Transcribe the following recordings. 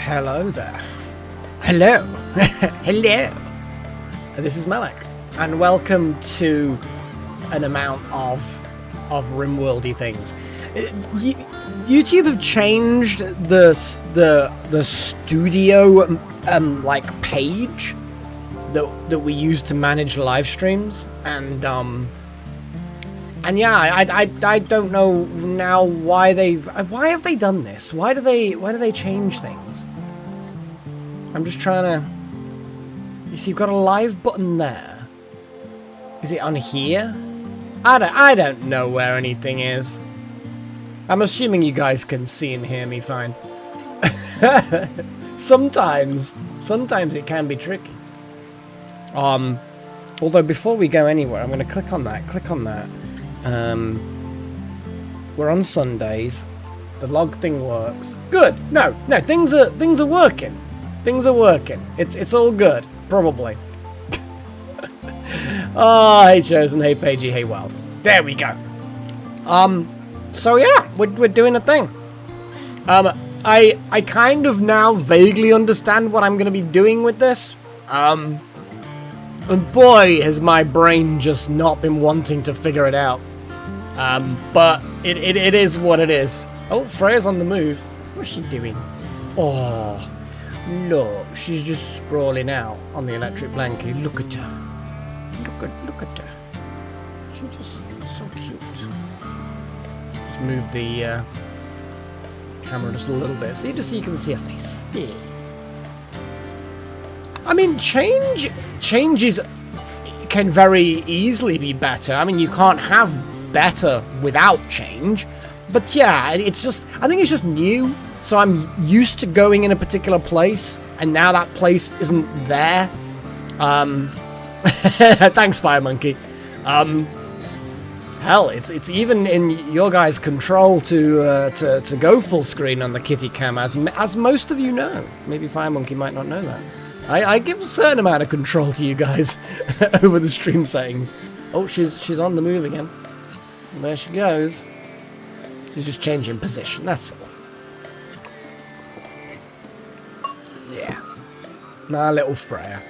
Hello there. Hello. Hello. This is Malek, and welcome to an amount of RimWorldy things. YouTube have changed the studio like page that we use to manage live streams, and yeah, I don't know now why have they done this? Why do they change things? I'm just trying to. You see, you've got a live button there. Is it on here? I don't know where anything is. I'm assuming you guys can see and hear me fine. Sometimes it can be tricky. Although before we go anywhere, I'm going to click on that. We're on Sundays. The log thing works. Good. No, things are working. Things are working. It's all good. Probably. Oh, hey Chosen, hey Pagey, hey Wild. There we go. So yeah, we're doing a thing. I kind of now vaguely understand what I'm gonna be doing with this. And boy, has my brain just not been wanting to figure it out. But it is what it is. Oh, Freya's on the move. What's she doing? Oh, look, she's just sprawling out on the electric blanket. Look at her. Look at her. She's just so cute. Just move the camera just a little bit so you can see her face. Yeah. I mean, changes can very easily be better. I mean, you can't have better without change. But yeah, I think it's just new. So I'm used to going in a particular place, and now that place isn't there. Thanks, Fire Monkey. Hell, it's even in your guys' control to go full screen on the kitty cam, as most of you know. Maybe Fire Monkey might not know that. I give a certain amount of control to you guys over the stream settings. Oh, she's on the move again. And there she goes. She's just changing position. That's all. Yeah. Nah, little Freya.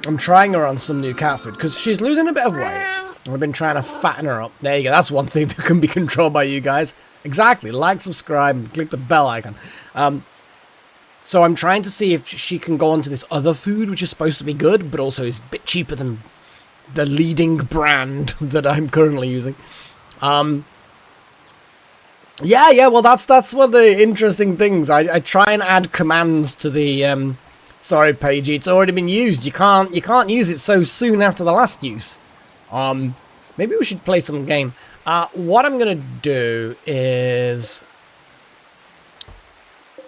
I'm trying her on some new cat food because she's losing a bit of weight. I've been trying to fatten her up. There you go. That's one thing that can be controlled by you guys. Exactly. Like, subscribe, and click the bell icon. So I'm trying to see if she can go onto this other food, which is supposed to be good, but also is a bit cheaper than the leading brand that I'm currently using. Yeah, well, that's one of the interesting things. I try and add commands to the, sorry, Pagey, it's already been used. You can't use it so soon after the last use. Maybe we should play some game. What I'm gonna do is,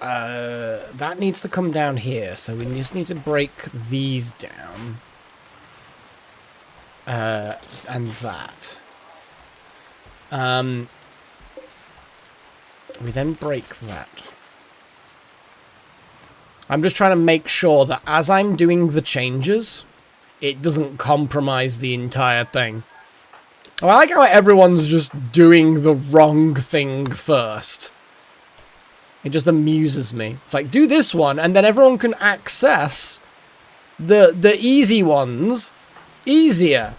that needs to come down here, so we just need to break these down. And that. We then break that. I'm just trying to make sure that as I'm doing the changes, it doesn't compromise the entire thing. I like how everyone's just doing the wrong thing first. It just amuses me. It's like, do this one, and then everyone can access the easy ones easier.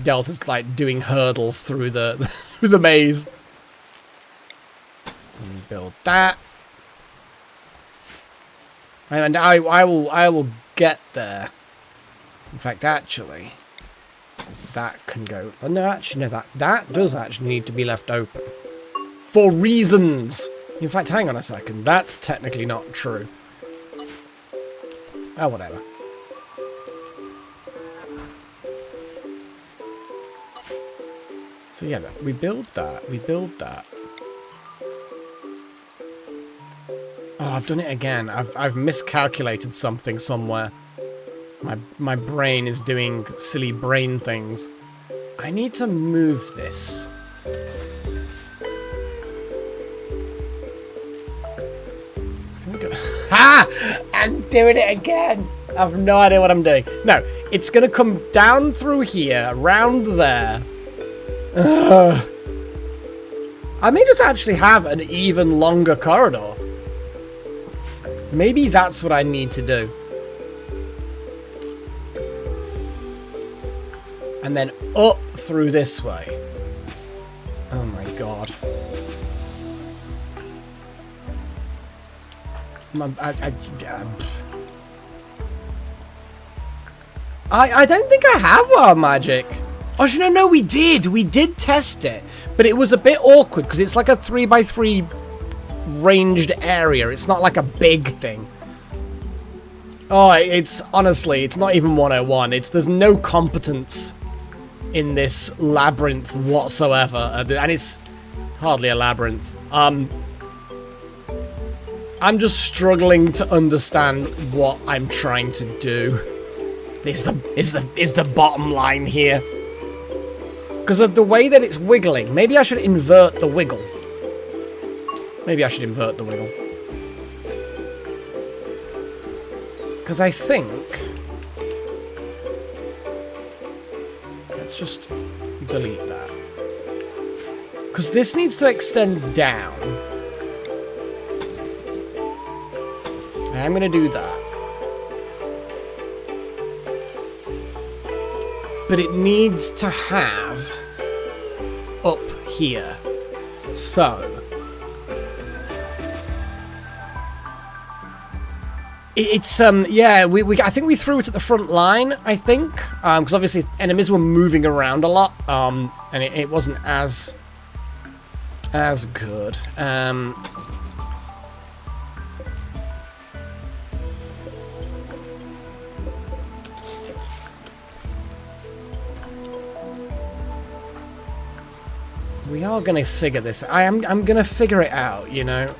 Delta's like doing hurdles through the through the maze. And build that, and I will get there. In fact, actually, that can go. Oh, no, actually, no, that does actually need to be left open for reasons. In fact, hang on a second. That's technically not true. Oh, whatever. So yeah, we build that. Oh, I've done it again. I've miscalculated something somewhere. My brain is doing silly brain things. I need to move this. It's gonna go. Ha! I'm doing it again. I have no idea what I'm doing. No, it's gonna come down through here, around there. I may just actually have an even longer corridor. Maybe that's what I need to do. And then up through this way. Oh my god. I don't think I have wild magic. Oh, no, we did. We did test it. But it was a bit awkward because it's like a 3x3 ranged area. It's not like a big thing. Oh, it's honestly, it's not even 101. There's no competence in this labyrinth whatsoever. And it's hardly a labyrinth. I'm just struggling to understand what I'm trying to do. Is the bottom line here. Because of the way that it's wiggling. Maybe I should invert the wiggle. Because I think... Let's just delete that. Because this needs to extend down. I'm going to do that. But it needs to have up here. So it's yeah, I think we threw it at the front line, I think, because obviously enemies were moving around a lot, and it wasn't as good. We are going to figure this. I'm going to figure it out, you know.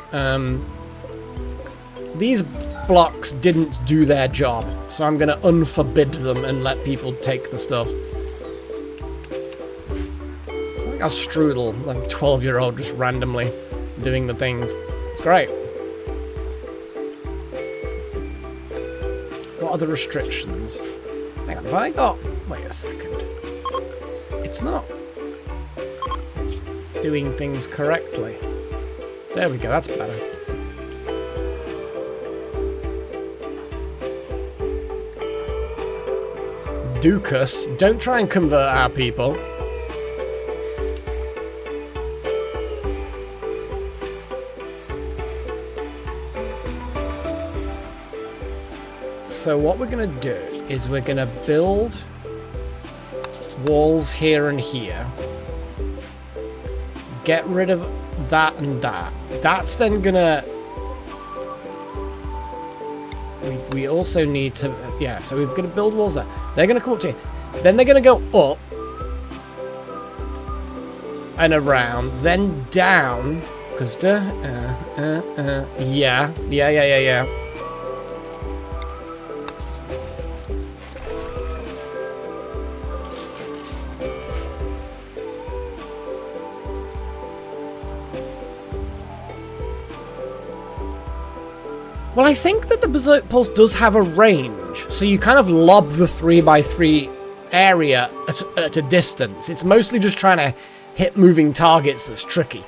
These blocks didn't do their job, so I'm going to unforbid them and let people take the stuff. Like our strudel, like 12-year-old just randomly doing the things. It's great. What are the restrictions? Hang on, have I got... Wait a second. It's not doing things correctly. There we go, that's better. Dukas, don't try and convert our people. So what we're going to do is we're going to build walls here and here. Get rid of that and that. That's then gonna... We also need to... Yeah, so we're going to build walls there. They're going to come up to here. Then they're going to go up. And around. Then down. Because... Yeah. Well, I think that the Berserk Pulse does have a range, so you kind of lob the 3x3 area at a distance. It's mostly just trying to hit moving targets that's tricky.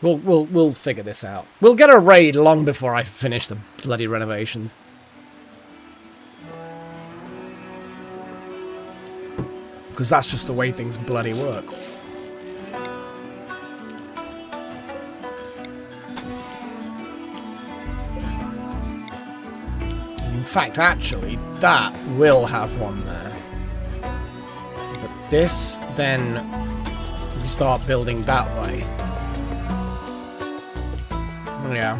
We'll figure this out. We'll get a raid long before I finish the bloody renovations. Because that's just the way things bloody work. In fact, actually, that will have one there. But this, then, we start building that way. Yeah.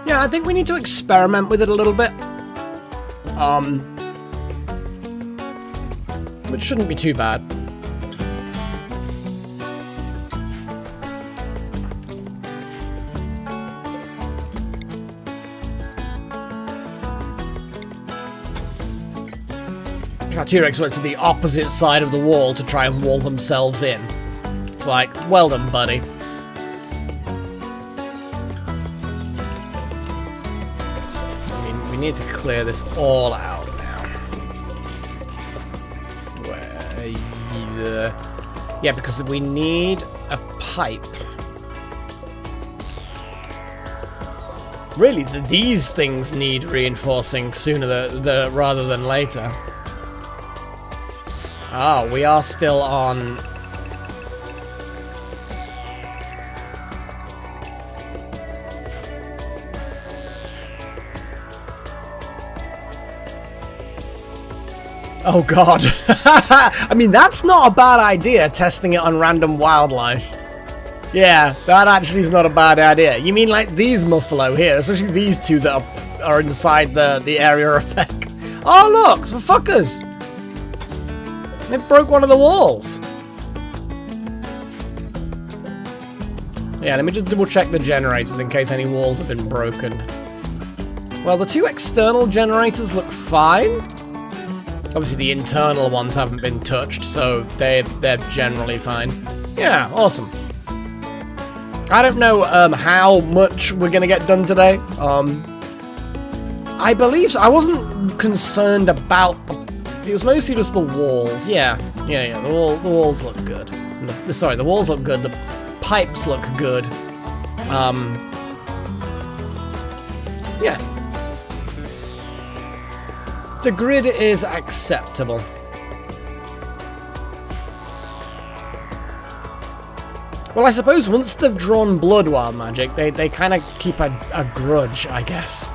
Yeah, I think we need to experiment with it a little bit. Which shouldn't be too bad. our T-Rex went to the opposite side of the wall to try and wall themselves in. It's like, well done, buddy. I mean, we need to clear this all out now. Yeah, because we need a pipe. Really, these things need reinforcing sooner rather than later. Oh, we are still on... Oh god. I mean, that's not a bad idea, testing it on random wildlife. Yeah, that actually is not a bad idea. You mean like these muffalo here, especially these two that are inside the area effect. Oh look, some fuckers! They broke one of the walls. Yeah, let me just double check the generators in case any walls have been broken. Well, the two external generators look fine. Obviously, the internal ones haven't been touched, so they're generally fine. Yeah, awesome. I don't know how much we're gonna get done today. I believe so. I wasn't concerned about it was mostly just the walls. Yeah. The walls look good. Sorry, the walls look good. The pipes look good. Yeah. The grid is acceptable. Well, I suppose once they've drawn blood, Wild Magic, they kind of keep a grudge, I guess.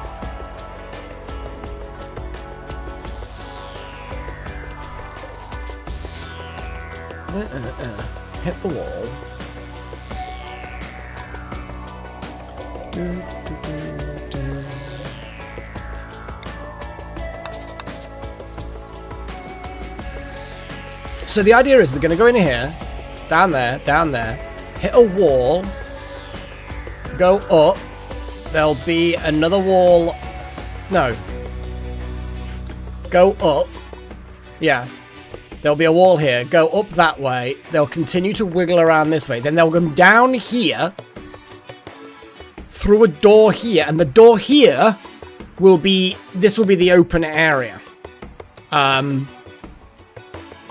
Hit the wall. So the idea is they're going to go in here, down there, hit a wall, go up, there'll be another wall, no, go up, yeah, there'll be a wall here, go up that way, they'll continue to wiggle around this way, then they'll come down here, through a door here, and the door here will be, this will be the open area.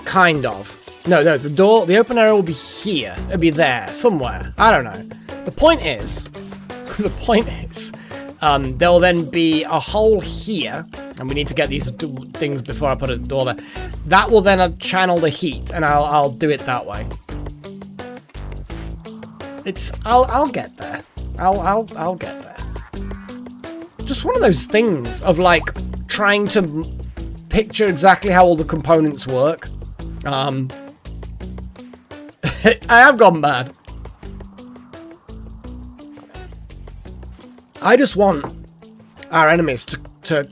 Kind of. No, the open area will be here. It'll be there, somewhere. I don't know. The point is, there'll then be a hole here, and we need to get these things before I put a door there. That will then channel the heat, and I'll do it that way. I'll get there. I'll get there. Just one of those things of like trying to picture exactly how all the components work. I have gone mad. I just want our enemies to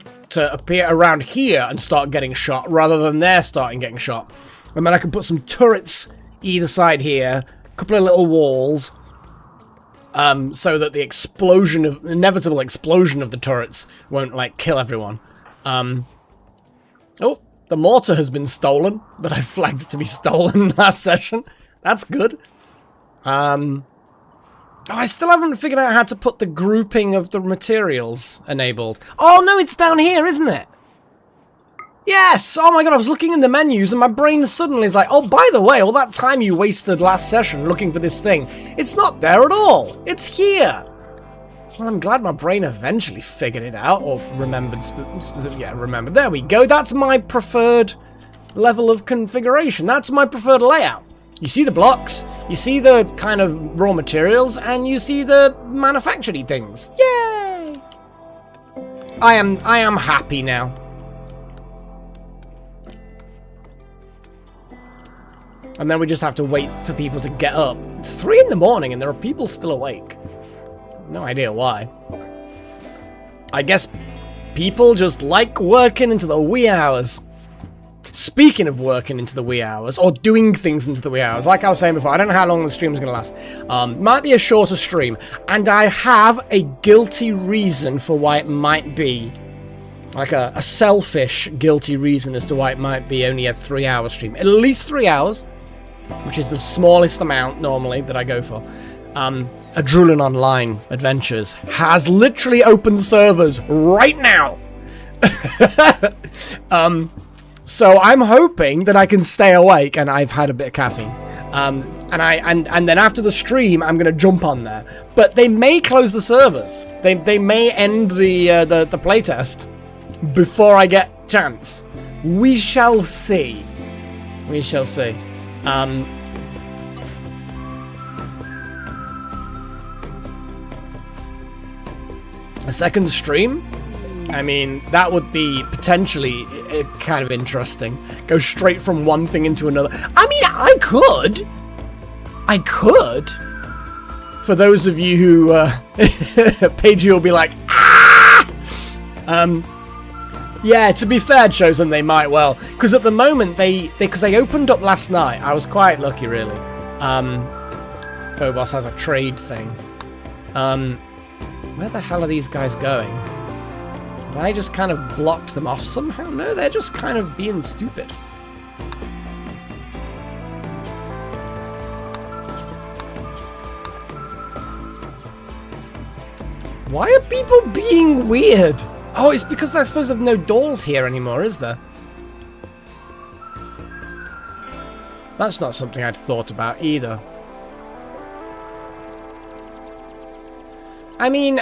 appear around here and start getting shot rather than they're starting getting shot. And then I can put some turrets either side here, a couple of little walls, so that the inevitable explosion of the turrets won't like kill everyone. Oh. The mortar has been stolen, but I flagged it to be stolen last session. That's good. Oh, I still haven't figured out how to put the grouping of the materials enabled. Oh, no, it's down here, isn't it? Yes! Oh my god, I was looking in the menus and my brain suddenly is like, oh, by the way, all that time you wasted last session looking for this thing, it's not there at all. It's here. Well, I'm glad my brain eventually figured it out, or remembered specifically. Yeah, remembered. There we go. That's my preferred level of configuration. That's my preferred layout. You see the blocks, you see the kind of raw materials, and you see the manufactured things. Yay! I am happy now. And then we just have to wait for people to get up. It's 3 in the morning and there are people still awake. No idea why. I guess people just like working into the wee hours. Speaking of working into the wee hours, or doing things into the wee hours, like I was saying before, I don't know how long the stream's going to last. Might be a shorter stream, and I have a guilty reason for why it might be like a selfish, guilty reason as to why it might be only a 3-hour stream. At least 3 hours, which is the smallest amount normally that I go for. Adrenaline Online Adventures has literally open servers right now. So I'm hoping that I can stay awake, and I've had a bit of caffeine. And then after the stream, I'm gonna jump on there. But they may close the servers. They may end the playtest before I get chance. We shall see. We shall see. A second stream? I mean, that would be potentially kind of interesting. Go straight from one thing into another. I mean, I could. For those of you who, Paige will be like, ah! Yeah, to be fair, Chosen, they might well. Because at the moment, because they opened up last night. I was quite lucky, really. Phobos has a trade thing. Where the hell are these guys going? Have I just kind of blocked them off somehow? No, they're just kind of being stupid. Why are people being weird? Oh, it's because I suppose there's no doors here anymore, is there? That's not something I'd thought about either. I mean,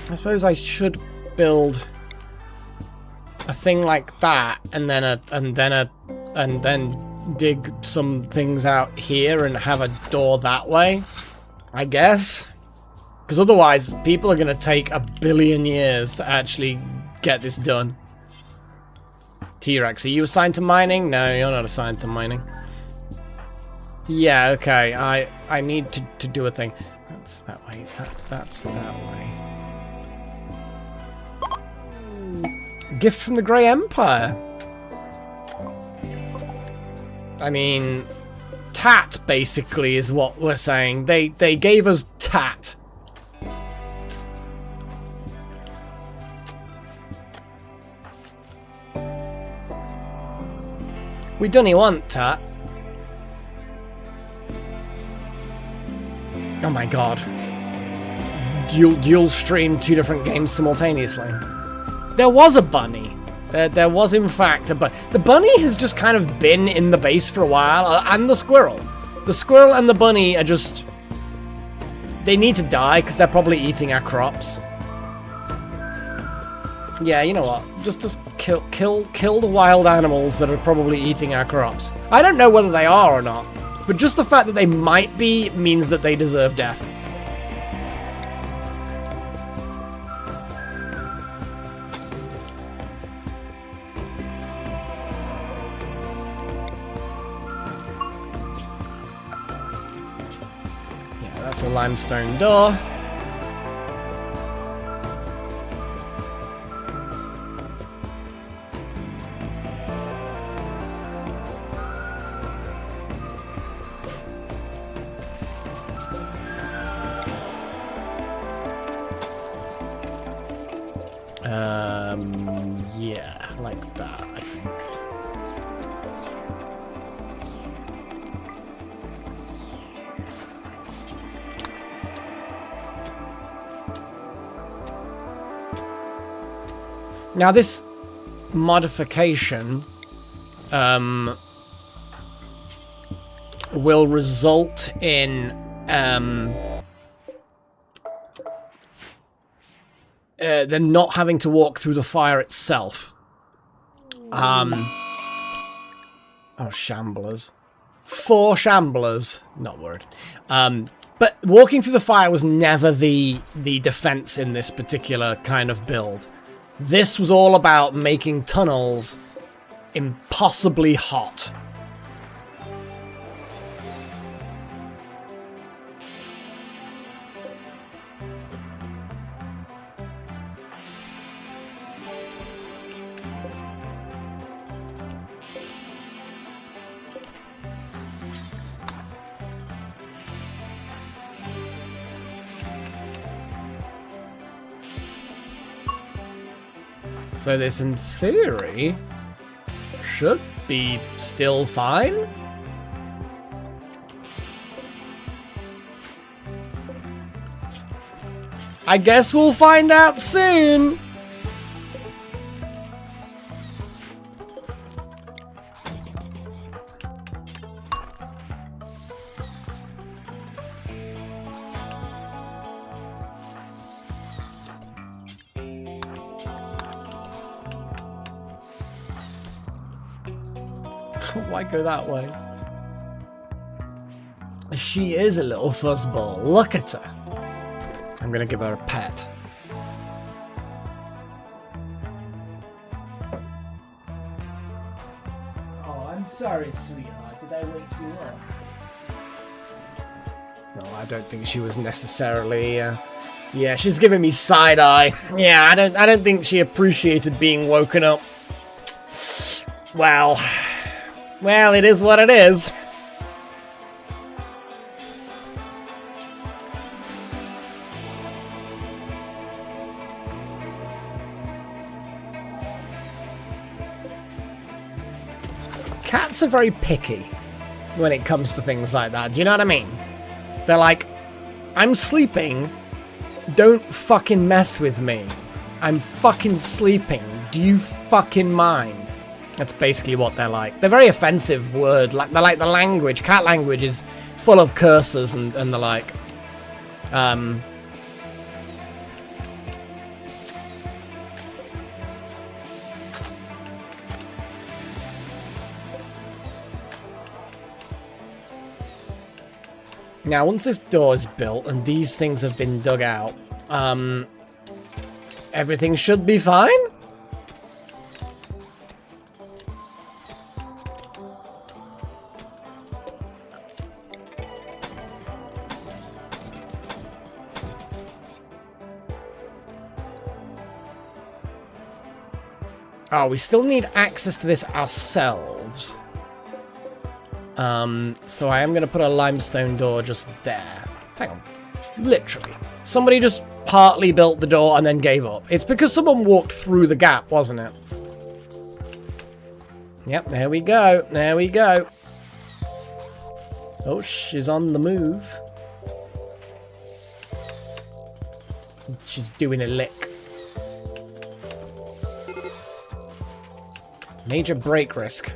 I suppose I should build a thing like that, and then dig some things out here and have a door that way, I guess. Because otherwise, people are going to take a billion years to actually get this done. T-Rex, are you assigned to mining? No, you're not assigned to mining. Yeah, okay. I need to do a thing. That's that way. That's that way. Gift from the Grey Empire. I mean, tat basically is what we're saying. They gave us tat. We don't want tat. Oh my god. Dual stream 2 different games simultaneously. There was a bunny. There was in fact a bunny. The bunny has just kind of been in the base for a while, and the squirrel. The squirrel and the bunny are just... They need to die because they're probably eating our crops. Yeah, you know what? Just kill the wild animals that are probably eating our crops. I don't know whether they are or not, but just the fact that they might be means that they deserve death. Yeah, that's a limestone door. Yeah, like that, I think. Now this modification will result in them not having to walk through the fire itself. Oh, shamblers. 4 shamblers. Not worried. But walking through the fire was never the defense in this particular kind of build. This was all about making tunnels impossibly hot. So this, in theory, should be still fine. I guess we'll find out soon. Why go that way? She is a little fuzzball. Look at her. I'm gonna give her a pet. Oh, I'm sorry, sweetheart. Did I wake you up? No, I don't think she was necessarily. Yeah, she's giving me side eye. Yeah, I don't think she appreciated being woken up. Well, it is what it is. Cats are very picky when it comes to things like that. Do you know what I mean? They're like, I'm sleeping. Don't fucking mess with me. I'm fucking sleeping. Do you fucking mind? That's basically what they're like. They're very offensive word. Like they're like the language. Cat language is full of curses and the like. Now, once this door is built and these things have been dug out, everything should be fine. Oh, we still need access to this ourselves. So I am going to put a limestone door just there. Hang on. Literally. Somebody just partly built the door and then gave up. It's because someone walked through the gap, wasn't it? Yep, there we go. There we go. Oh, she's on the move. She's doing a lick. Major break risk.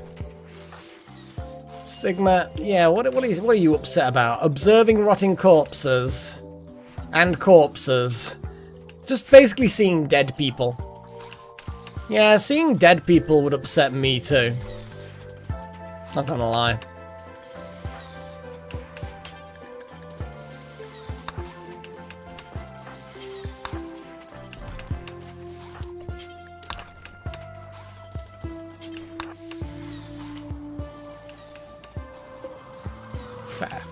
Sigma, yeah, what are you upset about? Observing rotting corpses. And corpses. Just basically seeing dead people. Yeah, seeing dead people would upset me too. Not gonna lie. Fair.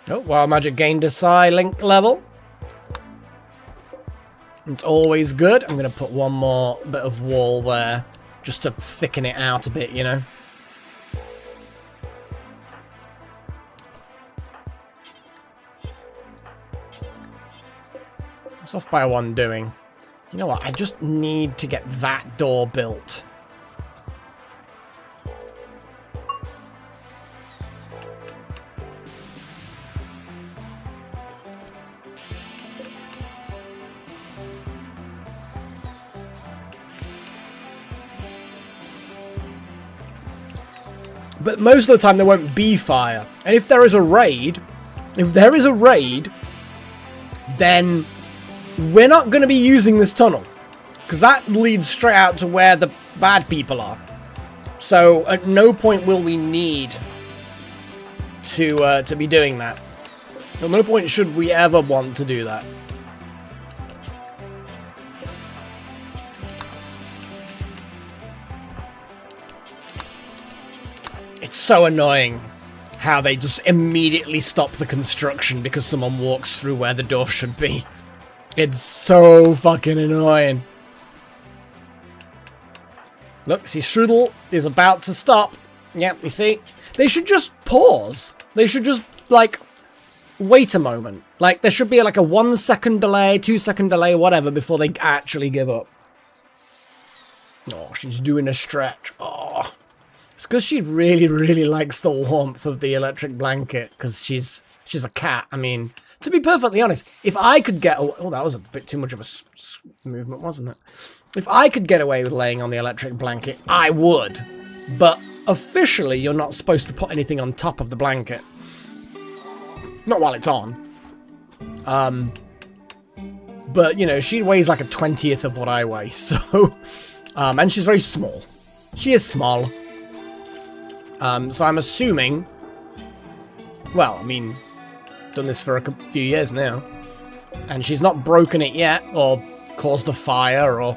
Oh, Wild Magic gained a psi link level. It's always good. I'm going to put one more bit of wall there, just to thicken it out a bit, you know. What's off by one doing? You know what? I just need to get that door built. But most of the time there won't be fire. And if there is a raid, then we're not going to be using this tunnel. Because that leads straight out to where the bad people are. So at no point will we need to be doing that. At no point should we ever want to do that. It's so annoying how they just immediately stop the construction because someone walks through where the door should be. It's so fucking annoying. Look, see, Strudel is about to stop. Yep, you see? They should just pause. They should just, like, wait a moment. Like, there should be, like, a 1 second delay, 2 second delay, whatever, before they actually give up. Oh, she's doing a stretch. Oh. It's because she really, really likes the warmth of the electric blanket, because she's a cat. I mean, to be perfectly honest, if I could get... Oh, that was a bit too much of a movement, wasn't it? If I could get away with laying on the electric blanket, I would. But officially, you're not supposed to put anything on top of the blanket. Not while it's on. But, you know, she weighs like a 20th of what I weigh, so... and she's very small. She is small. So I'm assuming... Well, I mean, done this for a few years now. And she's not broken it yet, or caused a fire, or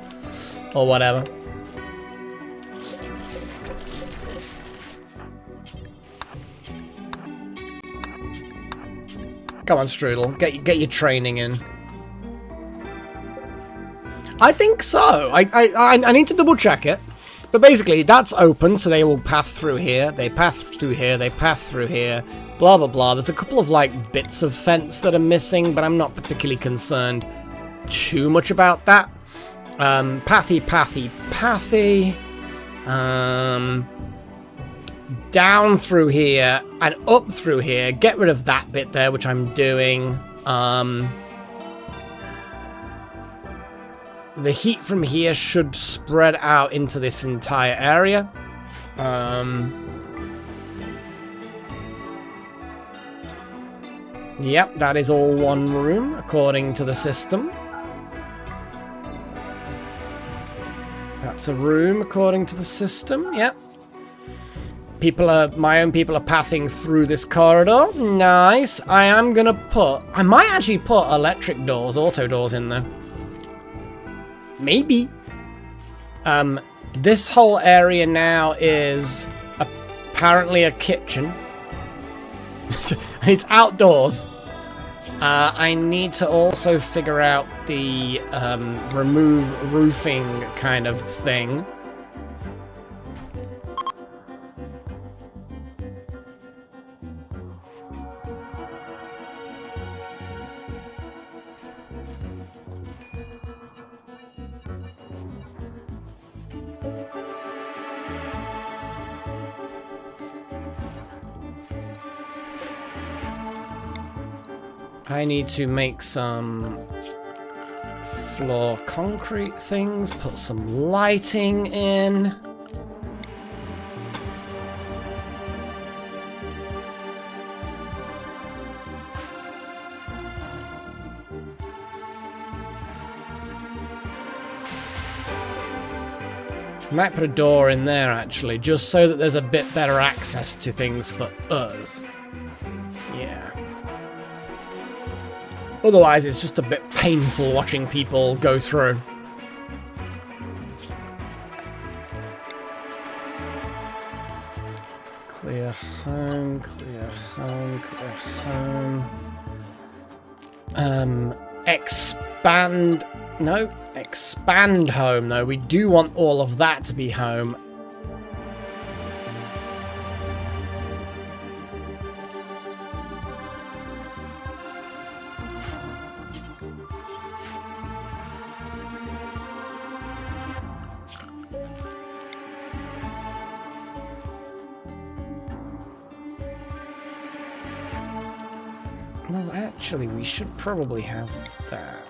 whatever. Come on, Strudel. Get your training in. I think so. I need to double check it. But basically, that's open, so they will path through here. They path through here. They path through here. Blah, blah, blah. There's a couple of, like, bits of fence that are missing, but I'm not particularly concerned too much about that. Pathy, pathy, pathy. Down through here and up through here. Get rid of that bit there, which I'm doing. The heat from here should spread out into this entire area. Yep, that is all one room, according to the system. That's a room, according to the system, yep. My own people are pathing through this corridor. Nice. I might actually put electric doors, auto doors in there. Maybe. This whole area now is apparently a kitchen. It's outdoors. I need to also figure out the remove roofing kind of thing. I need to make some floor concrete things, put some lighting in. Might put a door in there actually, just so that there's a bit better access to things for us. Yeah. Otherwise, it's just a bit painful watching people go through. Clear home, clear home, clear home. Expand... No, expand home, though. We do want all of that to be home. Well, actually, we should probably have that.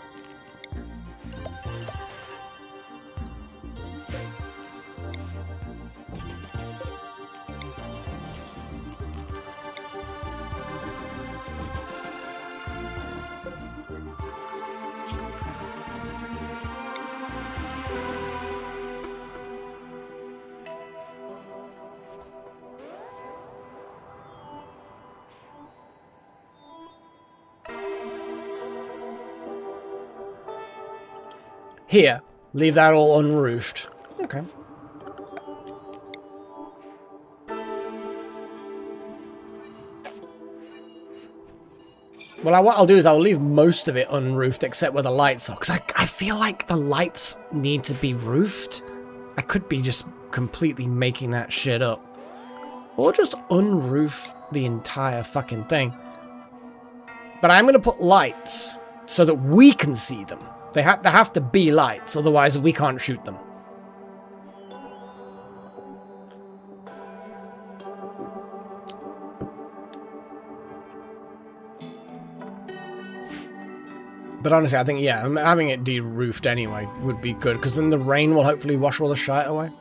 Here, leave that all unroofed. Okay. Well, what I'll do is I'll leave most of it unroofed except where the lights are. Because I feel like the lights need to be roofed. I could be just completely making that shit up. Or just unroof the entire fucking thing. But I'm going to put lights so that we can see them. They have to be lights, otherwise we can't shoot them. But honestly, I think, yeah, having it de-roofed anyway would be good, because then the rain will hopefully wash all the shite away.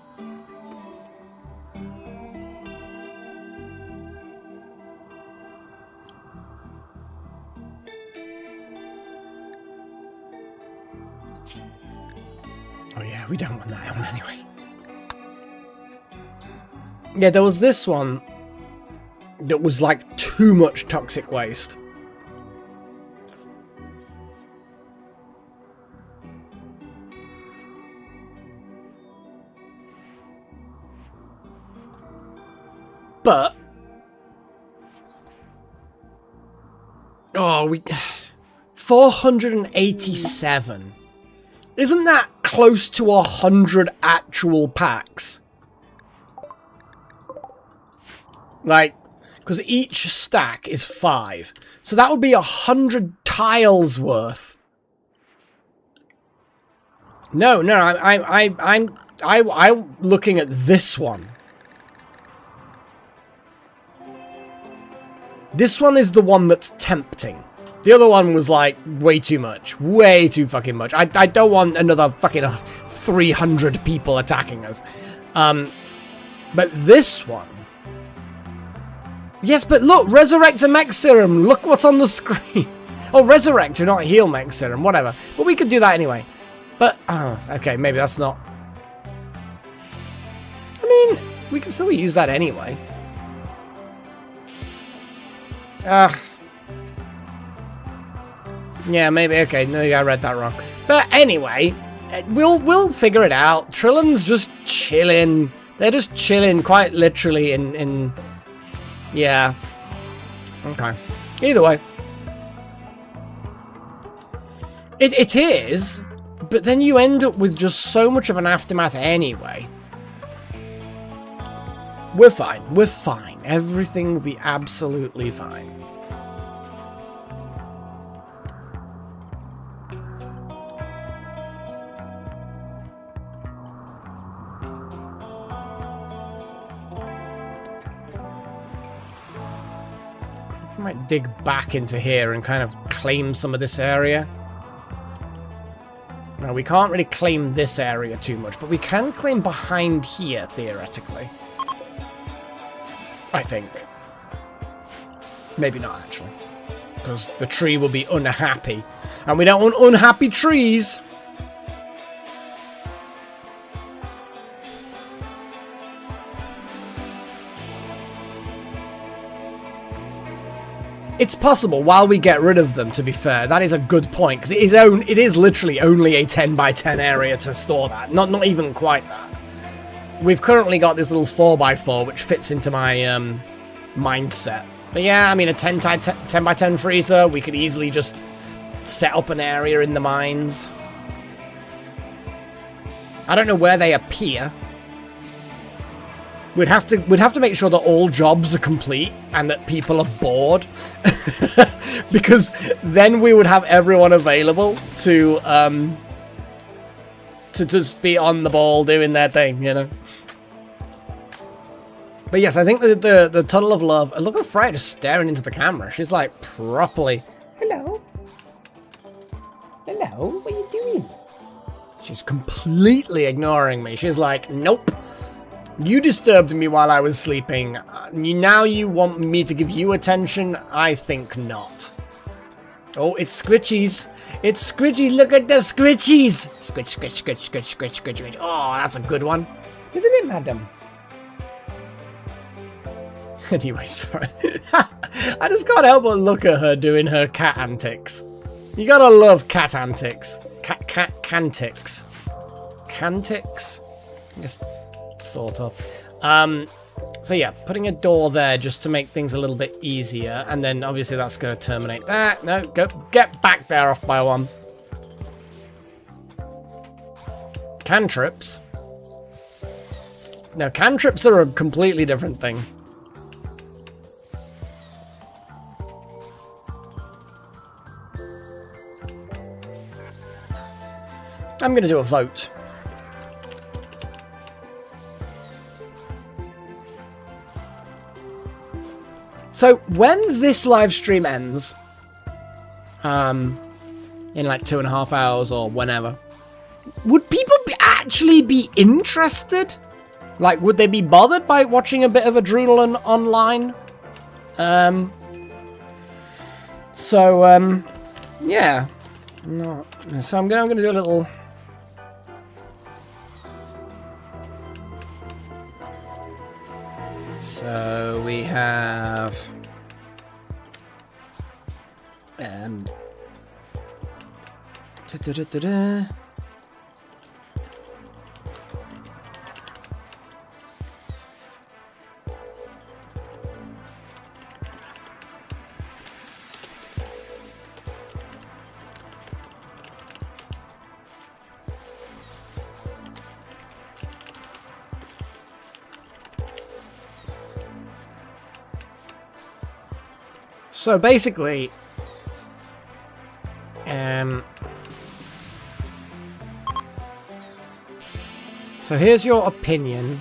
Oh yeah, we don't want that one anyway. Yeah, there was this one that was like too much toxic waste. But, oh, 487. Isn't that close to 100 actual packs? Like, because each stack is 5. So that would be 100 tiles worth. No, I'm looking at this one. This one is the one that's tempting. The other one was like way too much. Way too fucking much. I don't want another fucking 300 people attacking us. But this one... Yes, but look, Resurrect a Mech Serum. Look what's on the screen. Oh, Resurrect, not Heal Mech Serum, whatever. But we could do that anyway. But, okay, maybe that's not... I mean, we can still use that anyway. Yeah, maybe. Okay, no, I read that wrong. But anyway, we'll figure it out. Trillin's just chilling. They're just chilling, quite literally. In yeah. Okay. Either way, it is. But then you end up with just so much of an aftermath anyway. We're fine. We're fine. Everything will be absolutely fine. I might dig back into here and kind of claim some of this area. No, we can't really claim this area too much, but we can claim behind here, theoretically. I think. Maybe not, actually. Because the tree will be unhappy. And we don't want unhappy trees. It's possible while we get rid of them, to be fair. That is a good point, because it is literally only a 10 by 10 area to store that. Not even quite that. We've currently got this little 4x4, which fits into my mindset. But yeah, I mean, a 10 by 10 freezer, we could easily just set up an area in the mines. I don't know where they appear. We'd have to make sure that all jobs are complete and that people are bored. Because then we would have everyone available to just be on the ball doing their thing, you know. But yes, I think the Tunnel of Love... Look at Freya just staring into the camera. She's like properly... Hello? Hello? What are you doing? She's completely ignoring me. She's like, nope. You disturbed me while I was sleeping. Now you want me to give you attention? I think not. Oh, it's Scritchies. It's Scritchies. Look at the Scritchies. Scritch, scritch, scritch, scritch, scritch, scritch, scritch. Oh, that's a good one. Isn't it, madam? Anyway, sorry. I just can't help but look at her doing her cat antics. You gotta love cat antics. Cantics. Cantics? I guess, sort of. So yeah, putting a door there just to make things a little bit easier, and then obviously that's going to terminate that. No, go get back there off by one. Cantrips. No, cantrips are a completely different thing. I'm going to do a vote. So when this live stream ends, in like 2.5 hours or whenever, would people actually be interested? Like, would they be bothered by watching a bit of Adrenaline online? Yeah. No. So I'm gonna do a little. So we have so basically, so here's your opinion.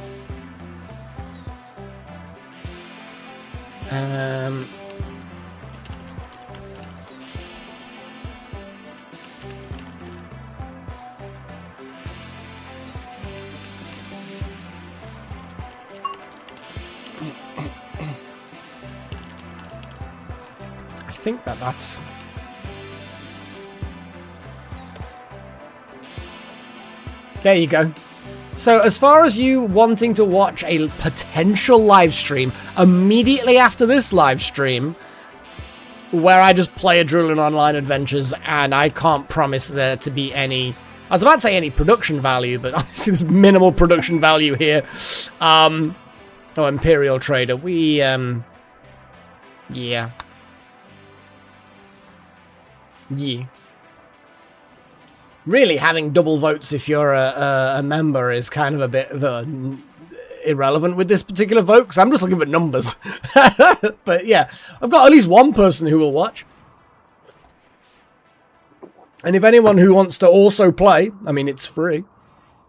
I think that's... There you go. So as far as you wanting to watch a potential live stream immediately after this live stream, where I just play Adrenaline Online Adventures, and I can't promise there to be any... I was about to say any production value, but honestly there's minimal production value here. Oh, Imperial Trader. We, yeah. Yeah. Really, having double votes if you're a member is kind of a bit of irrelevant with this particular vote, because I'm just looking for numbers. But yeah, I've got at least one person who will watch. And if anyone who wants to also play, I mean, it's free,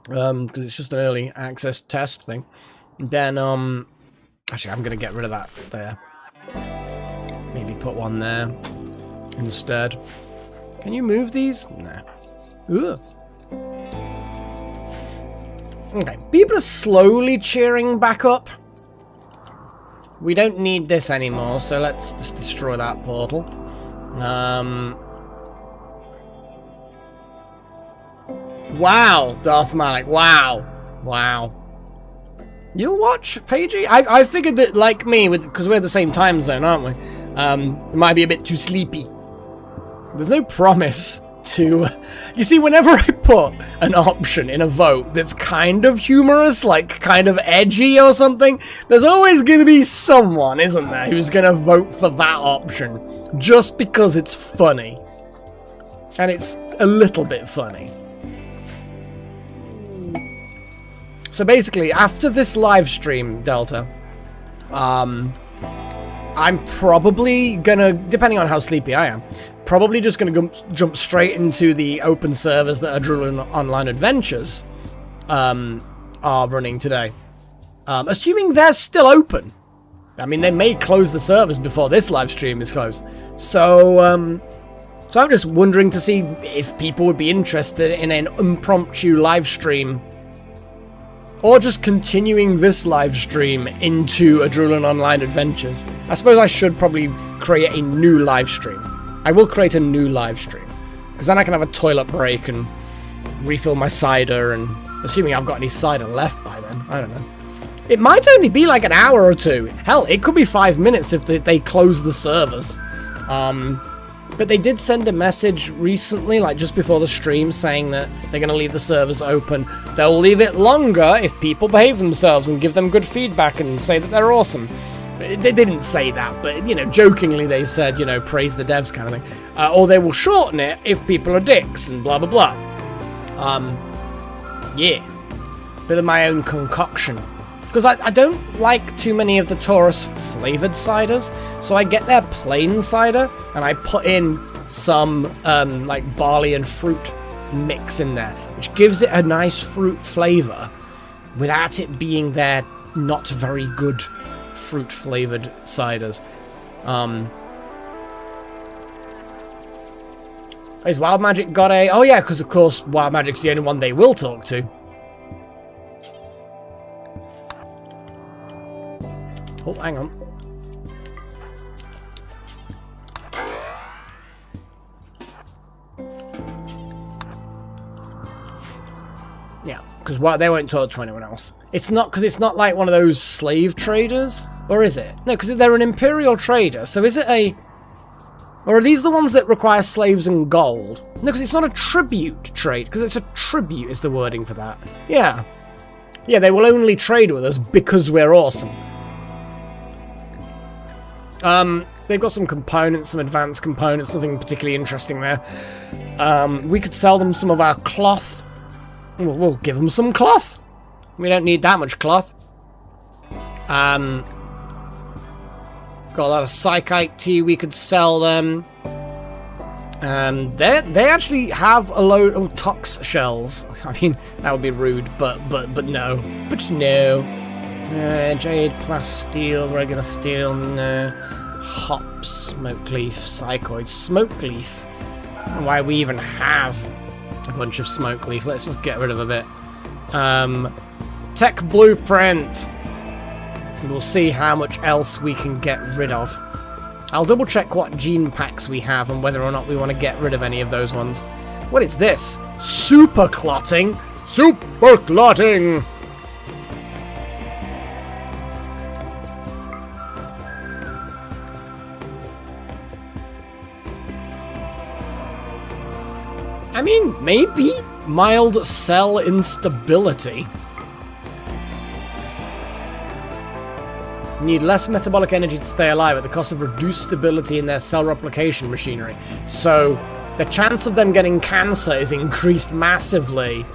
because it's just an early access test thing, then, actually, I'm going to get rid of that there. Maybe put one there instead. Can you move these? No. Ugh. Okay, people are slowly cheering back up. We don't need this anymore, so let's just destroy that portal. Wow, Darth Malik, wow. Wow. You'll watch, Paigey? I figured that, like me, because we're the same time zone, aren't we? It might be a bit too sleepy. There's no promise to... You see, whenever I put an option in a vote that's kind of humorous, like kind of edgy or something, there's always going to be someone, isn't there, who's going to vote for that option just because it's funny. And it's a little bit funny. So basically, after this live stream, Delta, I'm probably gonna, depending on how sleepy I am, probably just gonna jump straight into the open servers that Adrenaline Online Adventures are running today. Assuming they're still open. I mean, they may close the servers before this live stream is closed. So I'm just wondering to see if people would be interested in an impromptu live stream, or just continuing this live stream into Adrenaline Online Adventures. I suppose I should probably create a new live stream. I will create a new live stream, because then I can have a toilet break and refill my cider, and assuming I've got any cider left by then, I don't know. It might only be like an hour or two. Hell, it could be 5 minutes if they close the servers. But they did send a message recently, like just before the stream, saying that they're going to leave the servers open. They'll leave it longer if people behave themselves and give them good feedback and say that they're awesome. They didn't say that, but, you know, jokingly they said, you know, praise the devs kind of thing. Or they will shorten it if people are dicks and blah, blah, blah. Yeah. Bit of my own concoction. Because I don't like too many of the Taurus flavored ciders, so I get their plain cider and I put in some like barley and fruit mix in there, which gives it a nice fruit flavor without it being their not very good fruit flavored ciders. Is Wild Magic got a... Oh yeah, because of course Wild Magic's the only one they will talk to. Oh, hang on. Yeah, because they won't talk to anyone else. It's not because it's not like one of those slave traders, or is it? No, because they're an imperial trader. So is it a... Or are these the ones that require slaves and gold? No, because it's not a tribute trade, because it's a tribute is the wording for that. Yeah. Yeah, they will only trade with us because we're awesome. They've got some components, some advanced components, nothing particularly interesting there. We could sell them some of our cloth. We'll give them some cloth. We don't need that much cloth. Got a lot of psychite tea we could sell them. They actually have a load of tox shells. I mean, that would be rude, but no. But no. Jade, plasteel, regular steel, no. Hops, smoke leaf, psychoid, smoke leaf. I don't know why we even have a bunch of smoke leaf. Let's just get rid of a bit. Tech blueprint. We'll see how much else we can get rid of. I'll double check what gene packs we have and whether or not we want to get rid of any of those ones. What is this? Super clotting? Super clotting! I mean, maybe mild cell instability. Need less metabolic energy to stay alive at the cost of reduced stability in their cell replication machinery. So, the chance of them getting cancer is increased massively.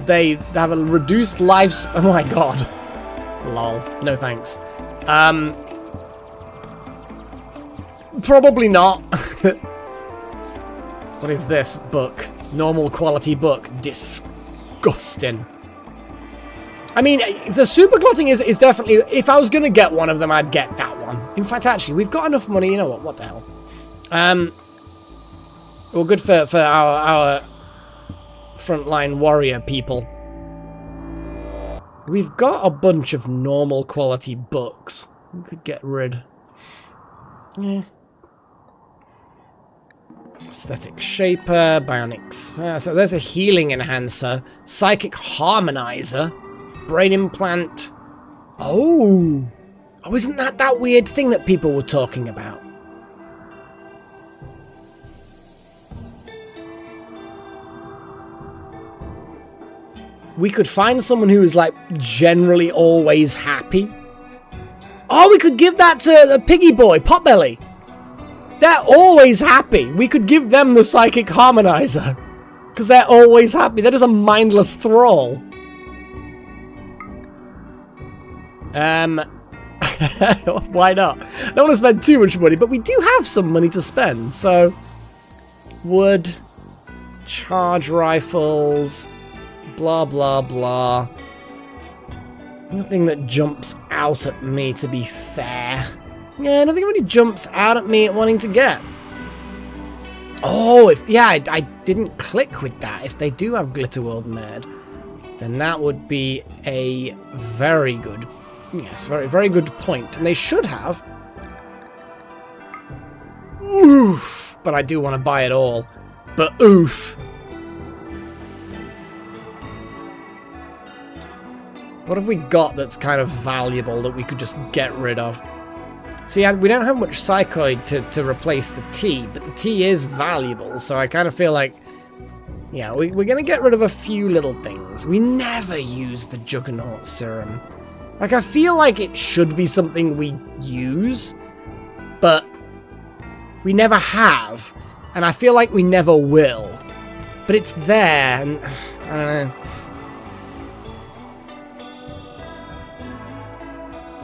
They have a reduced lifespan. Oh my god. Lol. No thanks. Probably not. What is this book? Normal quality book. Disgusting. I mean, the super clotting is definitely... If I was going to get one of them, I'd get that one. In fact, actually, we've got enough money. You know what? What the hell? Well, good for our frontline warrior people. We've got a bunch of normal quality books. We could get rid. Yeah. Aesthetic Shaper, Bionics. So there's a healing enhancer, Psychic Harmonizer, Brain Implant. Oh, isn't that weird thing that people were talking about? We could find someone who is like generally always happy. Oh, we could give that to the Piggy Boy, Potbelly. They're always happy. We could give them the Psychic Harmonizer. Because they're always happy. They're just a mindless thrall. Why not? I don't want to spend too much money, but we do have some money to spend. So, wood, charge rifles, blah, blah, blah. Nothing that jumps out at me, to be fair. Yeah, nothing really jumps out at me at wanting to get. Oh, I didn't click with that. If they do have Glitterworld Med, then that would be a very good, yes, very, very good point. And they should have. Oof. But I do want to buy it all. But oof. What have we got that's kind of valuable that we could just get rid of? See, we don't have much psychoid to replace the T, but the T is valuable, so I kind of feel like, yeah, we're going to get rid of a few little things. We never use the Juggernaut Serum. Like, I feel like it should be something we use, but we never have, and I feel like we never will. But it's there, and I don't know.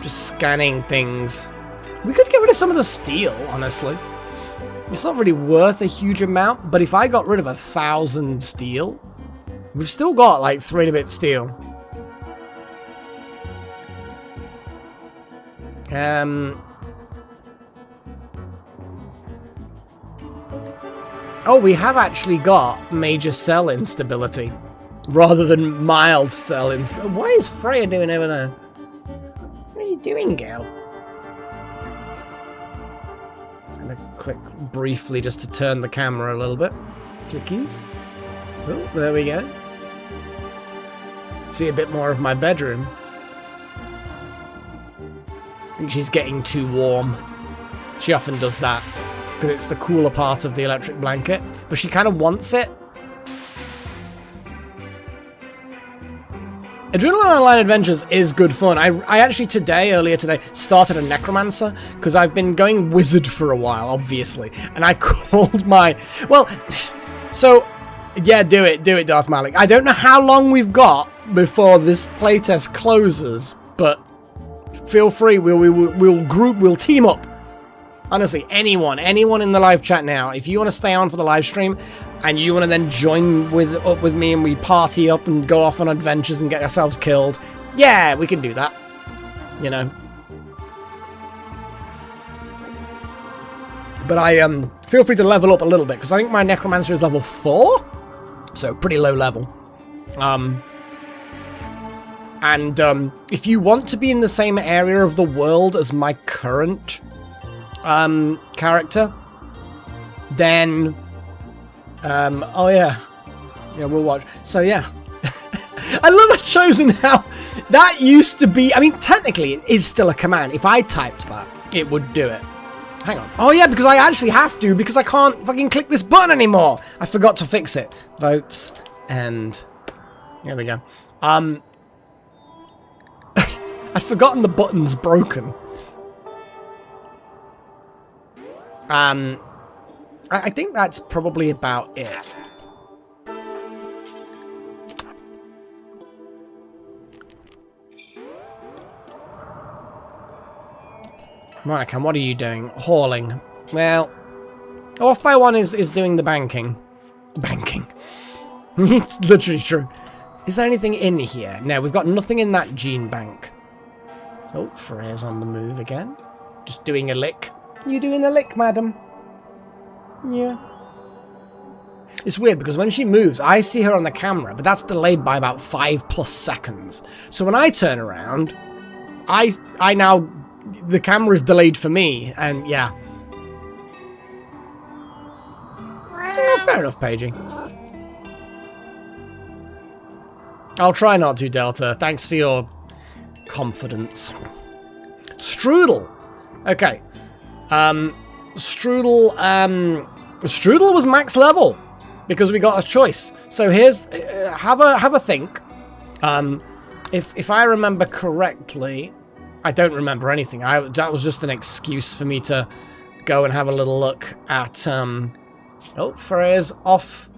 Just scanning things. We could get rid of some of the steel, honestly. It's not really worth a huge amount, but if I got rid of 1,000 steel, we've still got like 3 and a bit steel. Oh, we have actually got major cell instability rather than mild cell instability. What is Freya doing over there? What are you doing, girl? Just gonna click briefly just to turn the camera a little bit. Clickies. Oh, there we go. See a bit more of my bedroom. I think she's getting too warm. She often does that because it's the cooler part of the electric blanket, but she kind of wants it. Adrenaline Online Adventures is good fun. I actually earlier today, started a Necromancer, because I've been going Wizard for a while, obviously, and I called my... Well, so, yeah, do it, Darth Malik. I don't know how long we've got before this playtest closes, but feel free, we'll team up. Honestly, anyone in the live chat now, if you want to stay on for the live stream, and you want to then join up with me and we party up and go off on adventures and get ourselves killed, yeah, we can do that. You know. But I feel free to level up a little bit, because I think my Necromancer is level 4, so pretty low level. And if you want to be in the same area of the world as my current character, then... oh yeah, we'll watch. So yeah, I love that chosen how that used to be. I mean, technically, it is still a command. If I typed that, it would do it. Hang on. Oh yeah, because I actually have to, because I can't fucking click this button anymore. I forgot to fix it. Votes, and there we go. I'd forgotten the button's broken. I think that's probably about it. Monica, what are you doing? Hauling. Well, off by one is doing the banking. Banking. It's literally true. Is there anything in here? No, we've got nothing in that gene bank. Oh, Freya's on the move again. Just doing a lick. You doing a lick, madam? Yeah. It's weird because when she moves, I see her on the camera, but that's delayed by about 5+ seconds. So when I turn around, I now... The camera's delayed for me, and yeah. Oh, fair enough, Paigey. I'll try not to, Delta. Thanks for your confidence. Strudel. Okay. Strudel was max level because we got a choice. So here's have a think. If I remember correctly, I don't remember anything. That was just an excuse for me to go and have a little look at oh, Freya's off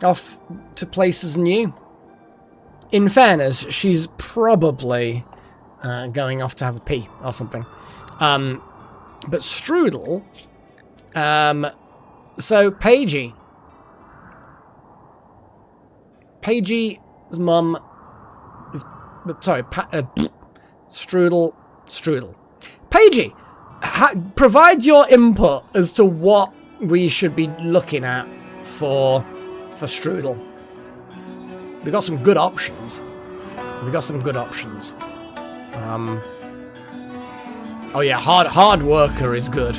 to places new. In fairness, she's probably going off to have a pee or something. But Strudel, so Paigey's mum is, sorry, Strudel. Paigey, provide your input as to what we should be looking at for Strudel. We got some good options. Oh yeah, hard worker is good.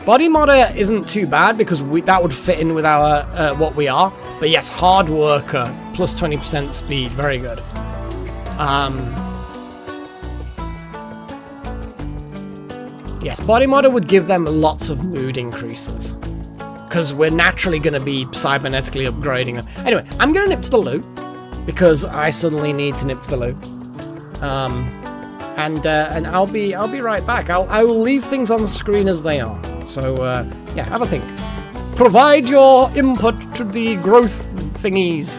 Body modder isn't too bad because that would fit in with our what we are. But yes, hard worker plus 20% speed, very good. Yes, body modder would give them lots of mood increases. Because we're naturally going to be cybernetically upgrading them. Anyway, I'm going to nip to the loo. Because I suddenly need to nip to the loo. And I'll be right back. I will leave things on the screen as they are. So, yeah, have a think. Provide your input to the growth thingies.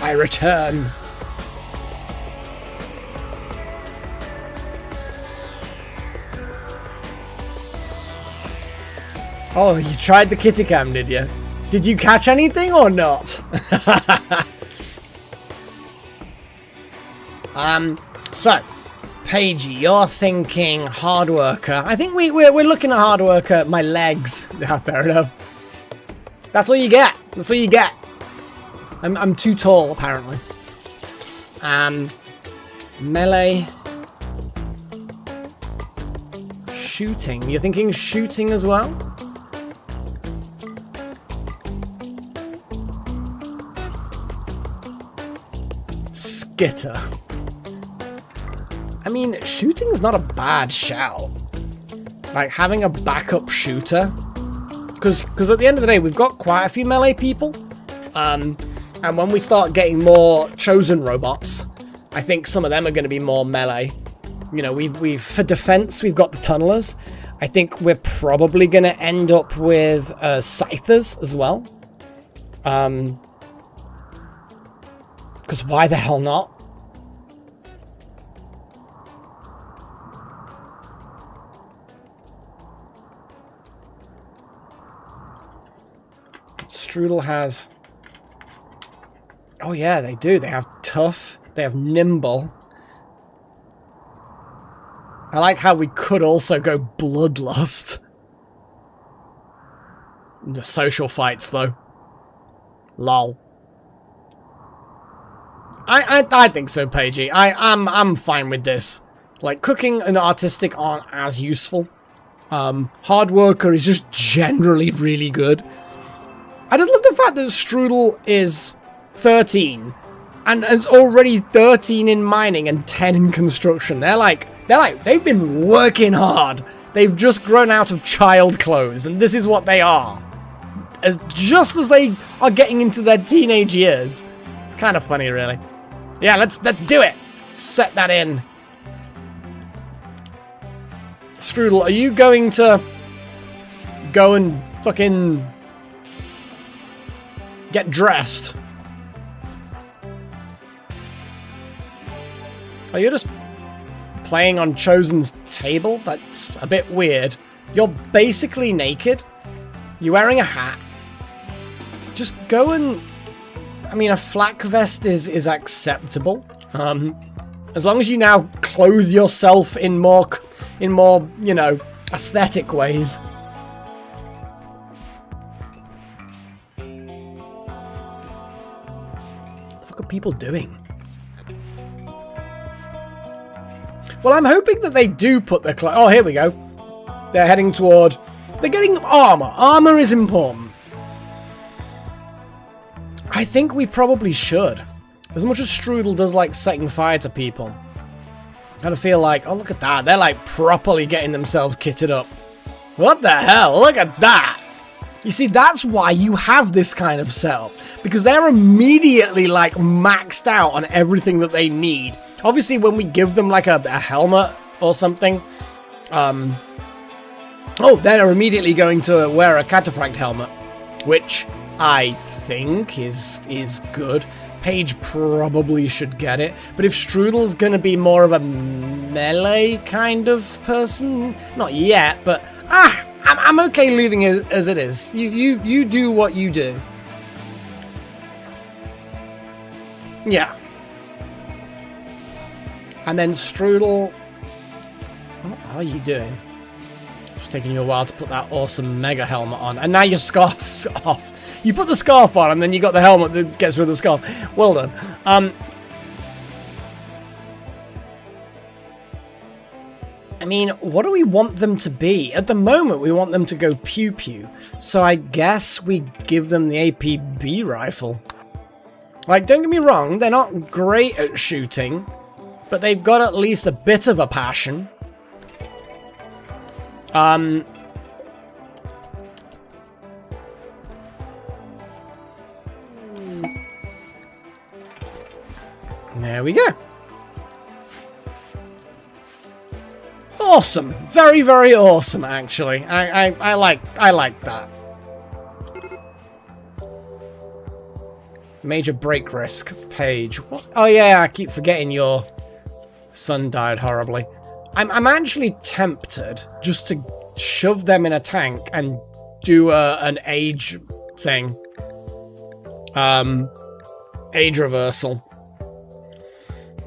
I return. Oh, you tried the kitty cam, did you? Did you catch anything or not? So, Paigey, you're thinking hard worker. I think we're looking at hard worker. My legs. Yeah, fair enough. That's all you get. That's all you get. I'm too tall, apparently. Melee. Shooting. You're thinking shooting as well? Skitter. I mean, shooting's not a bad shout. Like, having a backup shooter. Because at the end of the day, we've got quite a few melee people. And when we start getting more chosen robots, I think some of them are going to be more melee. You know, we've for defense, we've got the tunnelers. I think we're probably going to end up with scythers as well. Because why the hell not? Strudel has... Oh yeah, they do. They have tough. They have nimble. I like how we could also go bloodlust. The social fights, though. Lol. I think so, Paigey. I'm fine with this. Like, cooking and artistic aren't as useful. Hard worker is just generally really good. I just love the fact that Strudel is 13 and it's already 13 in mining and 10 in construction. They've been working hard. They've just grown out of child clothes and this is what they are. just as they are getting into their teenage years. It's kind of funny, really. Yeah, let's do it. Set that in. Strudel, are you going to go and fucking get dressed? Are you just playing on Chosen's table? That's a bit weird. You're basically naked. You're wearing a hat. Just go and... I mean, a flak vest is acceptable. As long as you now clothe yourself in more, you know, aesthetic ways. What the fuck are people doing? Well, I'm hoping that they do put their clothes... Oh, here we go. They're heading toward... They're getting armor. Armor is important. I think we probably should. As much as Strudel does like setting fire to people. I kind of feel like, oh, look at that. They're like properly getting themselves kitted up. What the hell? Look at that. You see, that's why you have this kind of setup. Because they're immediately like maxed out on everything that they need. Obviously, when we give them like a helmet or something, oh, they're immediately going to wear a cataphract helmet, which I think is good. Paige probably should get it, but if Strudel's going to be more of a melee kind of person, not yet, but I'm okay leaving it as it is. You do what you do. Yeah. And then Strudel, what are you doing? It's taking you a while to put that awesome mega helmet on, and now your scarf's off. You put the scarf on, and then you got the helmet that gets rid of the scarf. Well done. I mean, what do we want them to be? At the moment, we want them to go pew-pew. So I guess we give them the APB rifle. Like, don't get me wrong, they're not great at shooting, but they've got at least a bit of a passion. There we go. Awesome. Very, very awesome, actually. I like that. Major break risk. Paige. What? Oh yeah, I keep forgetting your son died horribly. I'm actually tempted just to shove them in a tank and do an age thing. Age reversal.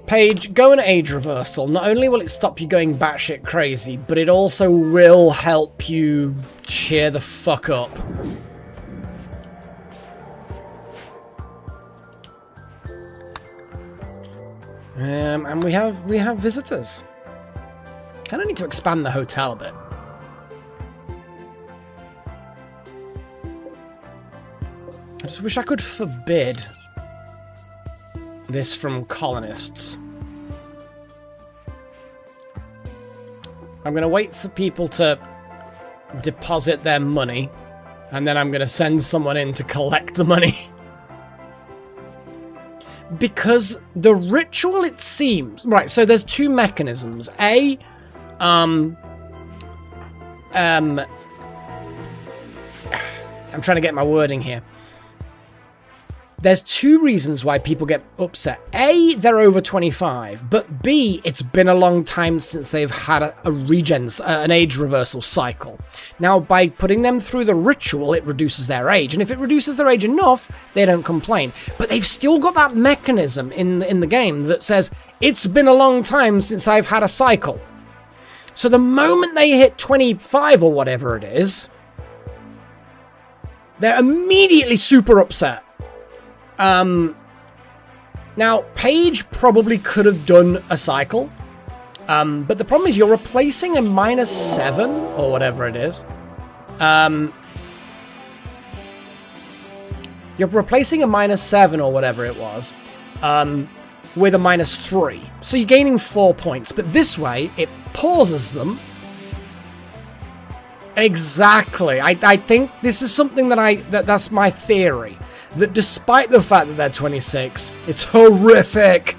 Paige, go an age reversal. Not only will it stop you going batshit crazy, but it also will help you cheer the fuck up. And we have visitors. Kind of need to expand the hotel a bit. I just wish I could forbid this from colonists. I'm going to wait for people to deposit their money, and then I'm going to send someone in to collect the money. Because the ritual, it seems... Right, so there's two mechanisms. I'm trying to get my wording here. There's two reasons why people get upset. A, they're over 25, but B, it's been a long time since they've had an age reversal cycle. Now, by putting them through the ritual, it reduces their age, and if it reduces their age enough, they don't complain. But they've still got that mechanism in the game that says, it's been a long time since I've had a cycle. So the moment they hit 25 or whatever it is, they're immediately super upset. Now, Paige probably could have done a cycle, but the problem is you're replacing a -7, or whatever it is. You're replacing a -7, or whatever it was, with a -3. So you're gaining 4 points, but this way, it pauses them, Exactly. I think this is something that's my theory. That despite the fact that they're 26, it's horrific.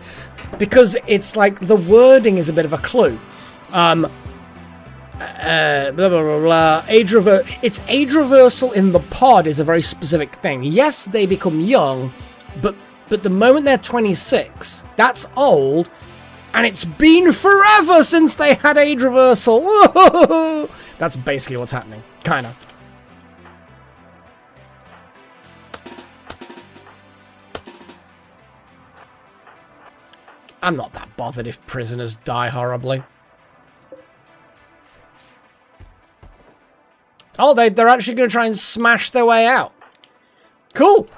Because it's like the wording is a bit of a clue. Blah, blah, blah, blah. Age reversal in the pod is a very specific thing. Yes, they become young, but the moment they're 26, that's old. And it's been forever since they had age reversal. Whoa! That's basically what's happening. Kind of. I'm not that bothered if prisoners die horribly. Oh, they're actually going to try and smash their way out. Cool.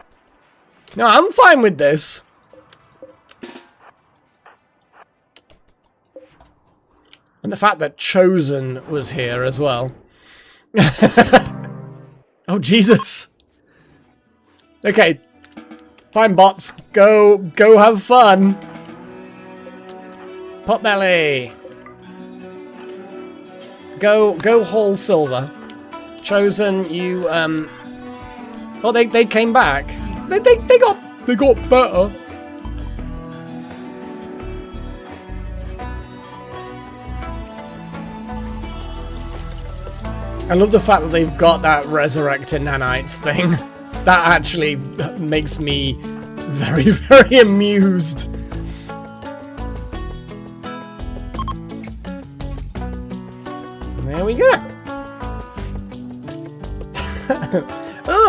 No, I'm fine with this. And the fact that Chosen was here as well. Oh, Jesus. Okay. Fine, bots. Go have fun. Potbelly. Go haul silver. Chosen, you, Oh, they came back. They got better. I love the fact that they've got that resurrected nanites thing. That actually makes me very, very amused. There we go.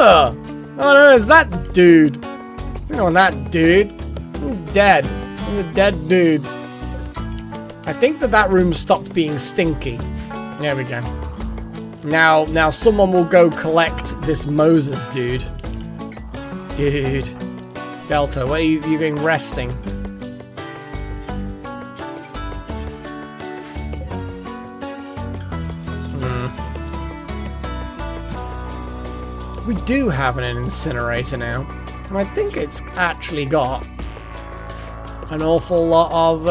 Oh no, it's that dude. We don't want that dude. He's dead. He's a dead dude. I think that room stopped being stinky. There we go. Now someone will go collect this Moses dude. Dude. Delta, where are you going resting? We do have an incinerator now. And I think it's actually got an awful lot of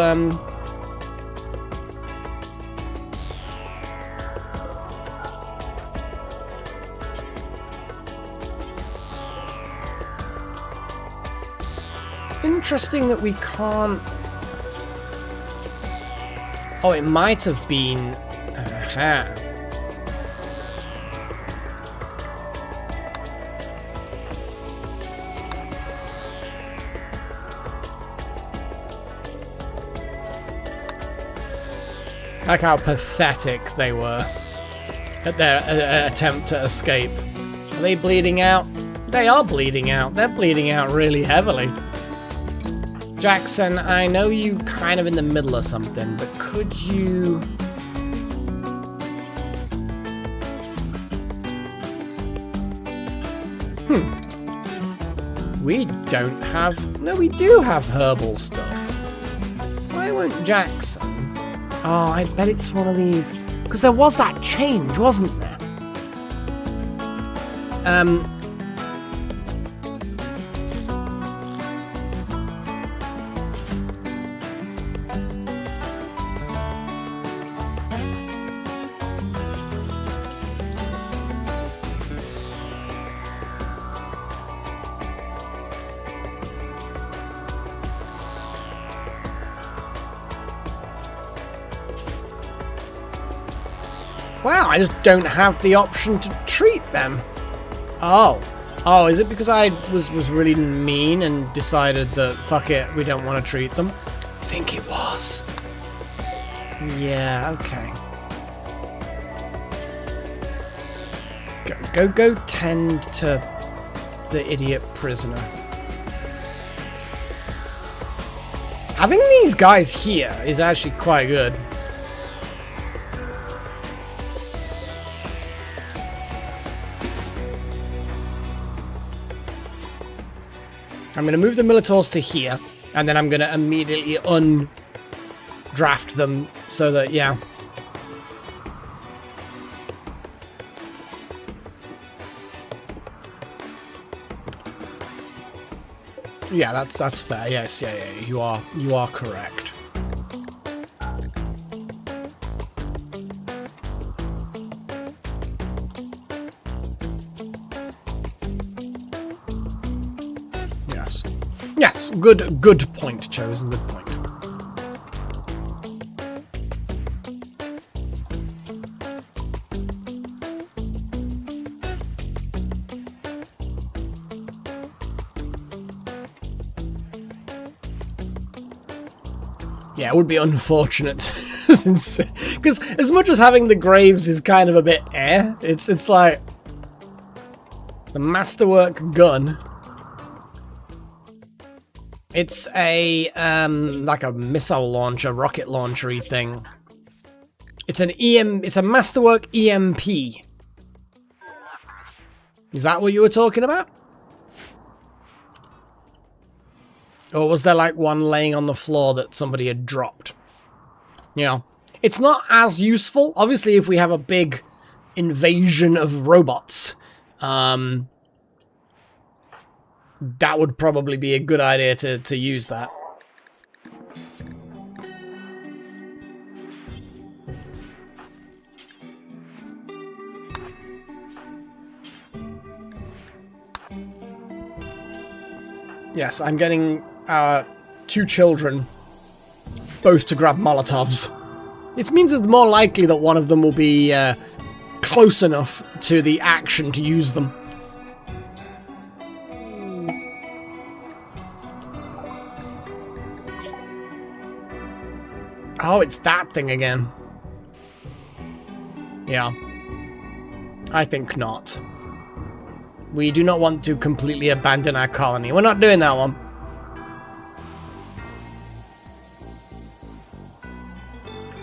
interesting that we can't... Oh, it might have been... Aha. Like how pathetic they were at their attempt to escape. Are they bleeding out? They are bleeding out. They're bleeding out really heavily. Jackson, I know you kind of in the middle of something, but could you... We don't have... No, we do have herbal stuff. Why won't Jackson... Oh, I bet it's one of these. Because there was that change, wasn't there? Wow, I just don't have the option to treat them. Oh. Oh, is it because I was really mean and decided that, fuck it, we don't want to treat them? I think it was. Yeah, okay. Go tend to the idiot prisoner. Having these guys here is actually quite good. I'm going to move the Militaurs to here, and then I'm going to immediately undraft them so that, yeah. Yeah, that's fair. Yes, yeah, you are correct. Yes, good point, Chosen, good point. Yeah, it would be unfortunate, because as much as having the graves is kind of a bit it's like the masterwork gun. It's a like a missile launcher, rocket launchery thing. It's it's a masterwork EMP. Is that what you were talking about? Or was there like one laying on the floor that somebody had dropped? You know, it's not as useful. Obviously, if we have a big invasion of robots, that would probably be a good idea to use that. Yes, I'm getting our 2 children both to grab Molotovs. It means it's more likely that one of them will be close enough to the action to use them. Oh, it's that thing again. Yeah. I think not. We do not want to completely abandon our colony. We're not doing that one.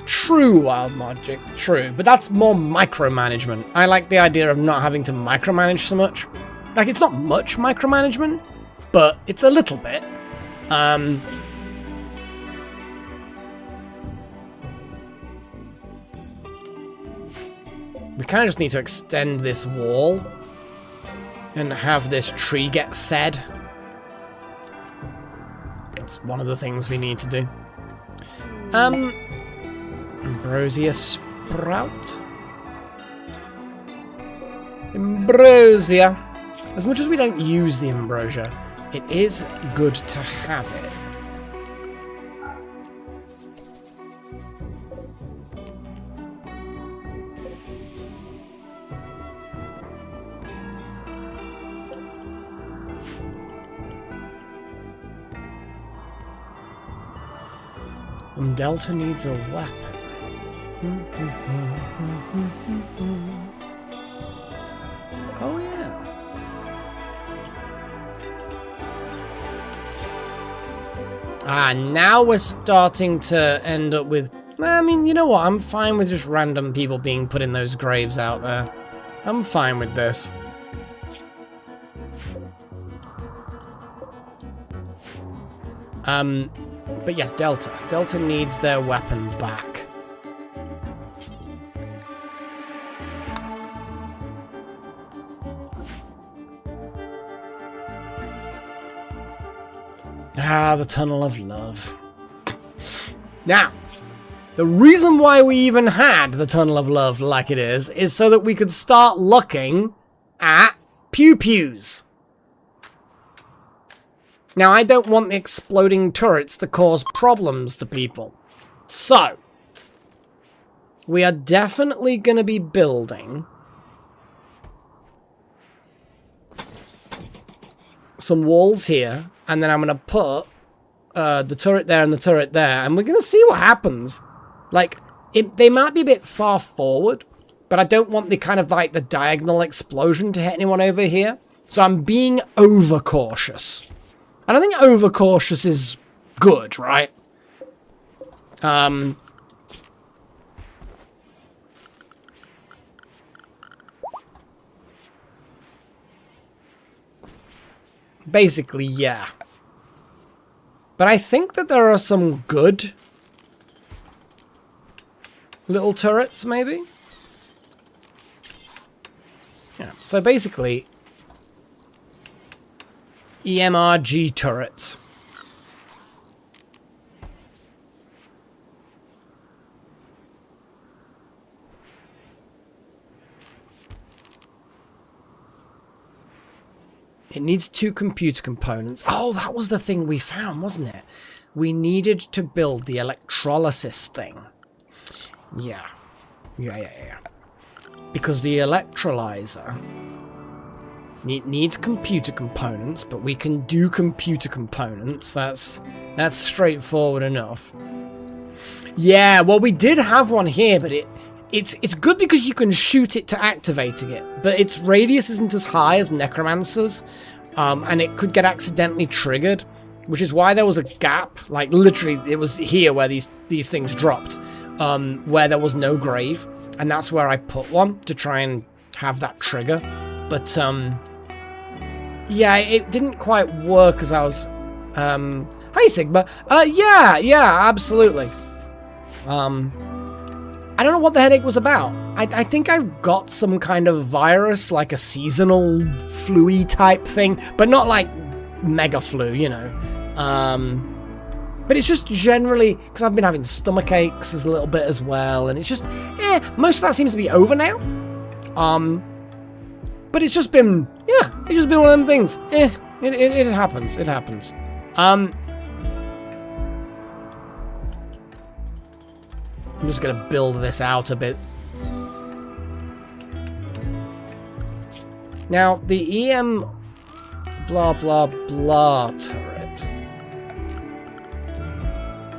True, Wild Magic. True. But that's more micromanagement. I like the idea of not having to micromanage so much. Like, it's not much micromanagement, but it's a little bit. We kind of just need to extend this wall and have this tree get fed. It's one of the things we need to do. Ambrosia sprout? Ambrosia. As much as we don't use the ambrosia, it is good to have it. And Delta needs a weapon. Oh yeah. Now we're starting to end up with... I mean, you know what? I'm fine with just random people being put in those graves out there. I'm fine with this. But yes, Delta. Delta needs their weapon back. The Tunnel of Love. Now, the reason why we even had the Tunnel of Love like it is so that we could start looking at pew-pews. Now, I don't want the exploding turrets to cause problems to people. So, we are definitely going to be building some walls here, and then I'm going to put the turret there and the turret there, and we're going to see what happens. Like, they might be a bit far forward, but I don't want the kind of like the diagonal explosion to hit anyone over here. So I'm being overcautious. And I think overcautious is good, right? Basically, yeah. But I think that there are some good little turrets, maybe? Yeah, so basically, EMRG turrets. It needs 2 computer components. Oh, that was the thing we found, wasn't it? We needed to build the electrolysis thing. Yeah. Yeah. Because the electrolyzer needs computer components, but we can do computer components. That's straightforward enough. Yeah, well, we did have one here, but it's good because you can shoot it to activating it, but its radius isn't as high as Necromancer's, and it could get accidentally triggered, which is why there was a gap. Like, literally, it was here where these things dropped, where there was no grave, and that's where I put one to try and have that trigger. But, yeah, it didn't quite work as I was... Hi, Sigma. Yeah, absolutely. I don't know what the headache was about. I think I got some kind of virus, like a seasonal flu-y type thing, but not like mega flu, you know. But it's just generally, because I've been having stomach aches a little bit as well, and it's just, most of that seems to be over now. But it's just been, it's just been one of them things. It happens, it happens. I'm just going to build this out a bit. Now, the EM blah blah blah turret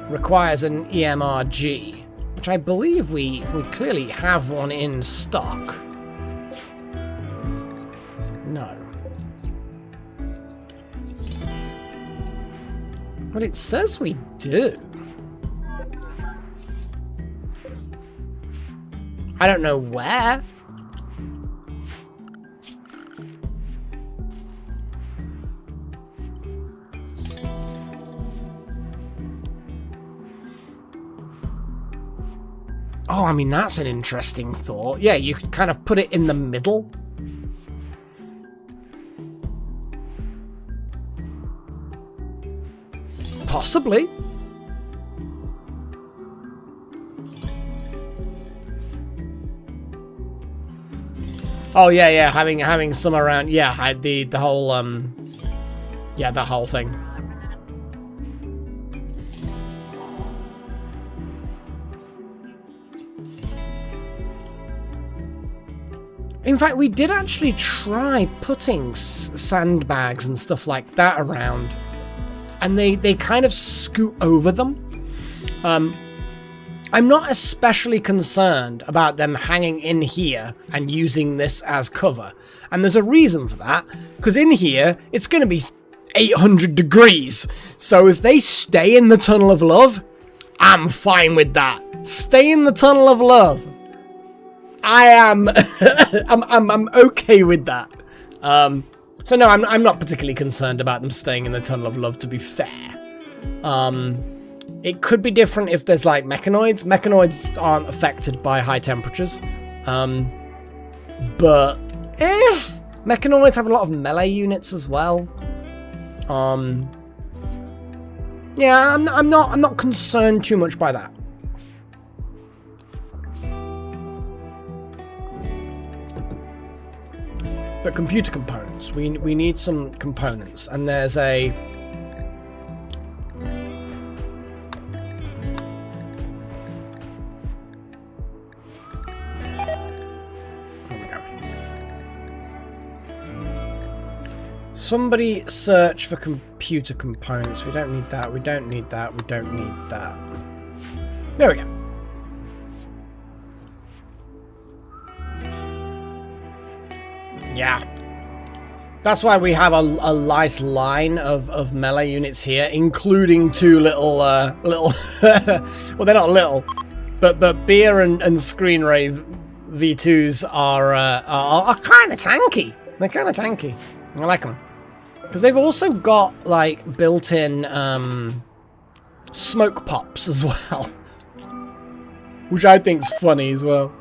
requires an EMRG, which I believe we clearly have one in stock. No. But it says we do. I don't know where. Oh, I mean, that's an interesting thought. Yeah, you could kind of put it in the middle. Possibly. Oh yeah, having some around, the whole the whole thing. In fact, we did actually try putting sandbags and stuff like that around, and they kind of scoot over them. I'm not especially concerned about them hanging in here and using this as cover. And there's a reason for that, because in here, it's going to be 800 degrees. So if they stay in the Tunnel of Love, I'm fine with that. Stay in the Tunnel of Love. I am... I'm okay with that. So no, I'm not particularly concerned about them staying in the Tunnel of Love, to be fair. It could be different if there's, like, mechanoids. Mechanoids aren't affected by high temperatures. But, mechanoids have a lot of melee units as well. Yeah, I'm not concerned too much by that. But computer components. We need some components. And there's a... Somebody search for computer components. We don't need that. We don't need that. We don't need that. There we go. Yeah. That's why we have a nice line of melee units here, including 2 little well, they're not little, but Beer and Screen Rave V2s are kind of tanky. They're kind of tanky. I like them. Because they've also got, like, built-in smoke pops as well. Which I think's funny as well.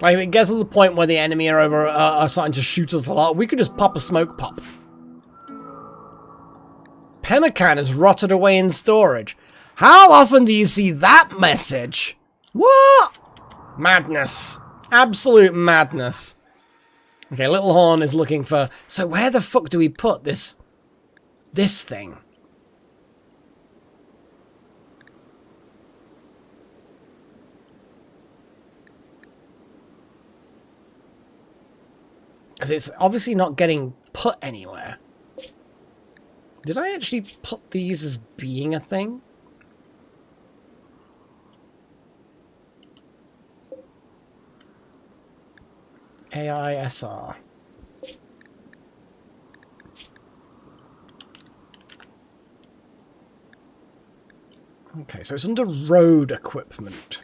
Like, if it gets to the point where the enemy are starting to shoot us a lot, we could just pop a smoke pop. Pemmican has rotted away in storage. How often do you see that message? What? Madness. Absolute madness. Okay, Little Horn is looking for... So where the fuck do we put this thing? Because it's obviously not getting put anywhere. Did I actually put these as being a thing? AISR. Okay, so it's under road equipment.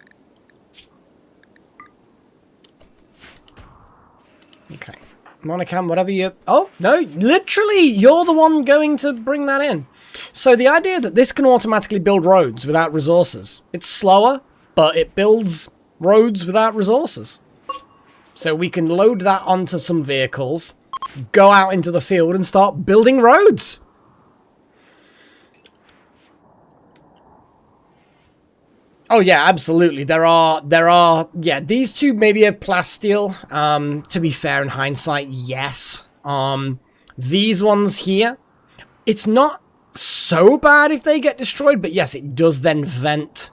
Okay. Monocam, whatever you... Oh, no, literally, you're the one going to bring that in. So the idea that this can automatically build roads without resources. It's slower, but it builds roads without resources. So we can load that onto some vehicles, go out into the field and start building roads. Oh yeah, absolutely. There are, yeah, these two maybe have plasteel. To be fair, in hindsight, yes. These ones here, it's not so bad if they get destroyed, but yes, it does then vent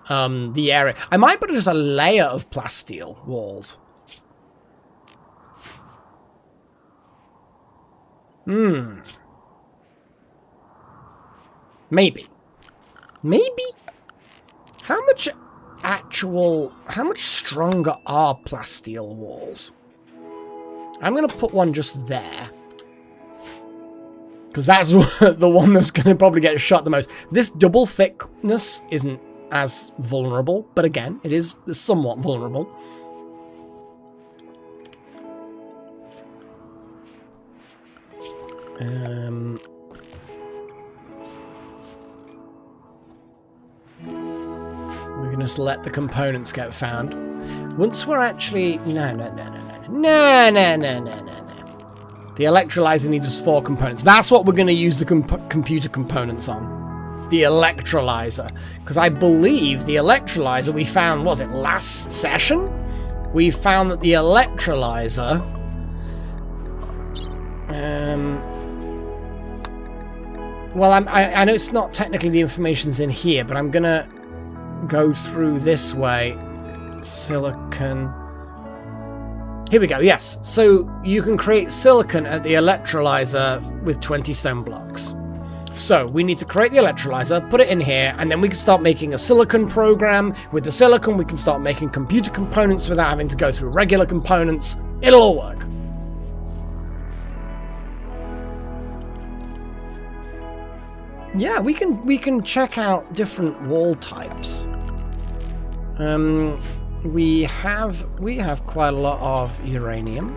the area. I might put just a layer of plasteel walls. Maybe. Maybe? How much stronger are plasteel walls? I'm going to put one just there. Because that's the one that's going to probably get shot the most. This double thickness isn't as vulnerable, but again, it is somewhat vulnerable. We can just let the components get found. Once we're actually... No. The electrolyzer needs us 4 components. That's what we're going to use the computer components on. The electrolyzer. Because I believe the electrolyzer we found, was it last session? We found that the electrolyzer... Well, I know it's not technically the information's in here, but I'm going to go through this way. Silicon. Here we go, yes. So you can create silicon at the electrolyzer with 20 stone blocks. So we need to create the electrolyzer, put it in here, and then we can start making a silicon program. With the silicon, we can start making computer components without having to go through regular components. It'll all work. Yeah, we can check out different wall types. We have quite a lot of uranium.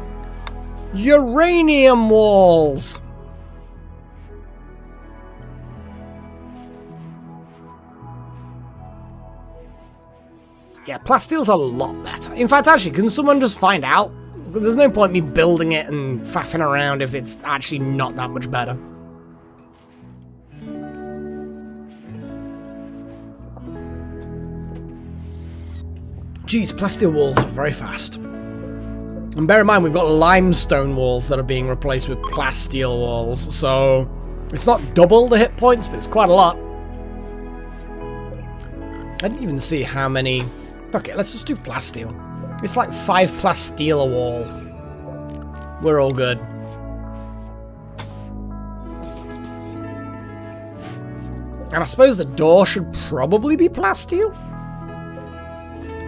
Uranium walls. Yeah, plasteel's a lot better. In fact, actually, can someone just find out? There's no point me building it and faffing around if it's actually not that much better. Geez, plasteel walls are very fast. And bear in mind, we've got limestone walls that are being replaced with plasteel walls, so it's not double the hit points, but it's quite a lot. I didn't even see how many... Fuck it, let's just do plasteel. It's like 5 plasteel a wall. We're all good. And I suppose the door should probably be plasteel.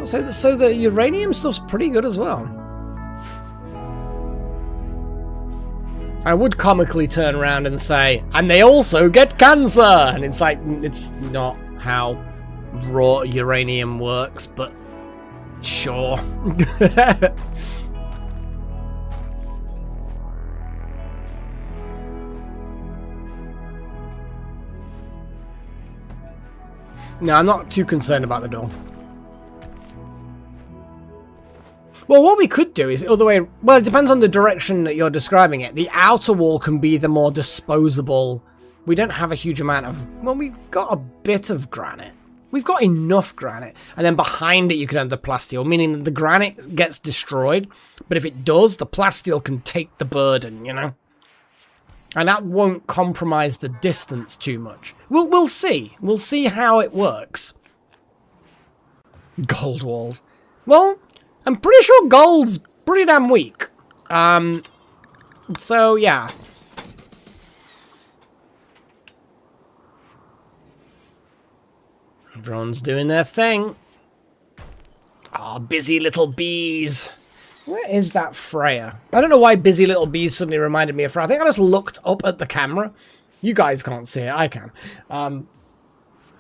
So the uranium stuff's pretty good as well. I would comically turn around and say, and they also get cancer! And it's like, it's not how raw uranium works, but sure. No, I'm not too concerned about the door. Well, what we could do is the other way... Well, it depends on the direction that you're describing it. The outer wall can be the more disposable... We don't have a huge amount of... Well, we've got a bit of granite. We've got enough granite. And then behind it, you can have the plasteel, meaning that the granite gets destroyed. But if it does, the plasteel can take the burden, you know? And that won't compromise the distance too much. We'll see. We'll see how it works. Gold walls. Well, I'm pretty sure gold's pretty damn weak. So, yeah. Everyone's doing their thing. Ah, busy little bees. Where is that Freya? I don't know why busy little bees suddenly reminded me of Freya. I think I just looked up at the camera. You guys can't see it. I can.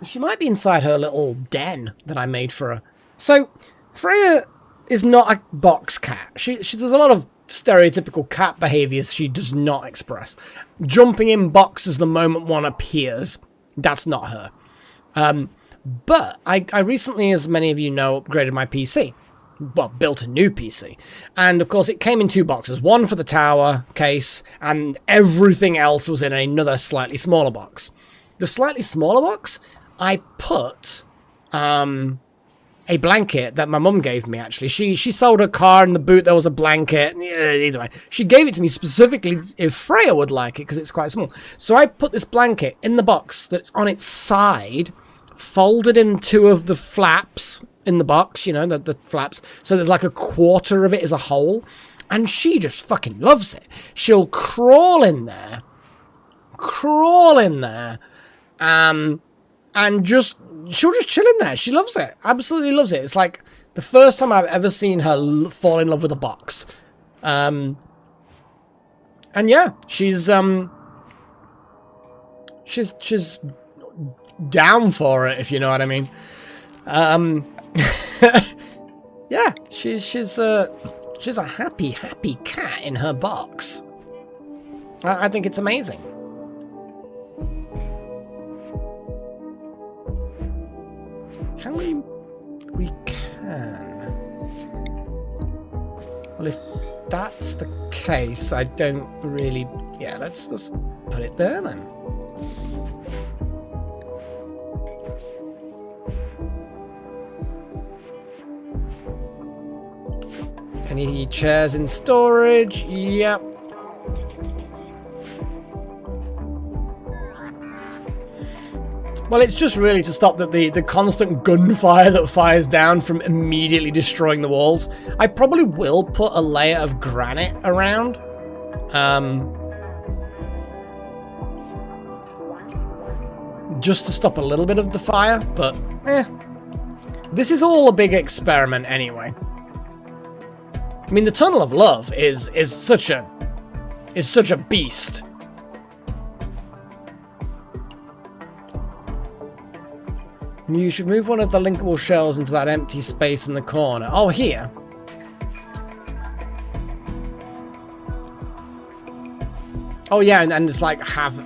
She might be inside her little den that I made for her. So, Freya is not a box cat. She does a lot of stereotypical cat behaviors she does not express. Jumping in boxes the moment one appears. That's not her. But I recently, as many of you know, upgraded my PC. Well, built a new PC. And, of course, it came in 2 boxes. One for the tower case, and everything else was in another slightly smaller box. The slightly smaller box, I put a blanket that my mum gave me, actually. She sold her car, in the boot there was a blanket. Either way, she gave it to me specifically if Freya would like it, because it's quite small. So I put this blanket in the box that's on its side, folded in 2 of the flaps in the box, you know, the flaps. So there's like a quarter of it is a hole. And she just fucking loves it. She'll crawl in there. And she'll just chill in there. She loves it. Absolutely loves it. It's like the first time I've ever seen her fall in love with a box. And yeah, she's down for it, if you know what I mean. Yeah, she's a happy cat in her box. I think it's amazing. Can we? We can. Well, if that's the case, I don't really... Yeah, let's just put it there then. Any chairs in storage? Yep. Well, it's just really to stop the constant gunfire that fires down from immediately destroying the walls. I probably will put a layer of granite around. Just to stop a little bit of the fire, but this is all a big experiment anyway. I mean, the Tunnel of Love is such a beast. You should move one of the linkable shelves into that empty space in the corner. Oh, here. Oh, yeah, and just like have...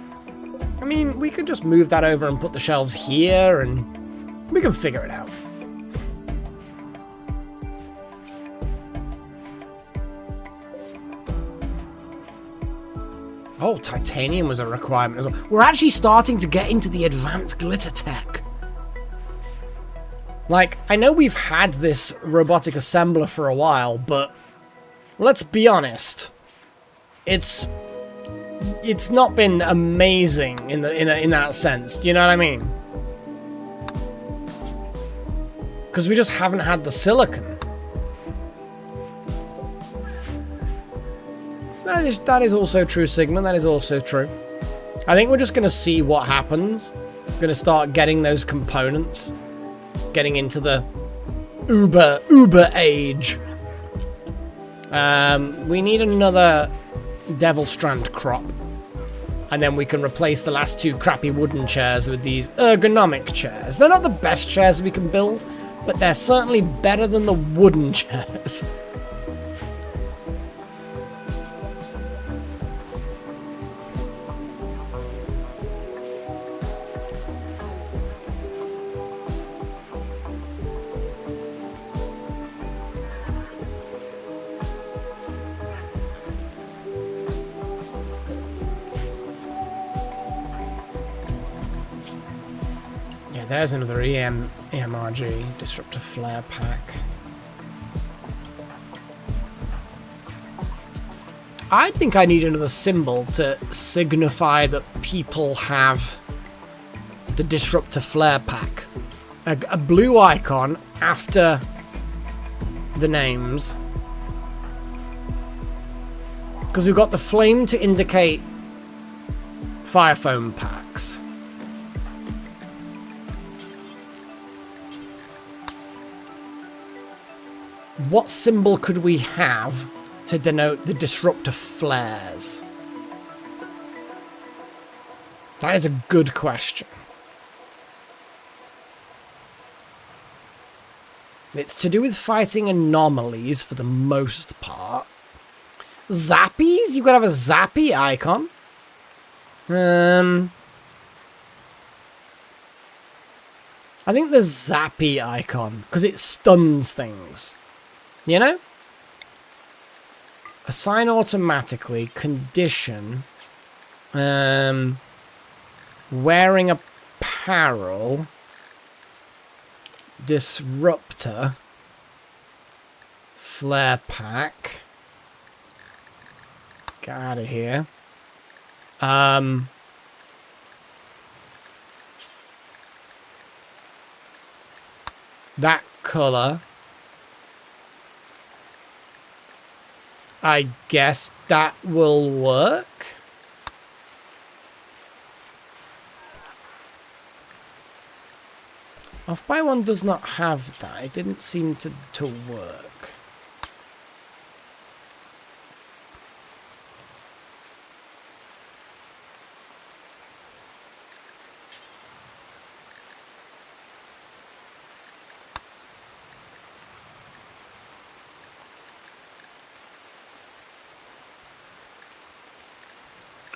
I mean, we could just move that over and put the shelves here, and we can figure it out. Oh, titanium was a requirement as well. We're actually starting to get into the advanced glitter tech. Like, I know we've had this robotic assembler for a while, but let's be honest. It's not been amazing in that sense. Do you know what I mean? Because we just haven't had the silicon. That is also true, Sigmund. That is also true. I think we're just going to see what happens. We're going to start getting those components. Getting into the uber age. We need another Devil Strand crop. And then we can replace the last 2 crappy wooden chairs with these ergonomic chairs. They're not the best chairs we can build, but they're certainly better than the wooden chairs. There's another EMRG, Disruptor Flare Pack. I think I need another symbol to signify that people have the Disruptor Flare Pack. A blue icon after the names. Because we've got the flame to indicate fire foam packs. What symbol could we have to denote the disruptor flares? That is a good question. It's to do with fighting anomalies for the most part. Zappies? You could have a zappy icon. I think the zappy icon, because it stuns things. You know? Assign automatically, condition, wearing apparel, disruptor, flare pack. Get out of here. That color. I guess that will work. Off by one does not have that. It didn't seem to work.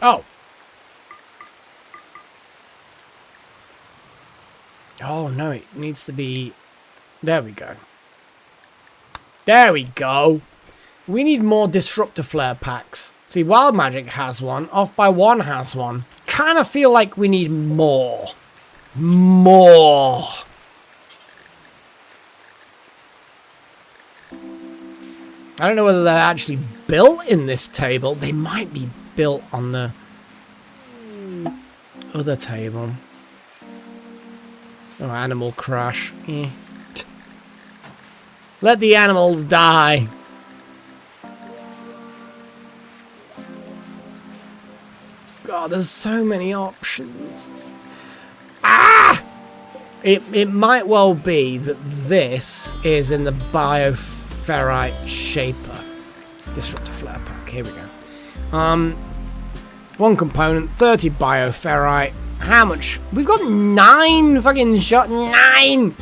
Oh. Oh, no, it needs to be... There we go. There we go. We need more Disruptor Flare packs. See, Wild Magic has one. Off by One has one. Kind of feel like we need more. More. I don't know whether they're actually built in this table. They might be built on the other table. Oh, Animal Crush. Eh. Let the animals die. God, there's so many options. Ah! It might well be that this is in the Bioferrite Shaper. Disruptor Flare Pack. Here we go. One component, 30 Bioferrite. How much? We've got 9 fucking shot. 9!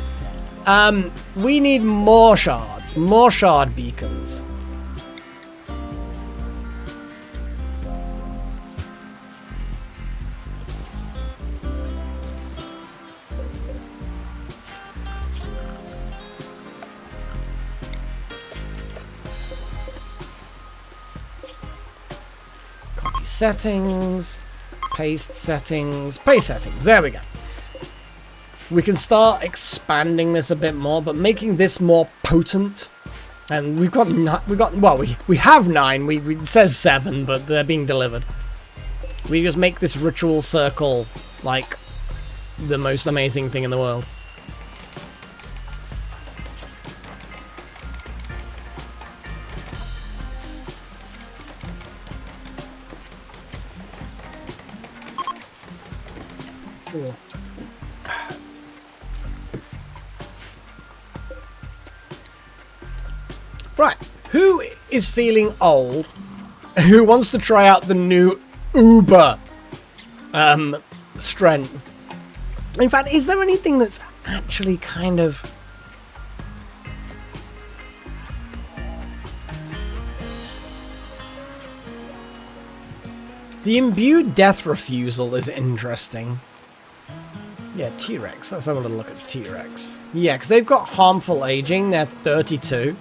We need more shards. More shard beacons. Copy settings. Paste settings. Paste settings. There we go. We can start expanding this a bit more, but making this more potent. And we have 9. It says 7, but they're being delivered. We just make this ritual circle like the most amazing thing in the world. Cool. Right, who is feeling old? Who wants to try out the new Uber strength? In fact, is there anything that's actually kind of... The imbued death refusal is interesting. Yeah, T-Rex. Let's have a little look at T-Rex. Yeah, because they've got harmful aging. They're 32.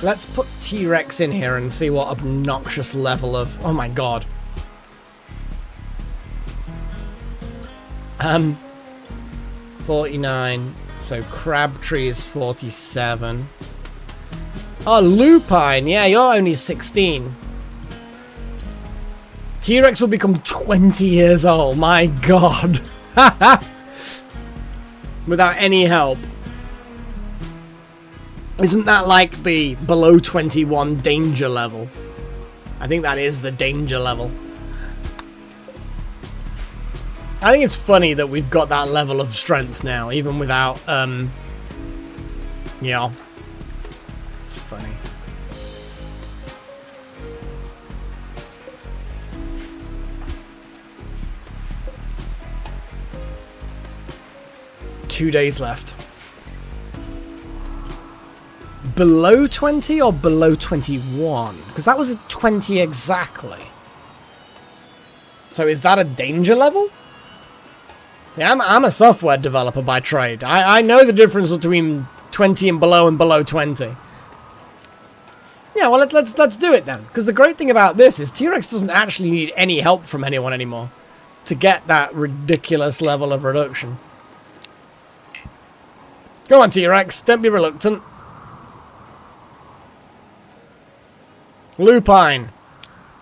Let's put T-Rex in here and see what obnoxious level of... Oh my god. 49. So Crabtree is 47. Oh, Lupine. Yeah, you're only 16. T-Rex will become 20 years old. My god. Without any help. Isn't that like the below 21 danger level? I think that is the danger level. I think it's funny that we've got that level of strength now, even without, yeah. It's funny. Two days left. Below 20 or below 21? Because that was a 20 exactly. So is that a danger level? Yeah, I'm a software developer by trade. I know the difference between 20 and below 20. Yeah, well, let's do it then. Because the great thing about this is T-Rex doesn't actually need any help from anyone anymore to get that ridiculous level of reduction. Go on, T-Rex. Don't be reluctant. Lupine.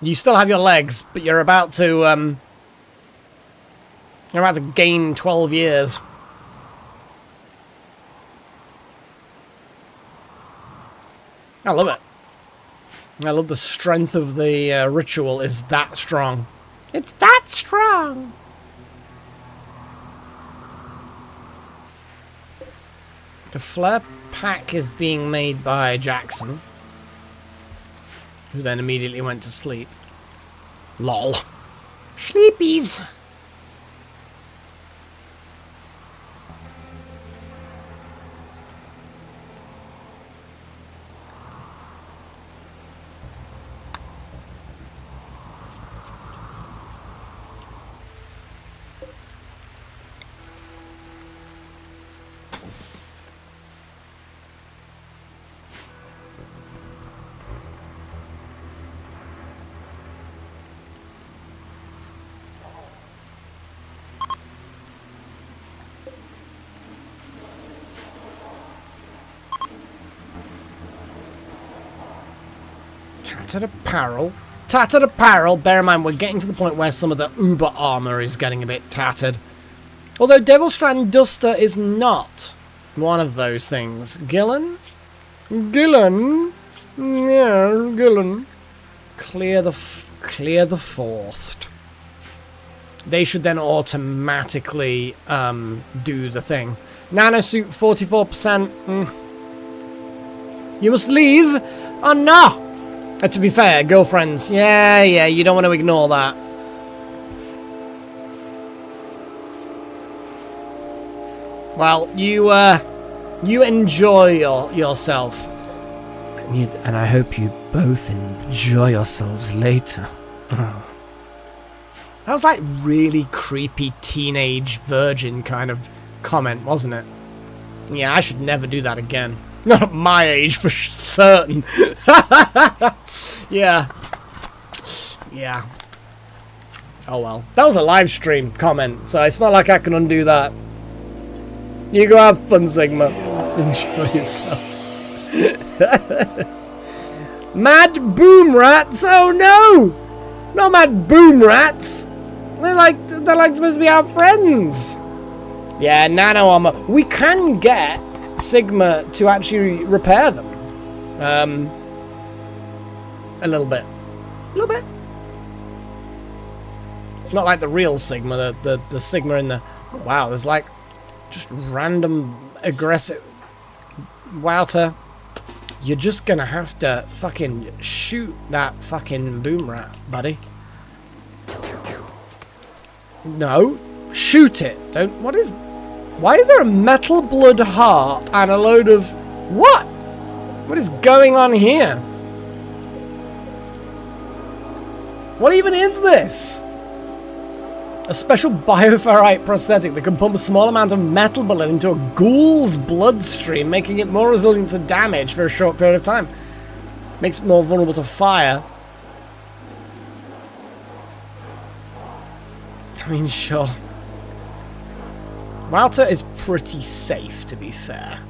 You still have your legs, but you're about to, you're about to gain 12 years. I love it. I love the strength of the ritual is that strong. It's that strong. The flare pack is being made by Jackson, who then immediately went to sleep. Lol. Sleepies. Tattered apparel. Tattered apparel. Bear in mind, we're getting to the point where some of the Uber armor is getting a bit tattered. Although Devilstrand Duster is not one of those things. Gillen? Gillen? Yeah, Gillen. Clear the forest. They should then automatically do the thing. Nanosuit 44%. You must leave? Oh no! To be fair, girlfriends. Yeah, you don't want to ignore that. Well, you enjoy yourself. And I hope you both enjoy yourselves later. That was like really creepy teenage virgin kind of comment, wasn't it? Yeah, I should never do that again. Not at my age, for certain. Yeah. Oh well. That was a live stream comment, so it's not like I can undo that. You go have fun, Sigma. Enjoy yourself. Mad boom rats? Oh no! Not mad boom rats. They're like supposed to be our friends. Yeah, nano armor. We can get Sigma to actually repair them. A little bit. Not like the real Sigma, the Sigma in the... Wow, there's like just random aggressive... Wouter, you're just gonna have to fucking shoot that fucking boom rat, buddy. No, shoot it. Don't... What is... Why is there a metal blood heart and a load of... What? What is going on here? What even is this? A special bioferrite prosthetic that can pump a small amount of metal bullet into a ghoul's bloodstream, making it more resilient to damage for a short period of time. Makes it more vulnerable to fire. I mean, sure. Wouter is pretty safe, to be fair.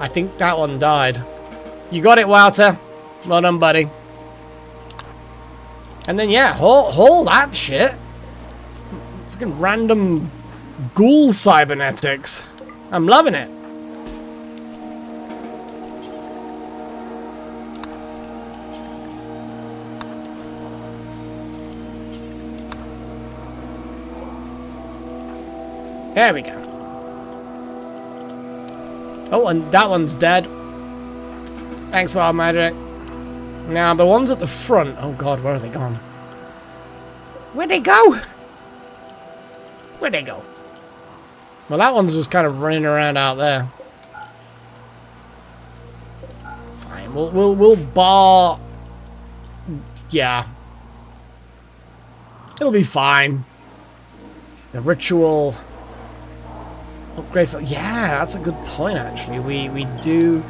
I think that one died. You got it, Wouter. Well done, buddy. And then, yeah, haul that shit. Fucking random ghoul cybernetics. I'm loving it. There we go. Oh, and that one's dead. Thanks, Wild Magic. Now, the ones at the front... Oh, God, where are they gone? Where'd they go? Where'd they go? Well, that one's just kind of running around out there. Fine, we'll bar... Yeah. It'll be fine. The ritual... Upgrade for... Yeah, that's a good point, actually. We do...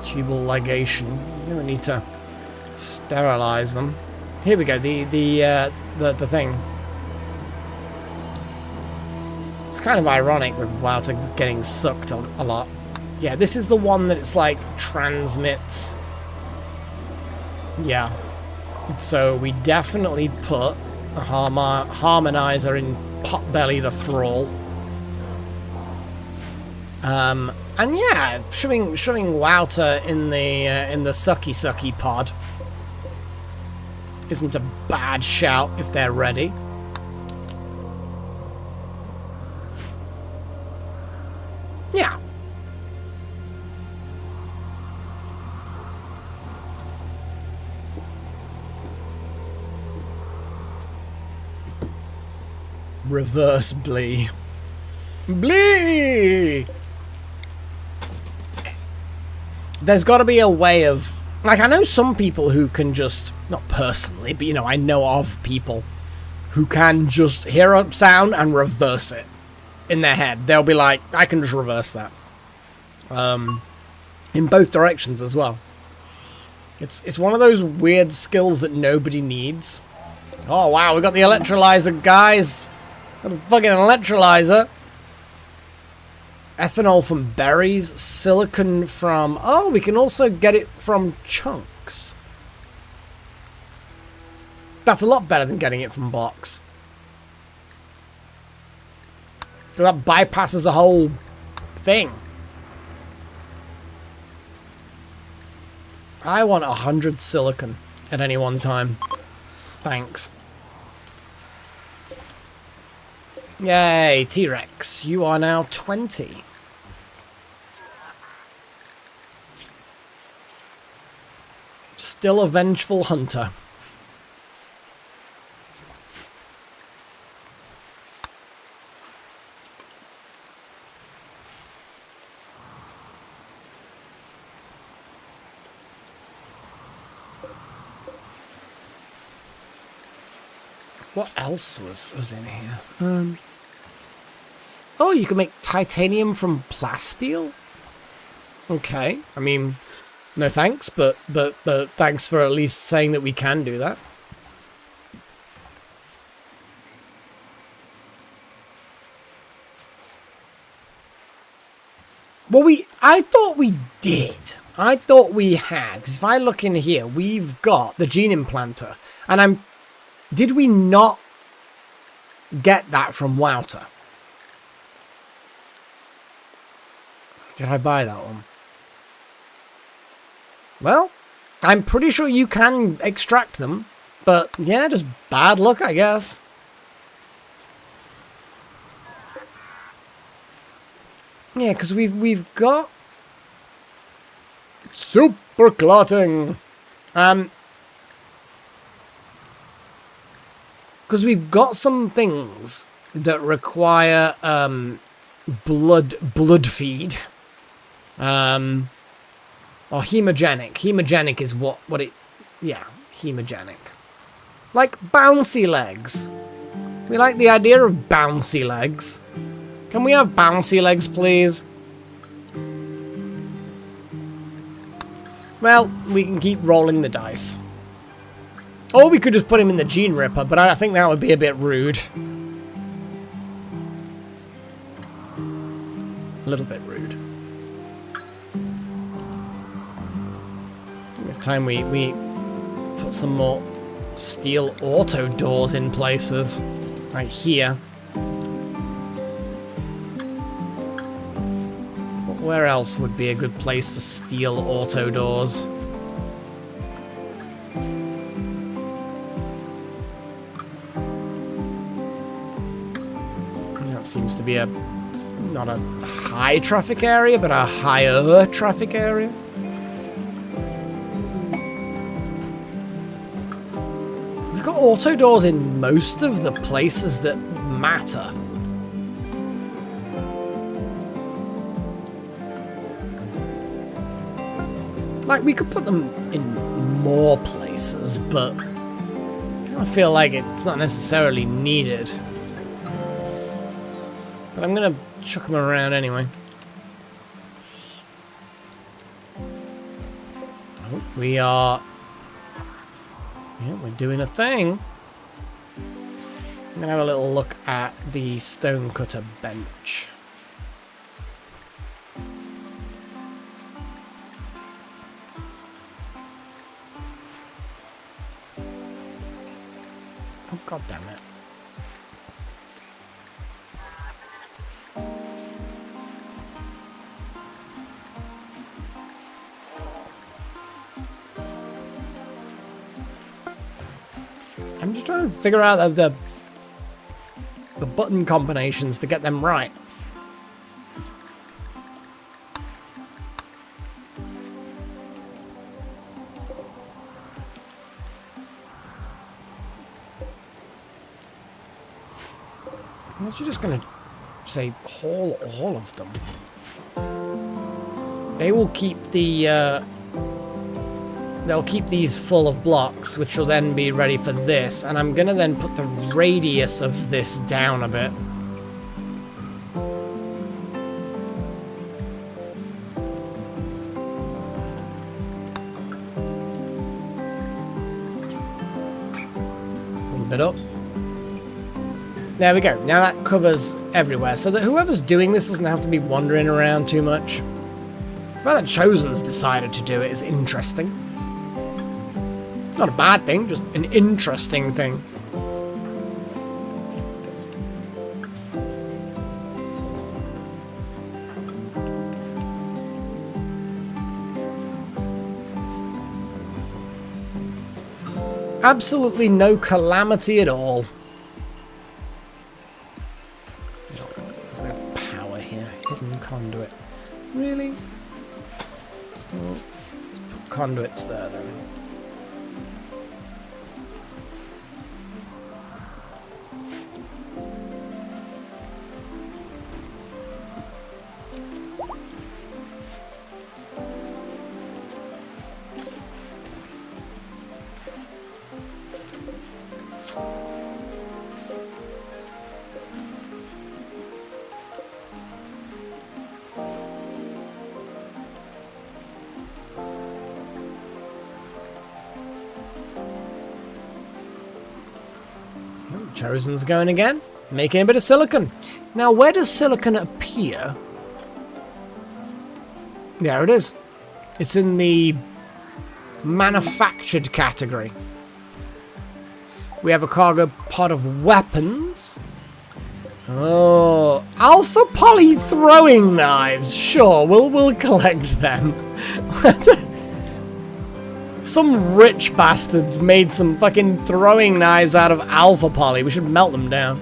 Tubal ligation. You don't need to sterilize them. Here we go. The thing. It's kind of ironic with Wouter getting sucked a lot. Yeah, this is the one that it's like transmits. Yeah. So we definitely put a harmonizer in Potbelly the Thrall. And yeah, shoving Wouter in the sucky pod isn't a bad shout if they're ready. Yeah. Reverse Blee. Blee! There's got to be a way of... Like, I know some people who can just... Not personally, but, you know, I know of people who can just hear a sound and reverse it in their head. They'll be like, I can just reverse that. In both directions as well. It's one of those weird skills that nobody needs. Oh, wow, we got the electrolyzer, guys. Got a fucking electrolyzer. Ethanol from berries, silicon from... Oh, we can also get it from chunks. That's a lot better than getting it from blocks. So that bypasses the whole thing. I want 100 silicon at any one time. Thanks. Yay, T-Rex. You are now 20. Still a vengeful hunter. What else was in here? Oh, you can make titanium from plasteel? Okay. I mean, no thanks, but thanks for at least saying that we can do that. Well, I thought we did. I thought we had. Because if I look in here, we've got the gene implanter. And did we not get that from Wouter? Did I buy that one? Well, I'm pretty sure you can extract them. But, yeah, just bad luck, I guess. Yeah, because we've got Super clotting. Because we've got some things that require blood feed. Or hemogenic. Hemogenic is what it... Yeah, hemogenic. Like bouncy legs. We like the idea of bouncy legs. Can we have bouncy legs, please? Well, we can keep rolling the dice. Or we could just put him in the Gene Ripper, but I think that would be a bit rude. A little bit rude. It's time we put some more steel auto doors in places. Like here. Where else would be a good place for steel auto doors? That seems to be not a high traffic area, but a higher traffic area. We've got auto doors in most of the places that matter. Like, we could put them in more places, but I feel like it's not necessarily needed. But I'm gonna chuck them around anyway. Oh, we are... Yeah, we're doing a thing. I'm gonna have a little look at the stonecutter bench. Oh, God damn it. I'm just trying to figure out the button combinations to get them right. Unless you're just going to say haul all of them. They will keep the... they'll keep these full of blocks, which will then be ready for this. And I'm going to then put the radius of this down a bit. A little bit up. There we go. Now that covers everywhere, so that whoever's doing this doesn't have to be wandering around too much. The fact that Chosen's decided to do it is interesting. Not a bad thing, just an interesting thing. Absolutely no calamity at all. There's no power here. Hidden conduit. Really? Well, let's put conduits there then. Chosen's going again, making a bit of silicon. Now, where does silicon appear? There it is. It's in the manufactured category. We have a cargo pod of weapons. Oh, alpha poly throwing knives. Sure, we'll collect them. Some rich bastards made some fucking throwing knives out of alpha poly. We should melt them down.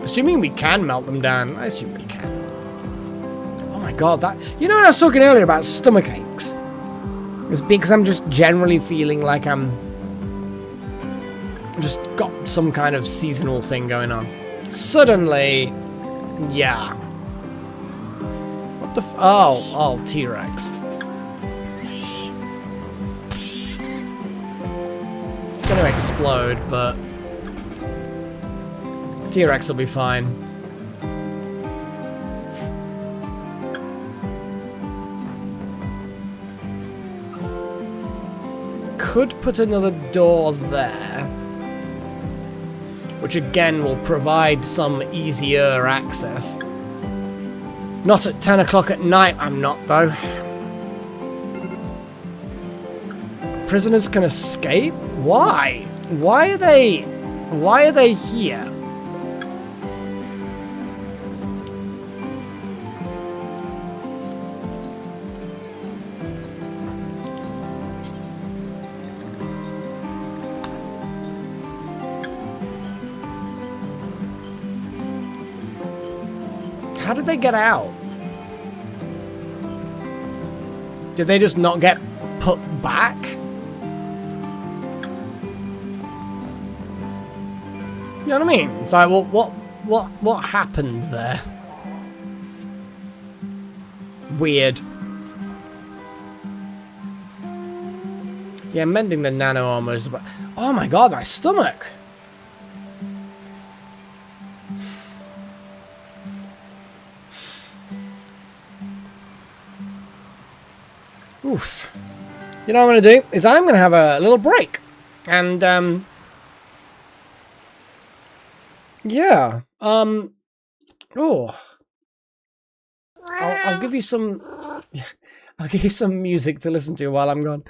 Assuming we can melt them down. I assume we can. Oh my god, that... You know when I was talking earlier about stomach aches? It's because I'm just generally feeling like I'm... just got some kind of seasonal thing going on. Suddenly... Yeah. What the f... Oh, T-Rex. It's gonna explode, but... T-Rex will be fine. Could put another door there, which again will provide some easier access. Not at 10 o'clock at night, I'm not though. Prisoners can escape? Why? Why are they here? How did they get out? Did they just not get put back? You know what I mean? It's like, well, what happened there? Weird. Yeah, mending the nano armor is about... Oh my god, my stomach! Oof. You know what I'm going to do? Is I'm going to have a little break. And, yeah. Oh. I'll give you some... I'll give you some music to listen to while I'm gone.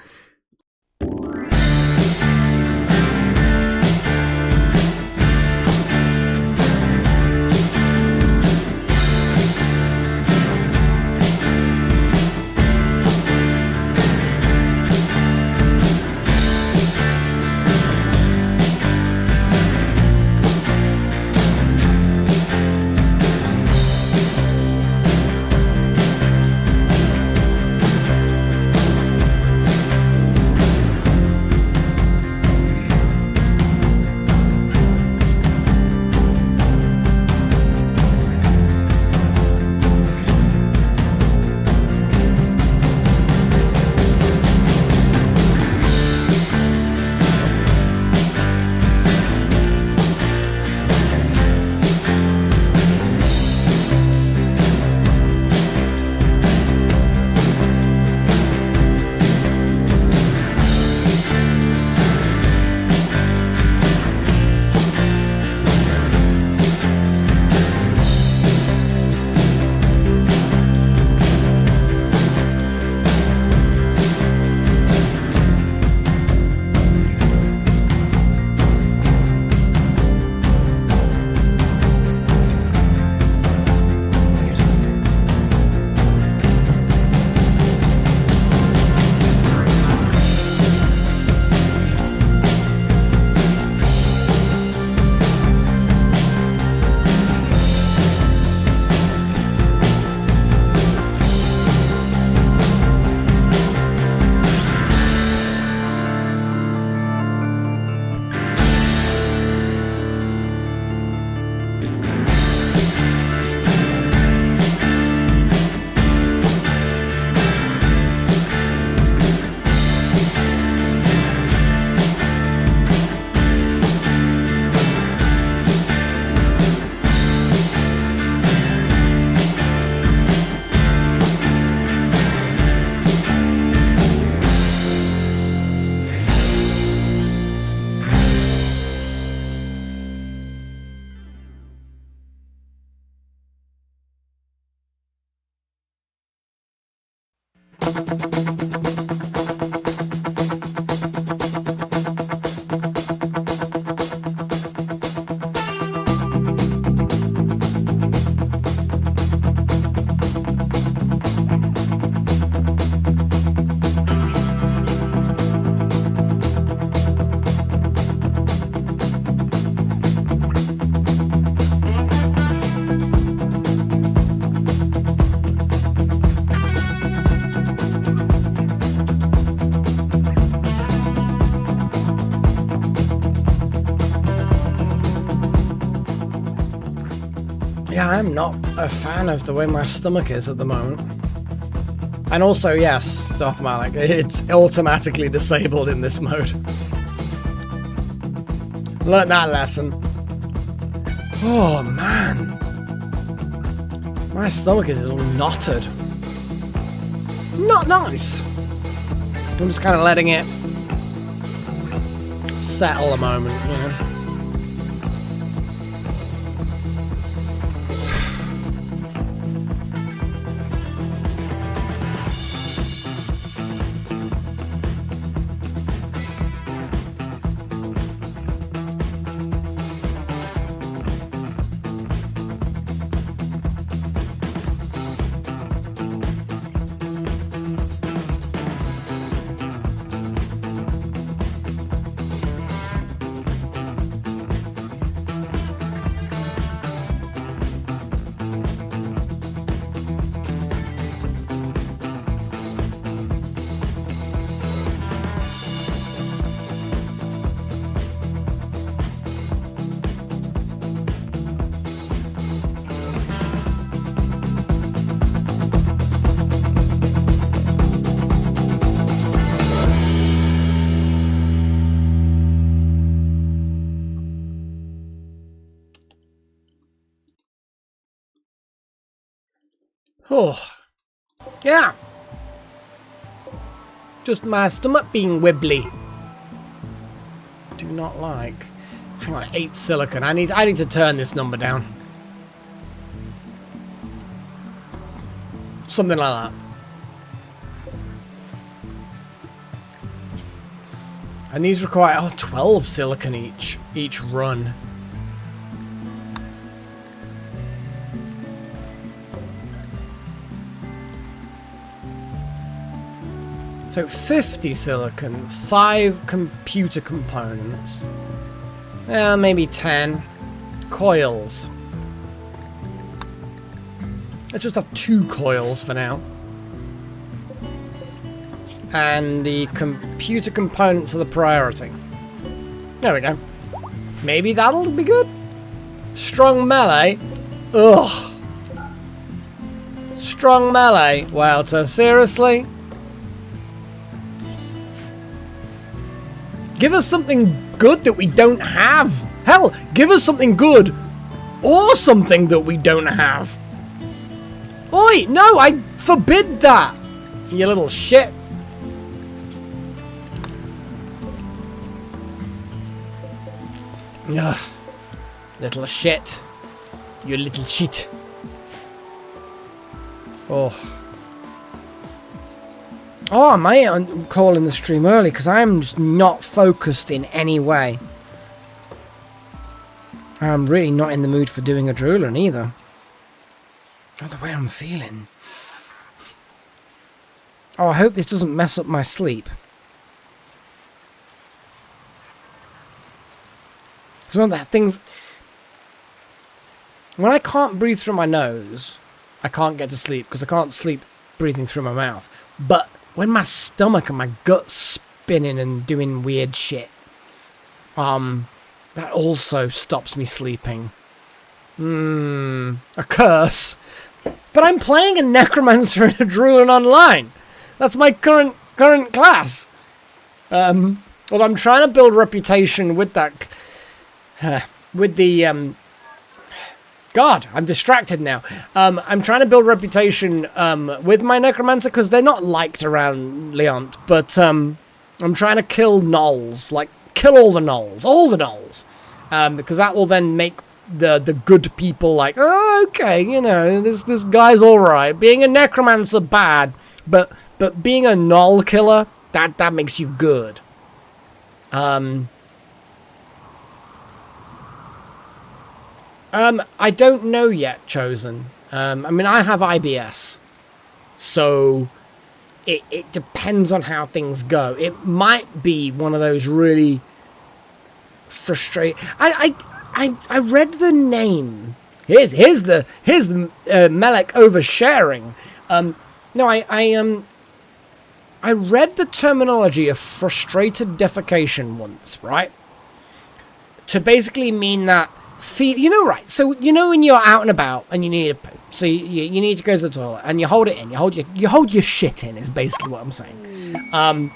Yeah, I'm not a fan of the way my stomach is at the moment. And also, yes, Darth Malik, it's automatically disabled in this mode. Learn that lesson. Oh, man. My stomach is all knotted. Not nice. I'm just kind of letting it settle a moment, you know. Oh, yeah. Just my stomach being wibbly. Do not like. Hang on, 8 silicon. I need to turn this number down. Something like that. And these require 12 silicon each run. So 50 silicon, 5 computer components, maybe 10 coils. Let's just have 2 coils for now. And the computer components are the priority. There we go. Maybe that'll be good. Strong melee. Ugh. Strong melee. Wow, so seriously? Give us something good that we don't have. Hell, give us something good or something that we don't have. Oi, no, I forbid that. You little shit. Ugh. Little shit. You little shit. Oh. Oh, I might call in the stream early because I'm just not focused in any way. I'm really not in the mood for doing a drooling either. Not the way I'm feeling. Oh, I hope this doesn't mess up my sleep. It's one of the things. When I can't breathe through my nose, I can't get to sleep because I can't sleep breathing through my mouth. But when my stomach and my gut's spinning and doing weird shit, that also stops me sleeping. A curse. But I'm playing a necromancer in a druid online. That's my current class. Although I'm trying to build reputation with that, with the God, I'm distracted now. I'm trying to build reputation with my necromancer because they're not liked around Leont. But I'm trying to kill gnolls, like kill all the gnolls, because that will then make the good people like, oh, okay, you know, this guy's all right. Being a necromancer bad, but being a gnoll killer, that makes you good. I don't know yet, Chosen. I mean, I have IBS, so it depends on how things go. It might be one of those really frustrating. I read the name. Here's the Melek oversharing. No, I read the terminology of frustrated defecation once, right? To basically mean that feel, you know, right? So you know when you're out and about and you need a poo, so you need to go to the toilet and you hold it in, you hold your shit in is basically what I'm saying.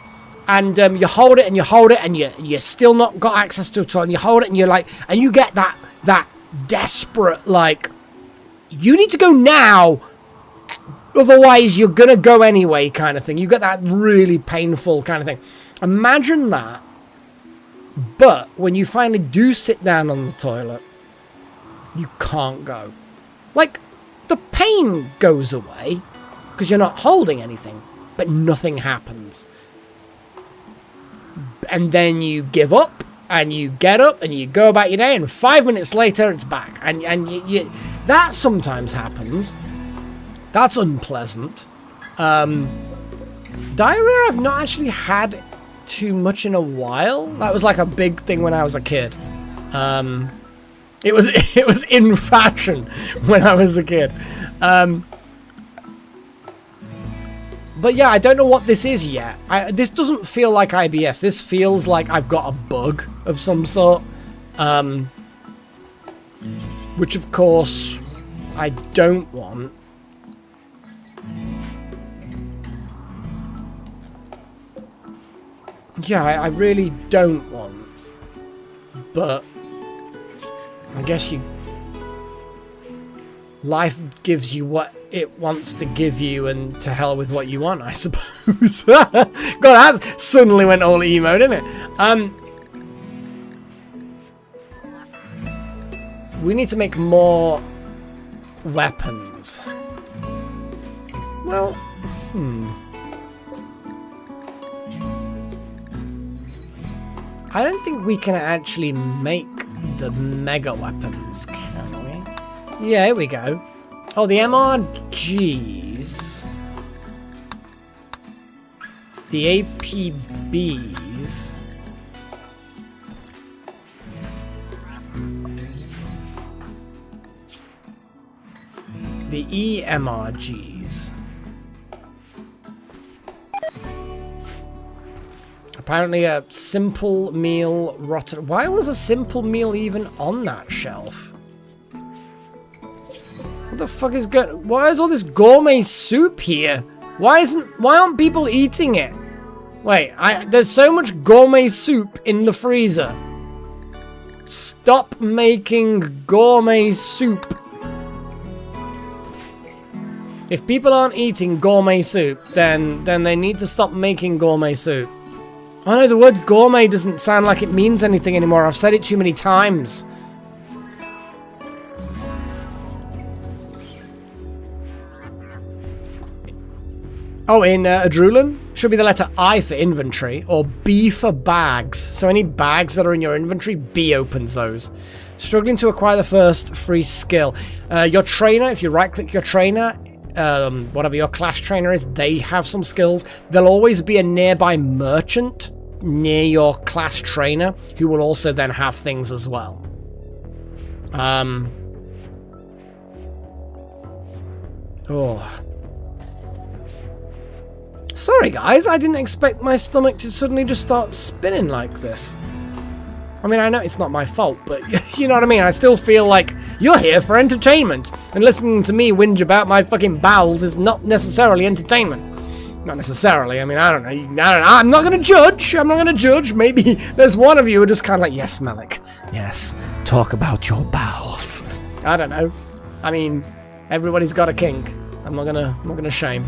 And you hold it and you hold it and you're still not got access to a toilet and you hold it and you're like, and you get that desperate, like, you need to go now, otherwise you're gonna go anyway kind of thing. You get that really painful kind of thing. Imagine that, but when you finally do sit down on the toilet, you can't go. Like, the pain goes away because you're not holding anything, but nothing happens. And then you give up, and you get up, and you go about your day, and 5 minutes later, it's back. And you that sometimes happens. That's unpleasant. Diarrhea I've not actually had too much in a while. That was like a big thing when I was a kid. It was in fashion when I was a kid. But yeah, I don't know what this is yet. This doesn't feel like IBS. This feels like I've got a bug of some sort. Which, of course, I don't want. Yeah, I really don't want. But I guess life gives you what it wants to give you, and to hell with what you want, I suppose. God, that suddenly went all emo, didn't it? We need to make more weapons. Well, I don't think we can actually make the mega weapons, can we? Yeah, here we go. Oh, the MRGs. The APBs. The EMRGs. Apparently a simple meal rotten. Why was a simple meal even on that shelf? What the fuck is good? Why is all this gourmet soup here? Why aren't people eating it? Wait, there's so much gourmet soup in the freezer. Stop making gourmet soup. If people aren't eating gourmet soup, then they need to stop making gourmet soup. Oh no, the word gourmet doesn't sound like it means anything anymore. I've said it too many times. Oh, in Adrulan, should be the letter I for inventory, or B for bags. So any bags that are in your inventory, B opens those. Struggling to acquire the first free skill. Your trainer, if you right-click your trainer, whatever your class trainer is, they have some skills. There'll always be a nearby merchant near your class trainer who will also then have things as well. Oh. Sorry guys, I didn't expect my stomach to suddenly just start spinning like this. I mean, I know it's not my fault, but you know what I mean? I still feel like you're here for entertainment, and listening to me whinge about my fucking bowels is not necessarily entertainment. Not necessarily, I mean, I don't know. I'm not gonna judge, Maybe there's one of you who are just kind of like, yes, Malik, yes, talk about your bowels. I don't know. I mean, everybody's got a kink. I'm not gonna shame.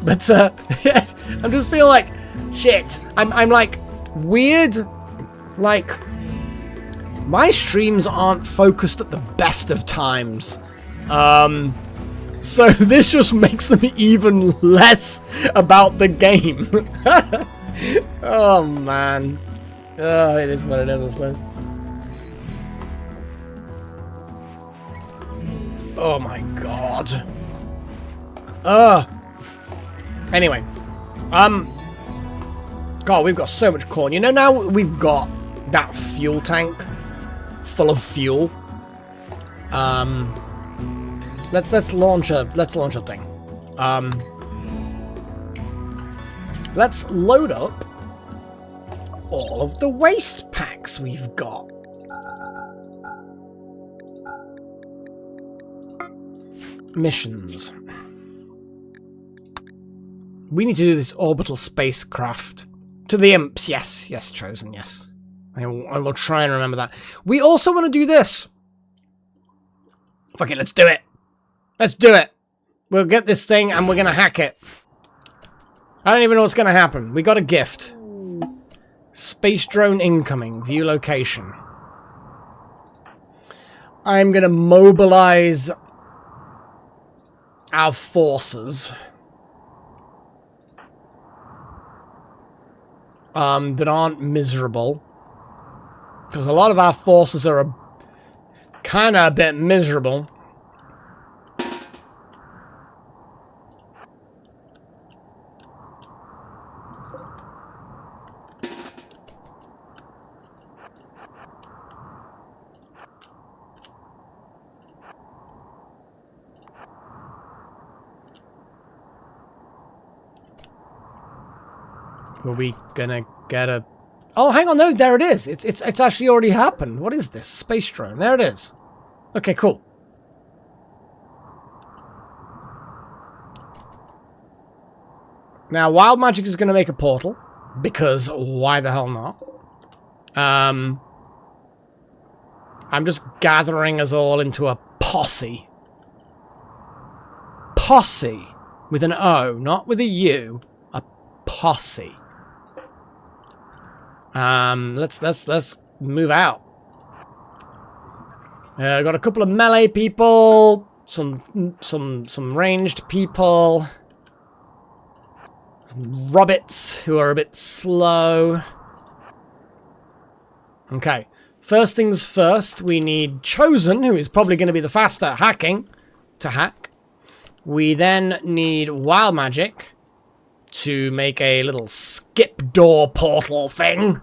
But I just feel like shit. I'm like weird. Like my streams aren't focused at the best of times. So this just makes them even less about the game. Oh man. Oh, it is what it is, I suppose. Oh my god. Anyway, God, we've got so much corn. You know, now we've got that fuel tank full of fuel. Let's launch a thing. Let's load up all of the waste packs we've got. missions. We need to do this orbital spacecraft. To the imps, yes. Yes, Chosen, yes. I will try and remember that. We also want to do this. Fuck it, let's do it. Let's do it. We'll get this thing and we're going to hack it. I don't even know what's going to happen. We got a gift. Space drone incoming. View location. I'm going to mobilize our forces. That aren't miserable. Because a lot of our forces are kind of a bit miserable. Were we gonna get a... Oh, hang on, no, there it is. It's actually already happened. What is this? Space drone. There it is. Okay, cool. Now, Wild Magic is gonna make a portal. Because why the hell not? I'm just gathering us all into a posse. Posse. With an O, not with a U. A posse. Let's move out. Got a couple of melee people, some ranged people, some robots who are a bit slow. Okay, first things first, we need Chosen, who is probably going to be the faster at hacking, to hack. We then need Wild Magic to make a little skip door portal thing.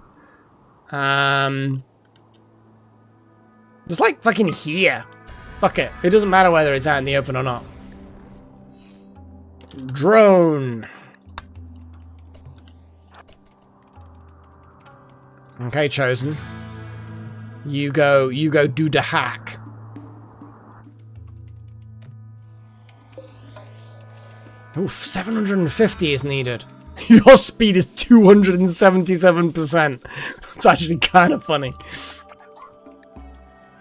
Just like fucking here. Fuck it. It doesn't matter whether it's out in the open or not. Drone. Okay, Chosen. You go do the hack. Oof, 750 is needed. Your speed is 277%. It's actually kind of funny.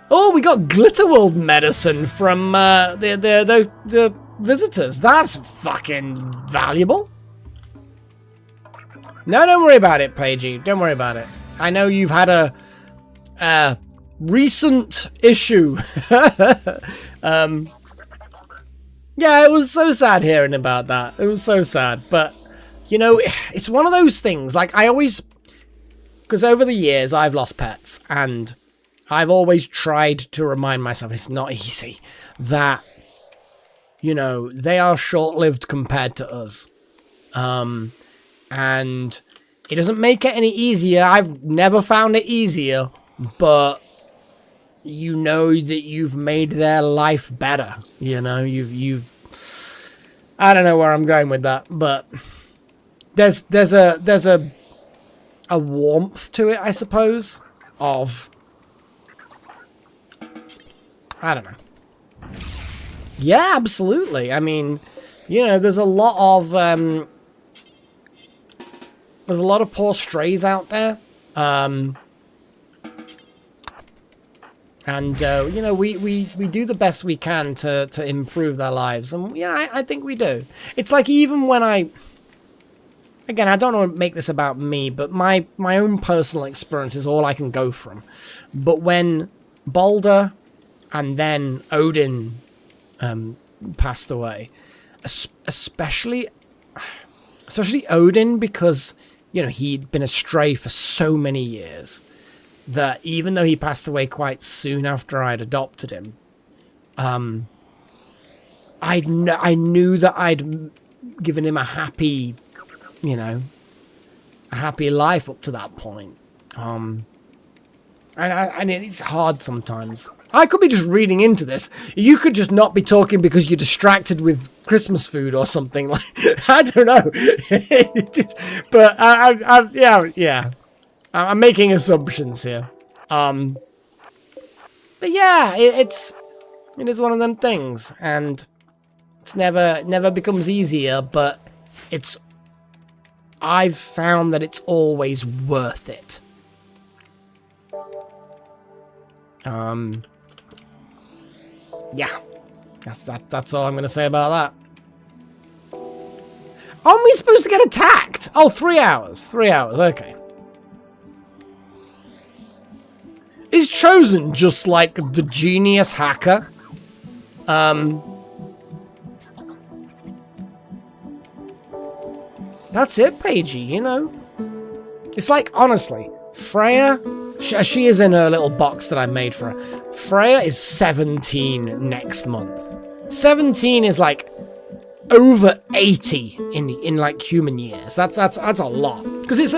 Oh, we got Glitterworld medicine from the visitors. That's fucking valuable. No, don't worry about it, Paigey. Don't worry about it. I know you've had a recent issue. Yeah, it was so sad hearing about that. It was so sad. But, you know, it's one of those things. Like, I always... Because over the years, I've lost pets. And I've always tried to remind myself, it's not easy. That, you know, they are short-lived compared to us. And it doesn't make it any easier. I've never found it easier. But... you know that you've made their life better. You know, you've I don't know where I'm going with that, but there's a warmth to it, I suppose, of I don't know. Yeah, absolutely. I mean, you know, there's a lot of poor strays out there. And, you know, we do the best we can to improve their lives. And, you know, I think we do. It's like even when again, I don't want to make this about me, but my own personal experience is all I can go from. But when Balder and then Odin passed away, especially Odin, because, you know, he'd been astray for so many years. That even though he passed away quite soon after I'd adopted him, I knew that I'd given him a happy, you know, a happy life up to that point. And it's hard sometimes. I could be just reading into this. You could just not be talking because you're distracted with Christmas food or something. Like, I don't know. But yeah. I'm making assumptions here. But yeah, it is one of them things. And It's never becomes easier, but I've found that it's always worth it. Yeah. That's all I'm gonna say about that. Aren't we supposed to get attacked? Oh, 3 hours. 3 hours, okay. Is Chosen just like the genius hacker? That's it, Paigey, you know? It's like, honestly, Freya, she is in her little box that I made for her. Freya is 17 next month. 17 is like over 80 in like human years. That's a lot, because it's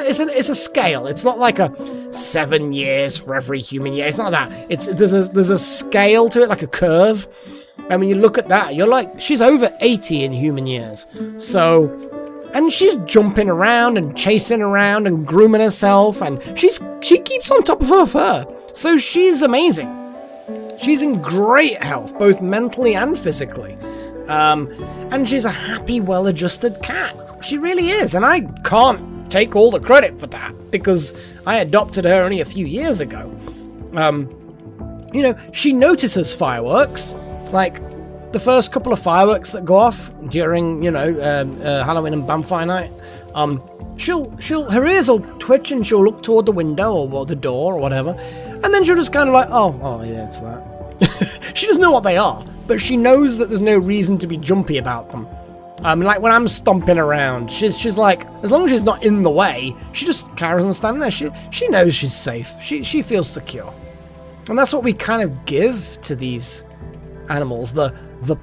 a scale. It's not like a 7 years for every human year. It's not that. There's a scale to it, like a curve. And when you look at that, you're like, she's over 80 in human years. So, and she's jumping around and chasing around and grooming herself, and she keeps on top of her fur. So she's amazing. She's in great health, both mentally and physically. And she's a happy, well-adjusted cat. She really is, and I can't take all the credit for that, because I adopted her only a few years ago. You know, she notices fireworks, like the first couple of fireworks that go off during, you know, Halloween and Bonfire Night. Her ears will twitch and she'll look toward the window or the door or whatever, and then she'll just kind of like, oh yeah, it's that. She doesn't know what they are, but she knows that there's no reason to be jumpy about them. Like when I'm stomping around, she's like, as long as she's not in the way, she just carries on standing there. She knows she's safe. She feels secure. And that's what we kind of give to these animals, the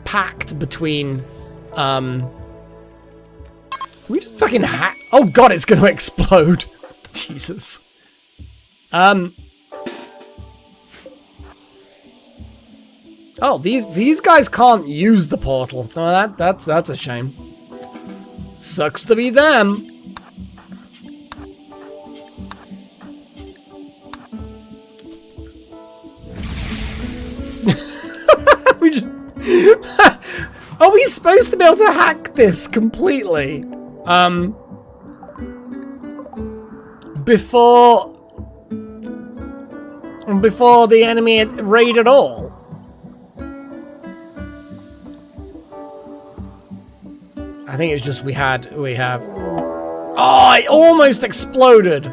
pact between, we just fucking oh god, it's gonna explode. Jesus. Oh, these guys can't use the portal. Oh, that's a shame. Sucks to be them. We just are we supposed to be able to hack this completely? Before the enemy raid at all? I think it's just we have. Oh, it almost exploded.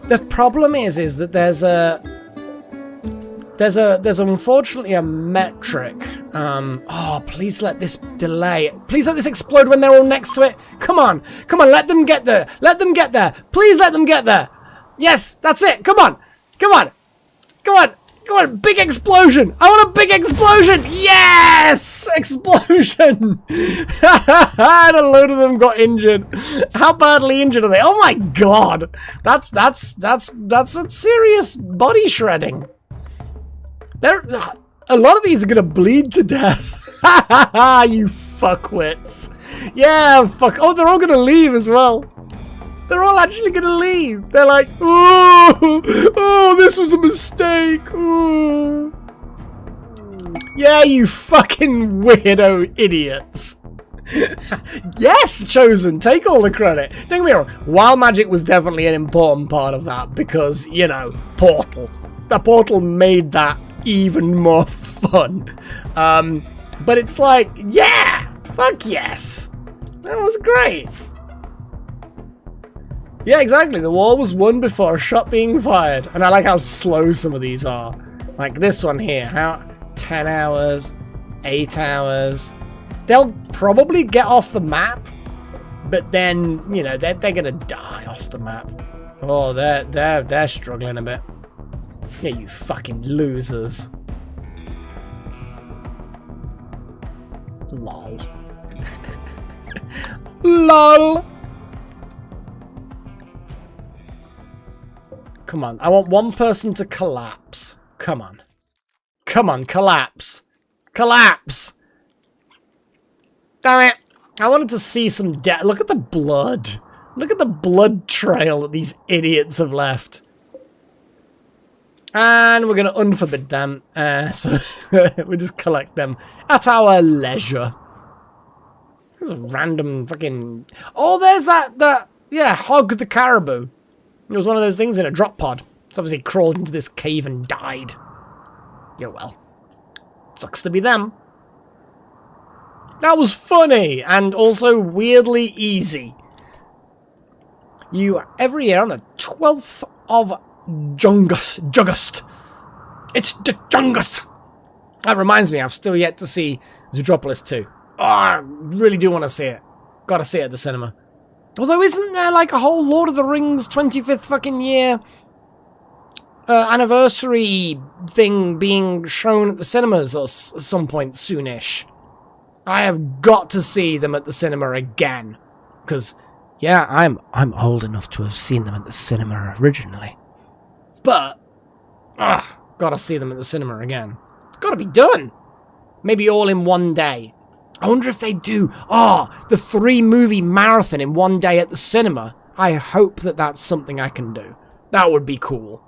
The problem is that there's unfortunately a metric. Oh, please let this delay. Please let this explode when they're all next to it. Come on, let them get there. Let them get there. Please let them get there. Yes, that's it. Come on. Big explosion! I want a big explosion! Yes! Explosion! And a load of them got injured. How badly injured are they? Oh my god! That's some serious body shredding. A lot of these are gonna bleed to death. You fuckwits. Yeah, fuck. Oh, they're all gonna leave as well. They're all actually gonna leave. They're like, oh, this was a mistake. Ooh. Yeah, you fucking weirdo idiots. Yes, Chosen, take all the credit. Don't get me wrong, Wild Magic was definitely an important part of that because, you know, Portal. The Portal made that even more fun. But it's like, yeah, fuck yes. That was great. Yeah, exactly. The war was won before a shot being fired. And I like how slow some of these are. Like this one here. How 10 hours, 8 hours. They'll probably get off the map, but then, you know, they're gonna die off the map. Oh, they're struggling a bit. Yeah, you fucking losers. Lol. LOL. Come on, I want one person to collapse. Come on. Come on, collapse. Collapse! Damn it! I wanted to see some death. Look at the blood. Look at the blood trail that these idiots have left. And we're going to unforbid them. So we just collect them at our leisure. There's a random fucking... Oh, there's that... Yeah, Hog the Caribou. It was one of those things in a drop pod. It's obviously crawled into this cave and died. Yeah, well. Sucks to be them. That was funny and also weirdly easy. Every year on the 12th of Jungust. It's the Jungus. That reminds me, I've still yet to see Zootropolis 2. Oh, I really do want to see it. Gotta see it at the cinema. Although, isn't there like a whole Lord of the Rings 25th fucking year anniversary thing being shown at the cinemas at some point soonish? I have got to see them at the cinema again. Because, yeah, I'm old enough to have seen them at the cinema originally. But, gotta see them at the cinema again. It's gotta be done. Maybe all in one day. I wonder if they do, the 3-movie marathon in one day at the cinema. I hope that that's something I can do. That would be cool.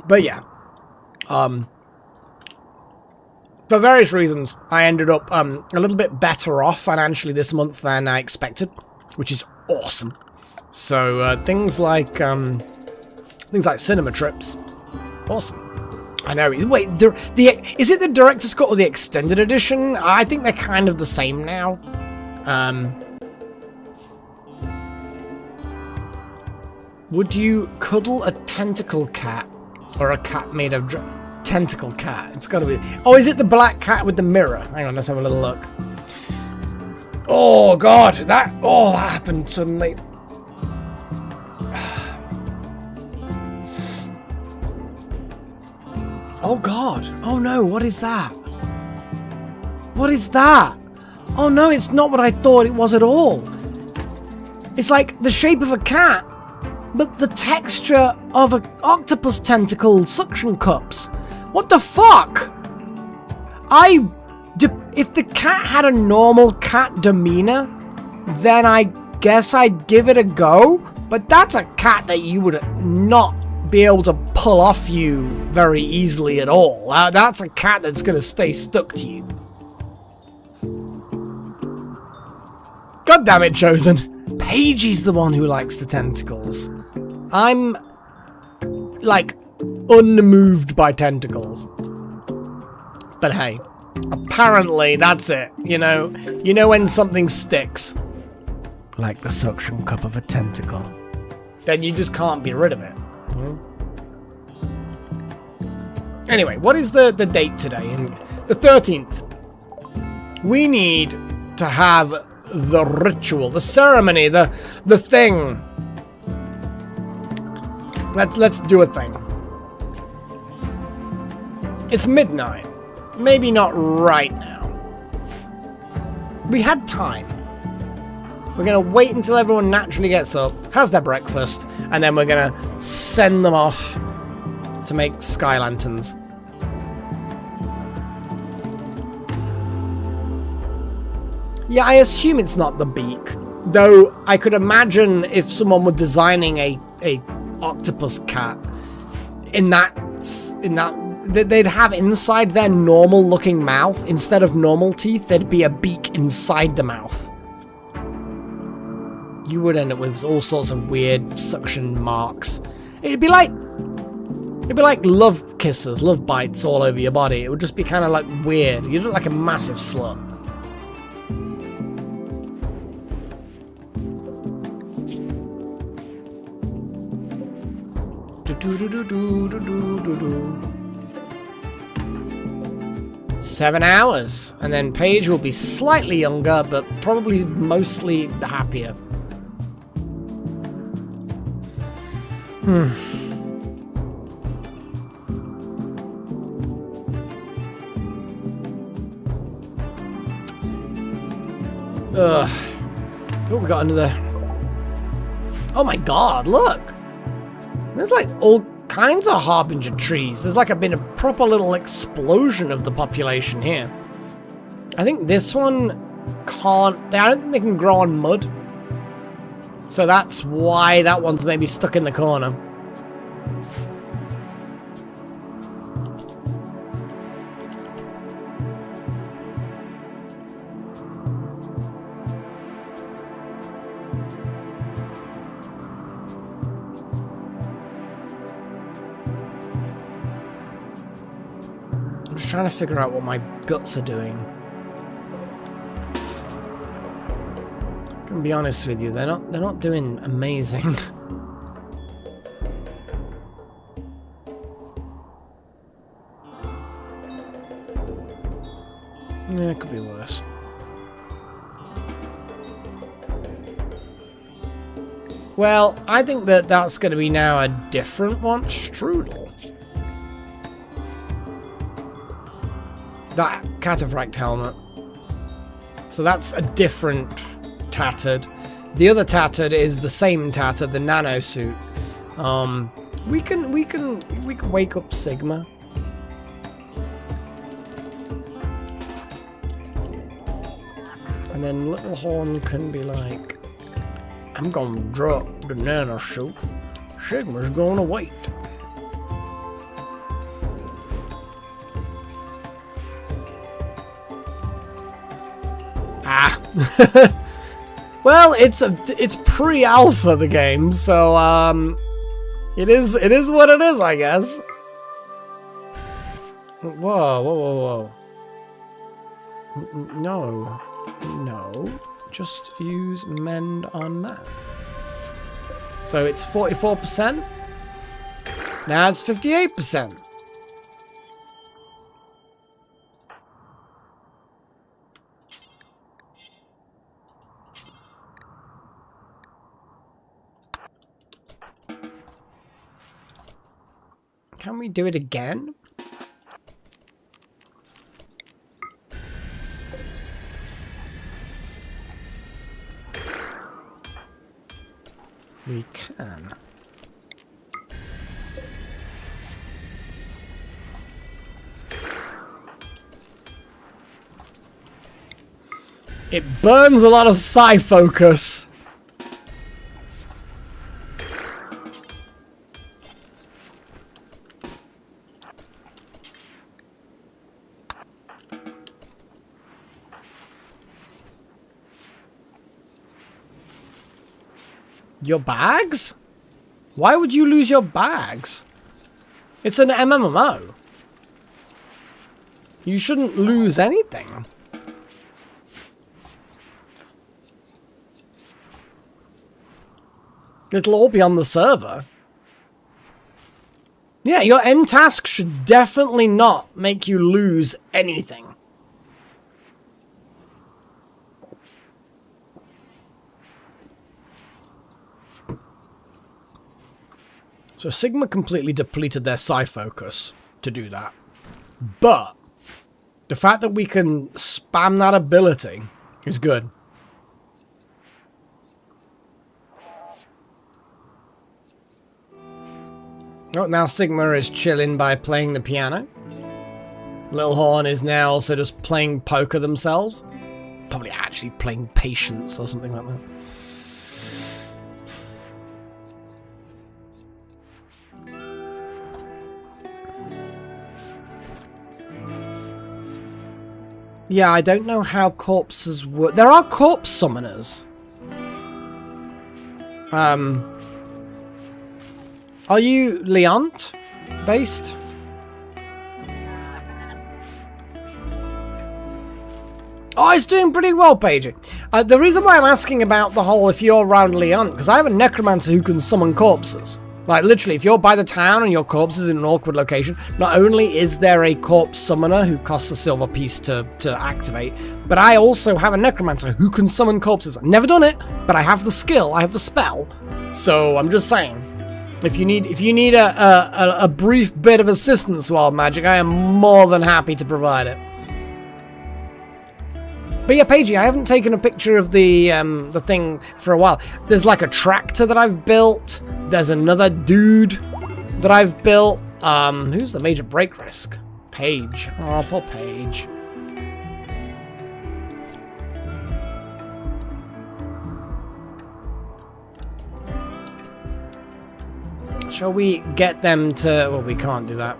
But yeah. For various reasons, I ended up a little bit better off financially this month than I expected, which is awesome. So things like cinema trips, awesome. I know. Wait, is it the director's cut or the extended edition? I think they're kind of the same now. Would you cuddle a tentacle cat or a cat made of tentacle cat? It's gotta be. Oh, is it the black cat with the mirror? Hang on, let's have a little look. Oh god, that happened suddenly. Oh god. Oh no, what is that? What is that? Oh no, it's not what I thought it was at all. It's like the shape of a cat, but the texture of an octopus tentacle suction cups. What the fuck? If the cat had a normal cat demeanor, then I guess I'd give it a go. But that's a cat that you would not be able to pull off you very easily at all. That's a cat that's going to stay stuck to you. God damn it, Chosen. Paige's the one who likes the tentacles. I'm, like, unmoved by tentacles. But hey, apparently that's it. You know when something sticks, like the suction cup of a tentacle, then you just can't be rid of it. Anyway, what is the date today? The 13th. We need to have the ritual, the ceremony, the thing. Let's do a thing. It's midnight. Maybe not right now. We had time. We're going to wait until everyone naturally gets up, has their breakfast, and then we're going to send them off to make sky lanterns. Yeah, I assume it's not the beak. Though I could imagine if someone were designing a octopus cat in that they'd have inside their normal looking mouth, instead of normal teeth, there'd be a beak inside the mouth. You would end up with all sorts of weird suction marks. It'd be like love kisses, love bites all over your body. It would just be kind of like weird. You'd look like a massive slut. Seven hours, and then Paige will be slightly younger, but probably mostly happier. Oh, we got another. Oh my god, look! There's like all kinds of harbinger trees. There's like been a proper little explosion of the population here. I think this one can't. I don't think they can grow on mud. So that's why that one's maybe stuck in the corner. trying to figure out what my guts are doing. I can be honest with you, they're not doing amazing. Yeah, it could be worse. Well, I think that that's going to be now a different one. Strudel. That cataphract helmet. So that's a different tattered. The other tattered is the same tattered, the nano suit. We can wake up Sigma. And then Little Horn can be like, I'm gonna drop the nano suit. Sigma's gonna wait. Ah. Well, it's pre-alpha, the game, so it is what it is, I guess. Whoa. No, just use mend on that. So it's 44%. Now it's 58%. Can we do it again? We can. It burns a lot of psi focus. Your bags? Why would you lose your bags? It's an MMO. You shouldn't lose anything. It'll all be on the server. Yeah, your end task should definitely not make you lose anything. So Sigma completely depleted their psi focus to do that. But the fact that we can spam that ability is good. Oh, now Sigma is chilling by playing the piano. Little Horn is now also just playing poker themselves. Probably actually playing Patience or something like that. Yeah, I don't know how corpses work. There are corpse summoners. Are you Leont based? Oh, it's doing pretty well, Paige. The reason why I'm asking about the whole if you're around Leont, because I have a necromancer who can summon corpses. Like, literally, if you're by the town and your corpse is in an awkward location, not only is there a corpse summoner who costs a silver piece to activate, but I also have a necromancer who can summon corpses. I've never done it, but I have the skill, I have the spell. So, I'm just saying, if you need a brief bit of assistance, Wild Magic, I am more than happy to provide it. But yeah, Paigey, I haven't taken a picture of the thing for a while. There's like a tractor that I've built. There's another dude that I've built. Who's the major break risk? Paige. Oh, poor Paige. Shall we get them to... Well, we can't do that.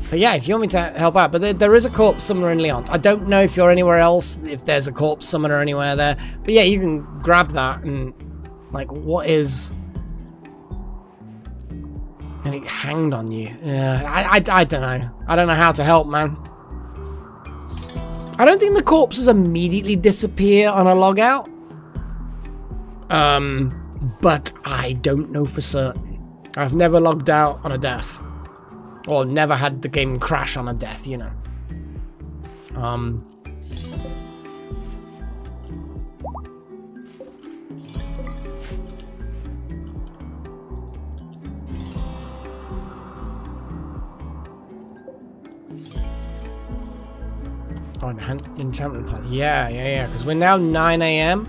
But yeah, if you want me to help out. But there is a corpse summoner in Leont. I don't know if you're anywhere else, if there's a corpse summoner anywhere there. But yeah, you can grab that and... Like, what is... And it hanged on you. Yeah, I don't know. I don't know how to help, man. I don't think the corpses immediately disappear on a logout. But I don't know for certain. I've never logged out on a death. Or never had the game crash on a death, you know. Oh, enchantment party. Yeah. Because we're now 9 AM.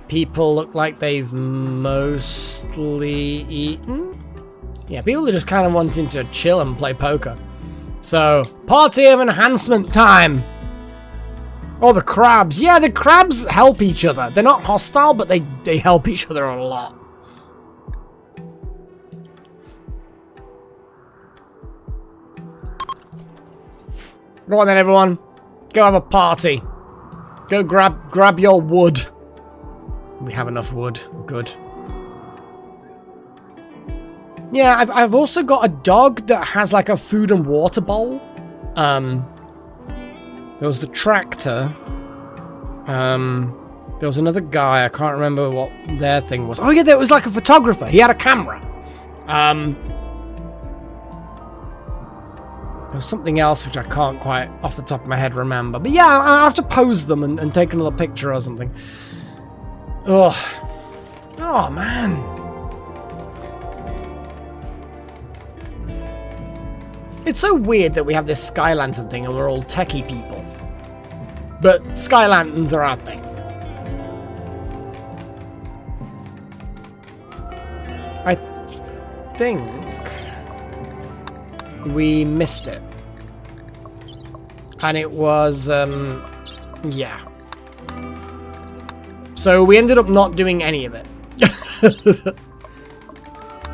People look like they've mostly eaten. Yeah, people are just kind of wanting to chill and play poker. So, party of enhancement time. Oh, the crabs. Yeah, the crabs help each other. They're not hostile, but they help each other a lot. Go on then, everyone. Go have a party. Go grab your wood. We have enough wood. Good. Yeah, I've also got a dog that has like a food and water bowl. There was the tractor. There was another guy. I can't remember what their thing was. Oh yeah, there was like a photographer. He had a camera. There was something else which I can't quite off the top of my head remember. But yeah, I have to pose them and take another picture or something. Oh man. It's so weird that we have this Sky Lantern thing and we're all techie people. But Sky Lanterns are our thing. I think we missed it. And it was, yeah. So we ended up not doing any of it.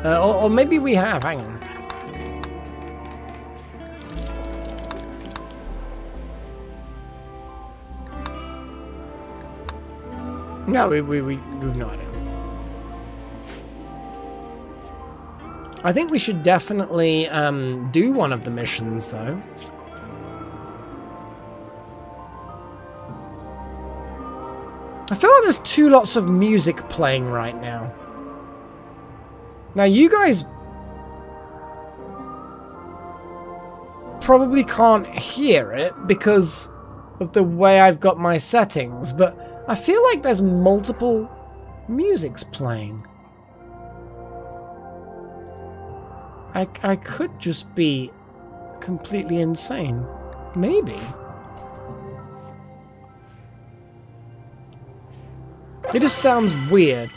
Or maybe we have, hang on. No, we've no idea. I think we should definitely do one of the missions, though. I feel like there's two lots of music playing right now. Now, you guys probably can't hear it because of the way I've got my settings, but I feel like there's multiple musics playing. I could just be completely insane. Maybe. It just sounds weird.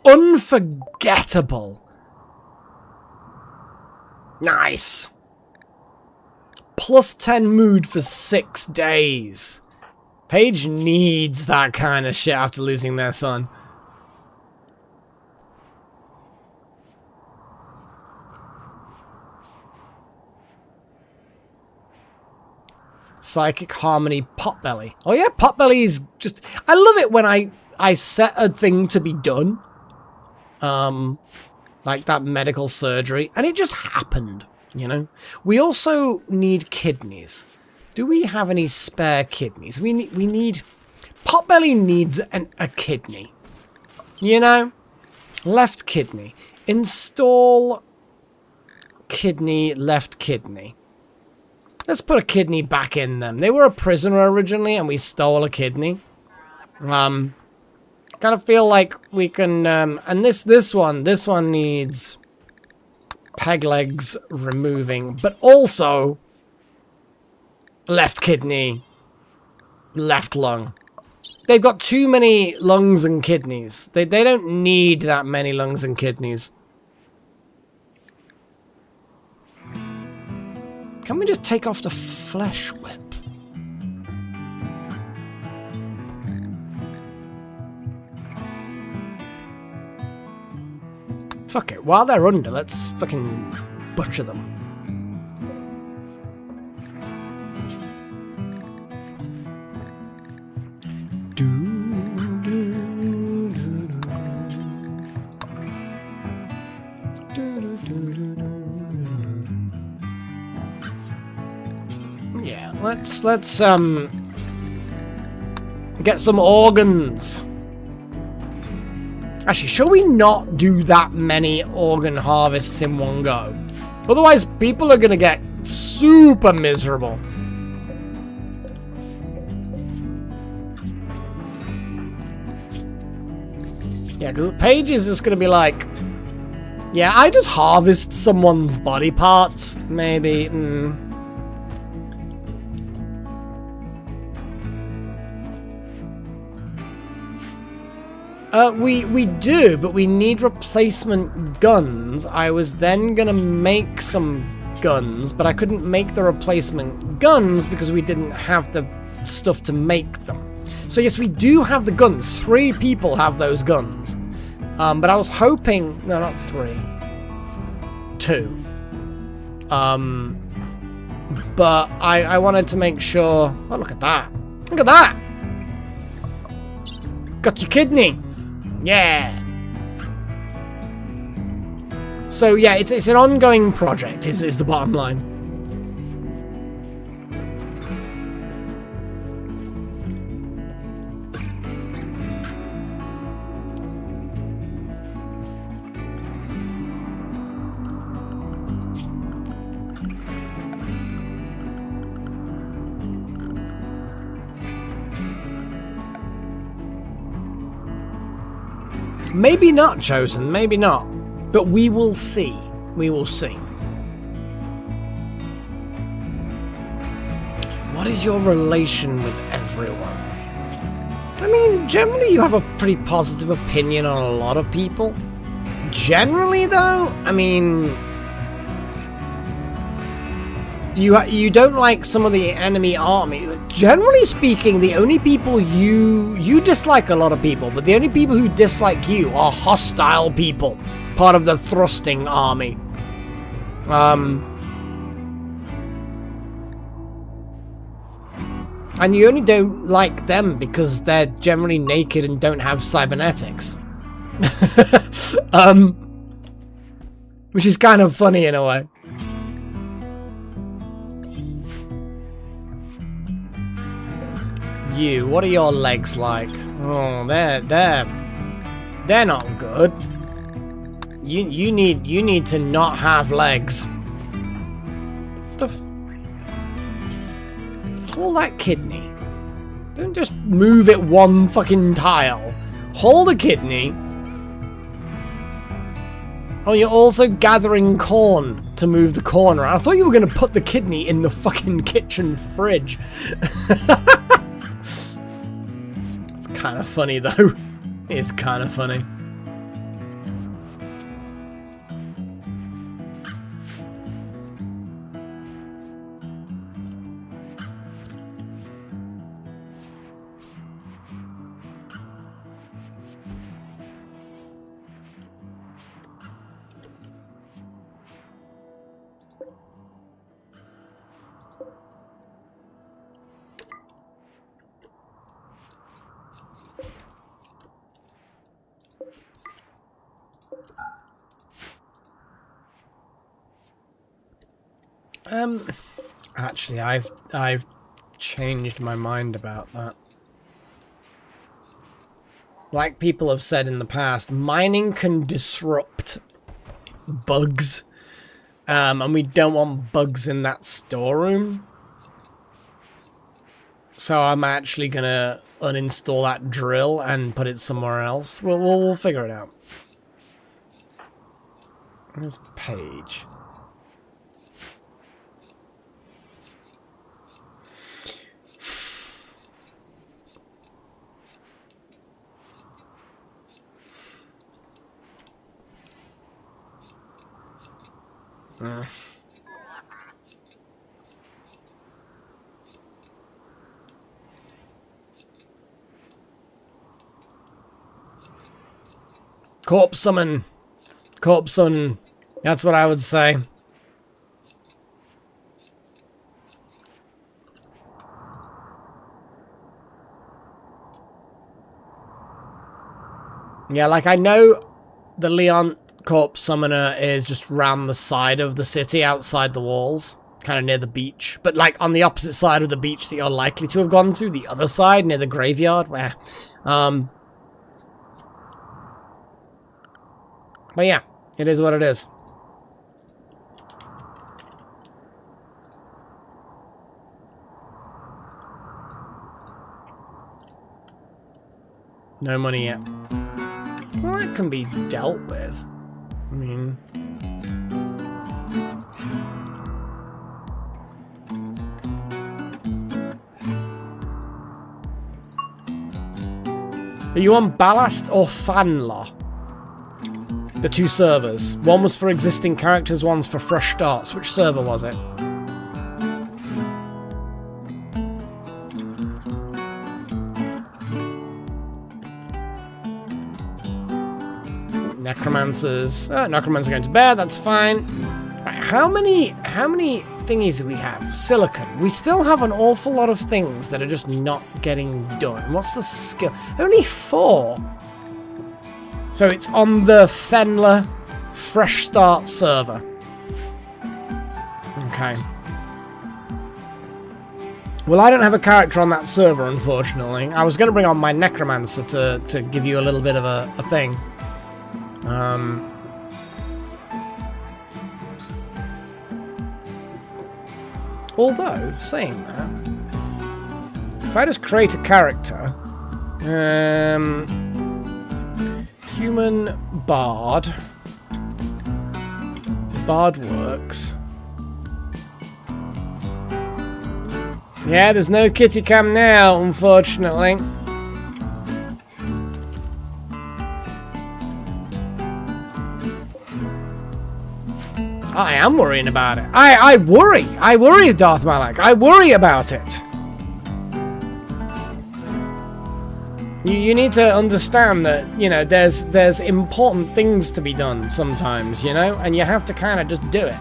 Unforgettable. Nice. Plus 10 mood for 6 days. Paige needs that kind of shit after losing their son. Psychic Harmony Potbelly. Oh yeah, Potbelly's just... I love it when I set a thing to be done. Like that medical surgery. And it just happened, you know? We also need kidneys. Do we have any spare kidneys? We need... Potbelly needs a kidney. You know? Left kidney. Install kidney, left kidney. Let's put a kidney back in them. They were a prisoner originally, and we stole a kidney. Kind of feel like we can... and this one needs peg legs removing, but also left kidney, left lung. They've got too many lungs and kidneys. They don't need that many lungs and kidneys. Can we just take off the flesh whip? Fuck it. While they're under, let's fucking butcher them. let's get some organs. Actually, shall we not do that many organ harvests in one go? Otherwise, people are gonna get super miserable. Yeah, because Paige is just gonna be like, yeah, I just harvest someone's body parts, maybe. We do, but we need replacement guns. I was then gonna make some guns, but I couldn't make the replacement guns because we didn't have the stuff to make them. So yes, we do have the guns. 3 people have those guns. But I was hoping... No, not 3. 2. But I wanted to make sure... Oh, look at that. Look at that! Got your kidney! Yeah! So yeah, it's an ongoing project, is the bottom line. Maybe not, Chosen, maybe not. But we will see. We will see. What is your relation with everyone? I mean, generally you have a pretty positive opinion on a lot of people. Generally, though, I mean... You don't like some of the enemy army. Generally speaking, the only people you dislike a lot of people, but the only people who dislike you are hostile people, part of the thrusting army. And you only don't like them because they're generally naked and don't have cybernetics. Which is kind of funny in a way. You, what are your legs like? Oh, they're not good. You need to not have legs. Hold that kidney. Don't just move it one fucking tile. Hold the kidney. Oh, you're also gathering corn to move the corn around. I thought you were going to put the kidney in the fucking kitchen fridge. It's kind of funny, though. It's kind of funny. Actually, I've changed my mind about that. Like people have said in the past, mining can disrupt bugs. And we don't want bugs in that storeroom. So I'm actually gonna uninstall that drill and put it somewhere else. We'll figure it out. Where's Paige? Corpse summon. Corpse summon. That's what I would say. Yeah, like I know the Leon Corpse Summoner is just round the side of the city outside the walls. kind of near the beach, but like on the opposite side of the beach that you're likely to have gone to, the other side near the graveyard, where, but yeah, it is what it is. No money yet. Well, that can be dealt with. I mean... Are you on Ballast or Fanla? The two servers. One was for existing characters, one's for fresh starts. Which server was it? Necromancers. Oh, Necromancers are going to bed, that's fine. Right, how many thingies do we have? Silicon. We still have an awful lot of things that are just not getting done. What's the skill? Only 4. So it's on the Fenler Fresh Start server. Okay. Well, I don't have a character on that server, unfortunately. I was going to bring on my Necromancer to give you a little bit of a thing. Although, saying that, if I just create a character, human bard works. Yeah, there's no kitty cam now, unfortunately. I am worrying about it. I worry, Darth Malak. I worry about it. You need to understand that, you know, there's important things to be done sometimes, you know, and you have to kind of just do it.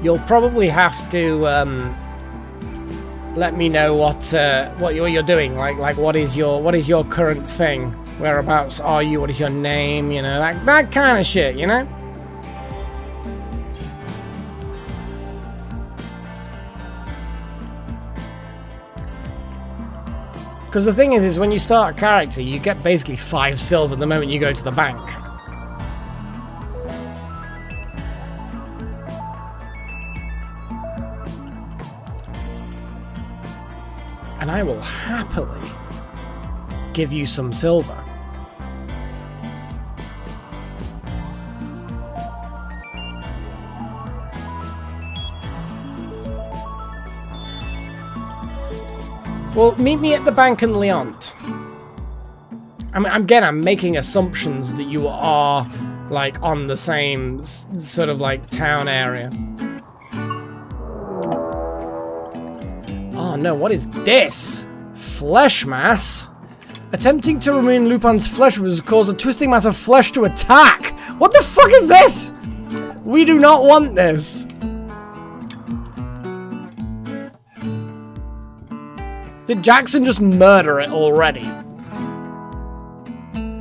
You'll probably have to let me know what you're doing. Like what is your current thing? Whereabouts are you? What is your name? You know, that kind of shit. You know. Because the thing is when you start a character, you get basically 5 silver the moment you go to the bank. And I will happily give you some silver. Well, meet me at the bank in Leont. I'm making assumptions that you are, like, on the same sort of, like, town area. Oh no, what is this? Flesh mass? Attempting to remove Lupin's flesh will cause a twisting mass of flesh to attack! What the fuck is this? We do not want this. Did Jackson just murder it already?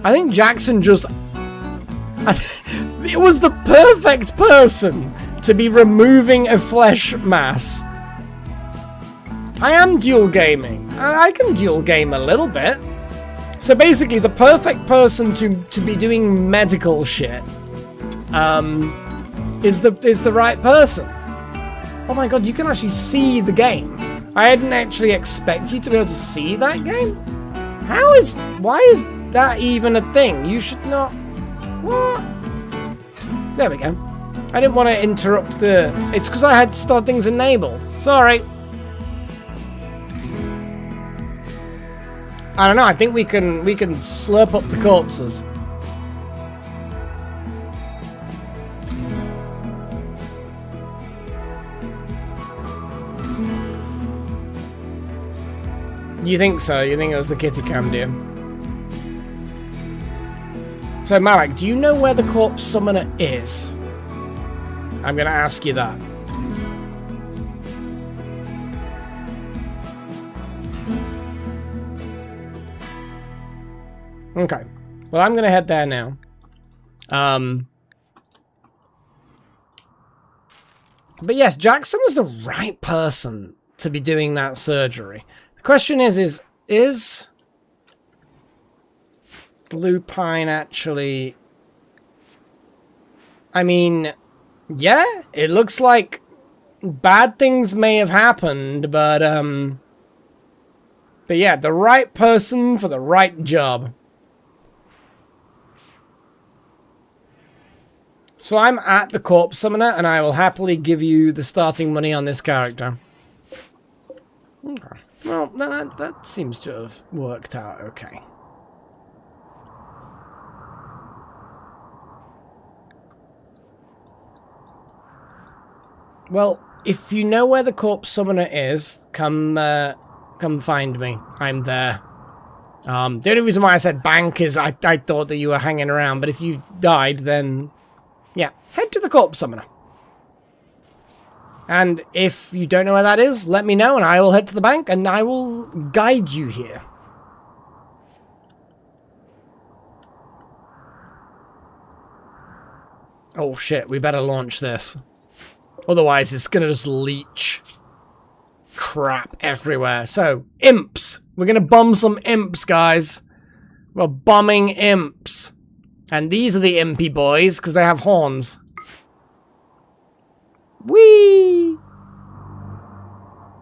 I think Jackson just... It was the perfect person to be removing a flesh mass. I am dual gaming. I can dual game a little bit. So basically, the perfect person to be doing medical shit is the right person. Oh my god, you can actually see the game. I didn't actually expect you to be able to see that game. Why is that even a thing? You should not... What? There we go. I didn't want to interrupt the... It's because I had start things enabled. Sorry. I don't know, I think we can slurp up the corpses. You think so? You think it was the kitty cam, do you? So, Malak, do you know where the corpse summoner is? I'm gonna ask you that. Okay. Well, I'm going to head there now. But yes, Jackson was the right person to be doing that surgery. The question is Lupine actually... I mean, yeah, it looks like bad things may have happened, but yeah, the right person for the right job. So I'm at the Corpse Summoner, and I will happily give you the starting money on this character. Okay. Well, that seems to have worked out okay. Well, if you know where the Corpse Summoner is, come find me. I'm there. The only reason why I said bank is I thought that you were hanging around, but if you died, then... yeah, head to the Corpse Summoner. And if you don't know where that is, let me know and I will head to the bank and I will guide you here. Oh shit, we better launch this. Otherwise it's gonna just leech crap everywhere. So, imps. We're gonna bomb some imps, guys. We're bombing imps. And these are the impy boys, because they have horns. Whee!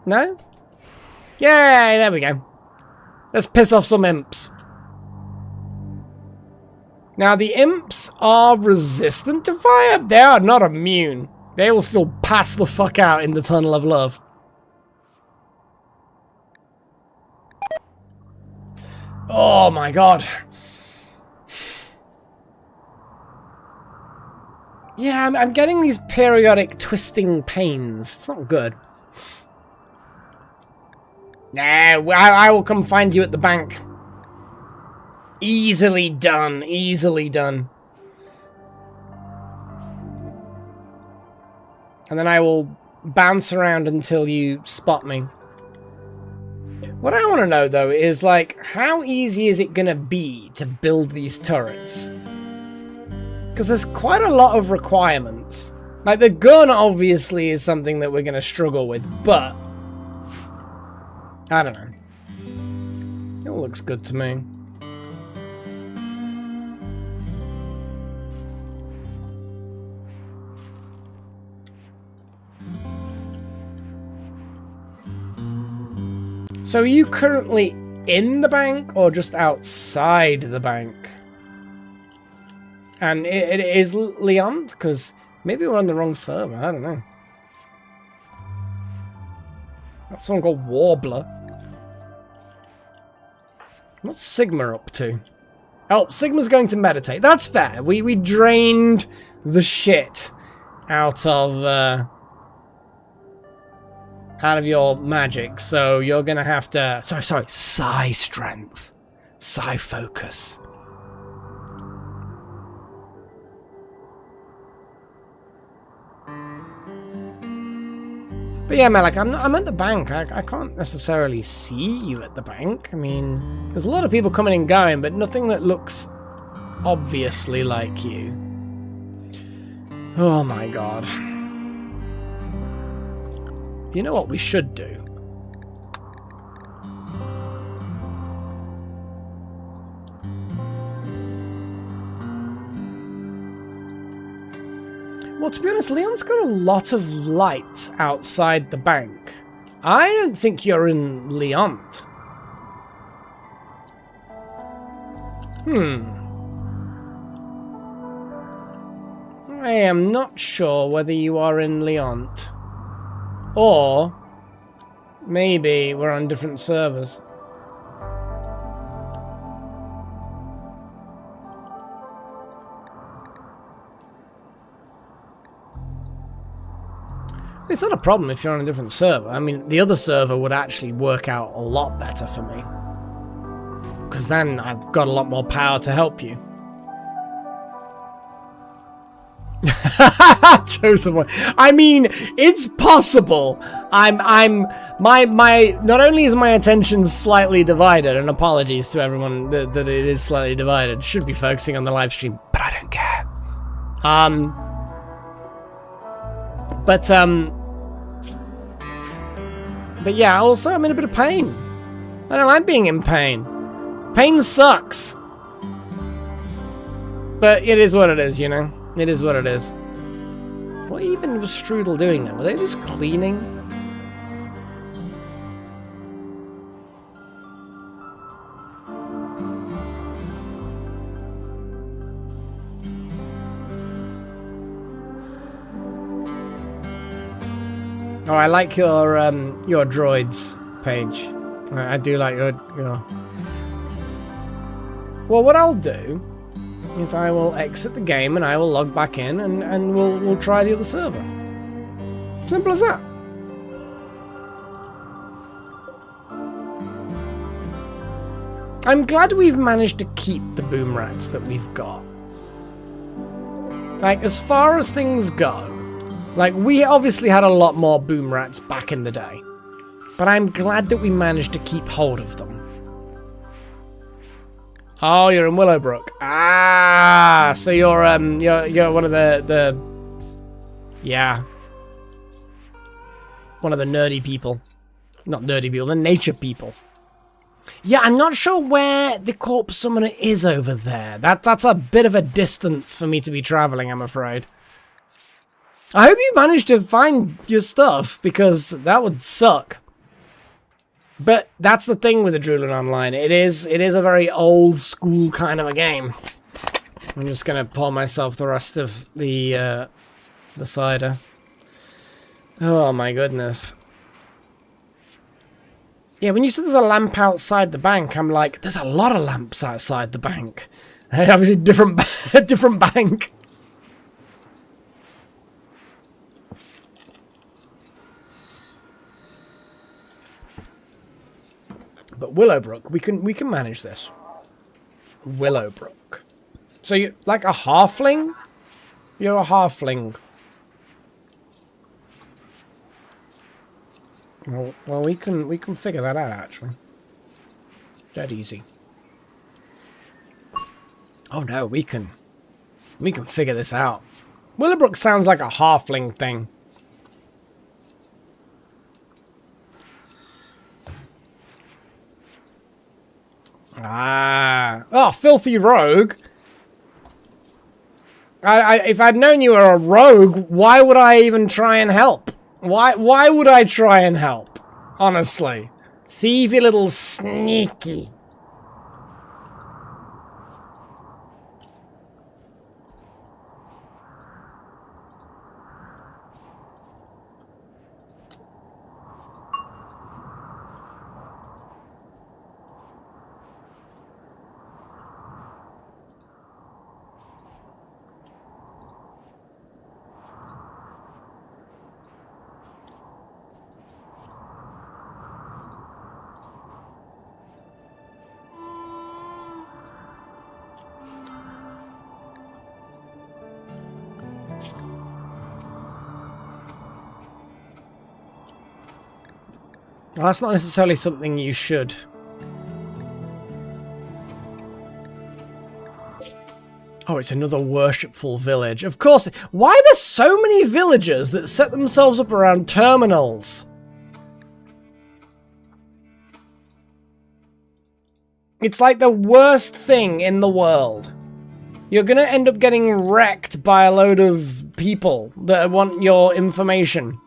No? Yay, there we go. Let's piss off some imps. Now, the imps are resistant to fire. They are not immune. They will still pass the fuck out in the Tunnel of Love. Oh my god. Yeah, I'm getting these periodic twisting pains. It's not good. No, I will come find you at the bank. Easily done. Easily done. And then I will bounce around until you spot me. What I want to know, though, is, like, how easy is it going to be to build these turrets? Because there's quite a lot of requirements. Like, the gun, obviously, is something that we're going to struggle with, but... I don't know. It all looks good to me. So are you currently in the bank or just outside the bank? And it is Leon? Because maybe we're on the wrong server. I don't know. That's someone called Warbler. What's Sigma up to? Oh, Sigma's going to meditate. That's fair. We drained the shit out of your magic, so you're gonna have to... Sorry, Psi Strength. Psi Focus. But yeah, Malik, I'm at the bank. I can't necessarily see you at the bank. I mean, there's a lot of people coming and going, but nothing that looks obviously like you. Oh my god. You know what we should do? Well, to be honest, Leon's got a lot of lights outside the bank. I don't think you're in Leon. I am not sure whether you are in Leon. Or maybe we're on different servers. It's not a problem if you're on a different server. I mean, the other server would actually work out a lot better for me. Because then I've got a lot more power to help you. Chosen one. I mean, it's possible. Not only is my attention slightly divided, and apologies to everyone that it is slightly divided. Should be focusing on the live stream, but I don't care. But yeah, also I'm in a bit of pain. I don't like being in pain. Pain sucks. But it is what it is, you know? It is what it is. What even was Strudel doing there? Were they just cleaning? Oh, I like your droids page. I do like your... Well, what I'll do is I will exit the game and I will log back in and we'll try the other server. Simple as that. I'm glad we've managed to keep the boom rats that we've got. Like, as far as things go, like, we obviously had a lot more boom rats back in the day, but I'm glad that we managed to keep hold of them. Oh, you're in Willowbrook. Ah, so you're one of the yeah, one of the nerdy people. Not nerdy people, the nature people. Yeah, I'm not sure where the corpse summoner is over there. That's a bit of a distance for me to be traveling, I'm afraid. I hope you managed to find your stuff, because that would suck. But that's the thing with the Drooling Online. It is a very old school kind of a game. I'm just gonna pour myself the rest of the cider. Oh my goodness. Yeah, when you said there's a lamp outside the bank, I'm like, there's a lot of lamps outside the bank. Obviously, different bank. But Willowbrook, we can manage this. Willowbrook. So you like a halfling? You're a halfling. Well, we can figure that out actually. Dead easy. Oh no, we can figure this out. Willowbrook sounds like a halfling thing. Ah. Oh, filthy rogue. If I'd known you were a rogue, why would I even try and help? Why would I try and help? Honestly. Thievy little sneaky. Well, that's not necessarily something you should. Oh, it's another worshipful village. Of course. Why are there so many villagers that set themselves up around terminals? It's like the worst thing in the world. You're gonna end up getting wrecked by a load of people that want your information.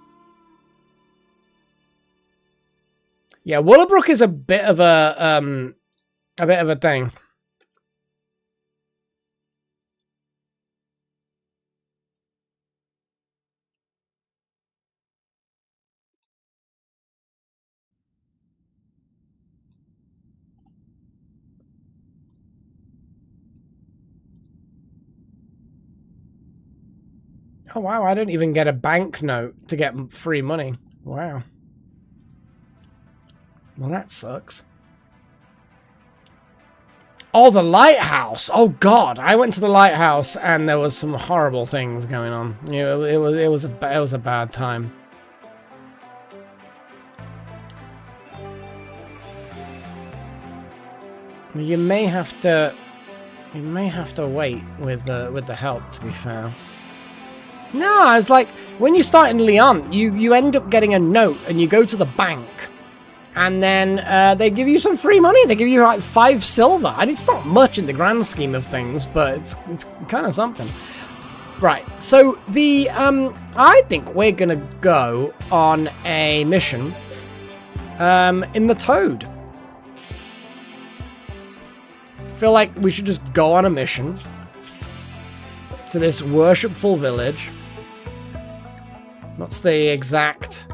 Yeah, Willowbrook is a bit of a thing. Oh wow, I don't even get a banknote to get free money. Wow. Well, that sucks. Oh, the lighthouse. Oh God, I went to the lighthouse and there was some horrible things going on. You know, it was a bad time. You may have to wait with the help, to be fair. No, it's like when you start in Lyon, you end up getting a note and you go to the bank. And then they give you some free money. They give you like 5 silver. And it's not much in the grand scheme of things, but it's kind of something. Right, so the I think we're gonna go on a mission in the Toad. I feel like we should just go on a mission to this worshipful village. What's the exact...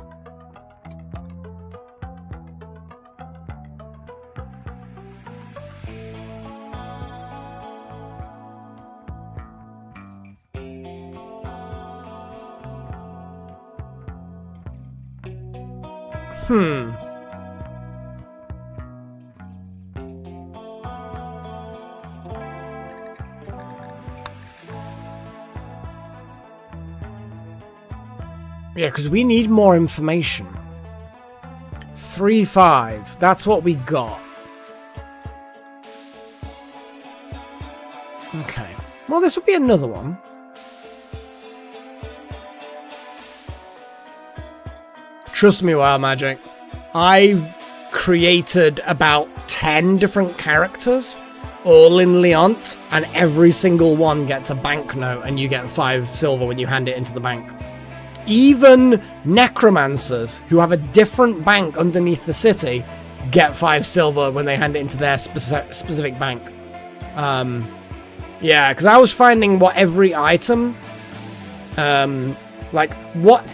Yeah, because we need more information. 3-5. That's what we got. Okay. Well, this would be another one. Trust me, Wild Magic. I've created about 10 different characters, all in Lyon, and every single one gets a banknote, and you get 5 silver when you hand it into the bank. Even necromancers who have a different bank underneath the city get 5 silver when they hand it into their specific bank. Yeah, because I was finding what every item, like what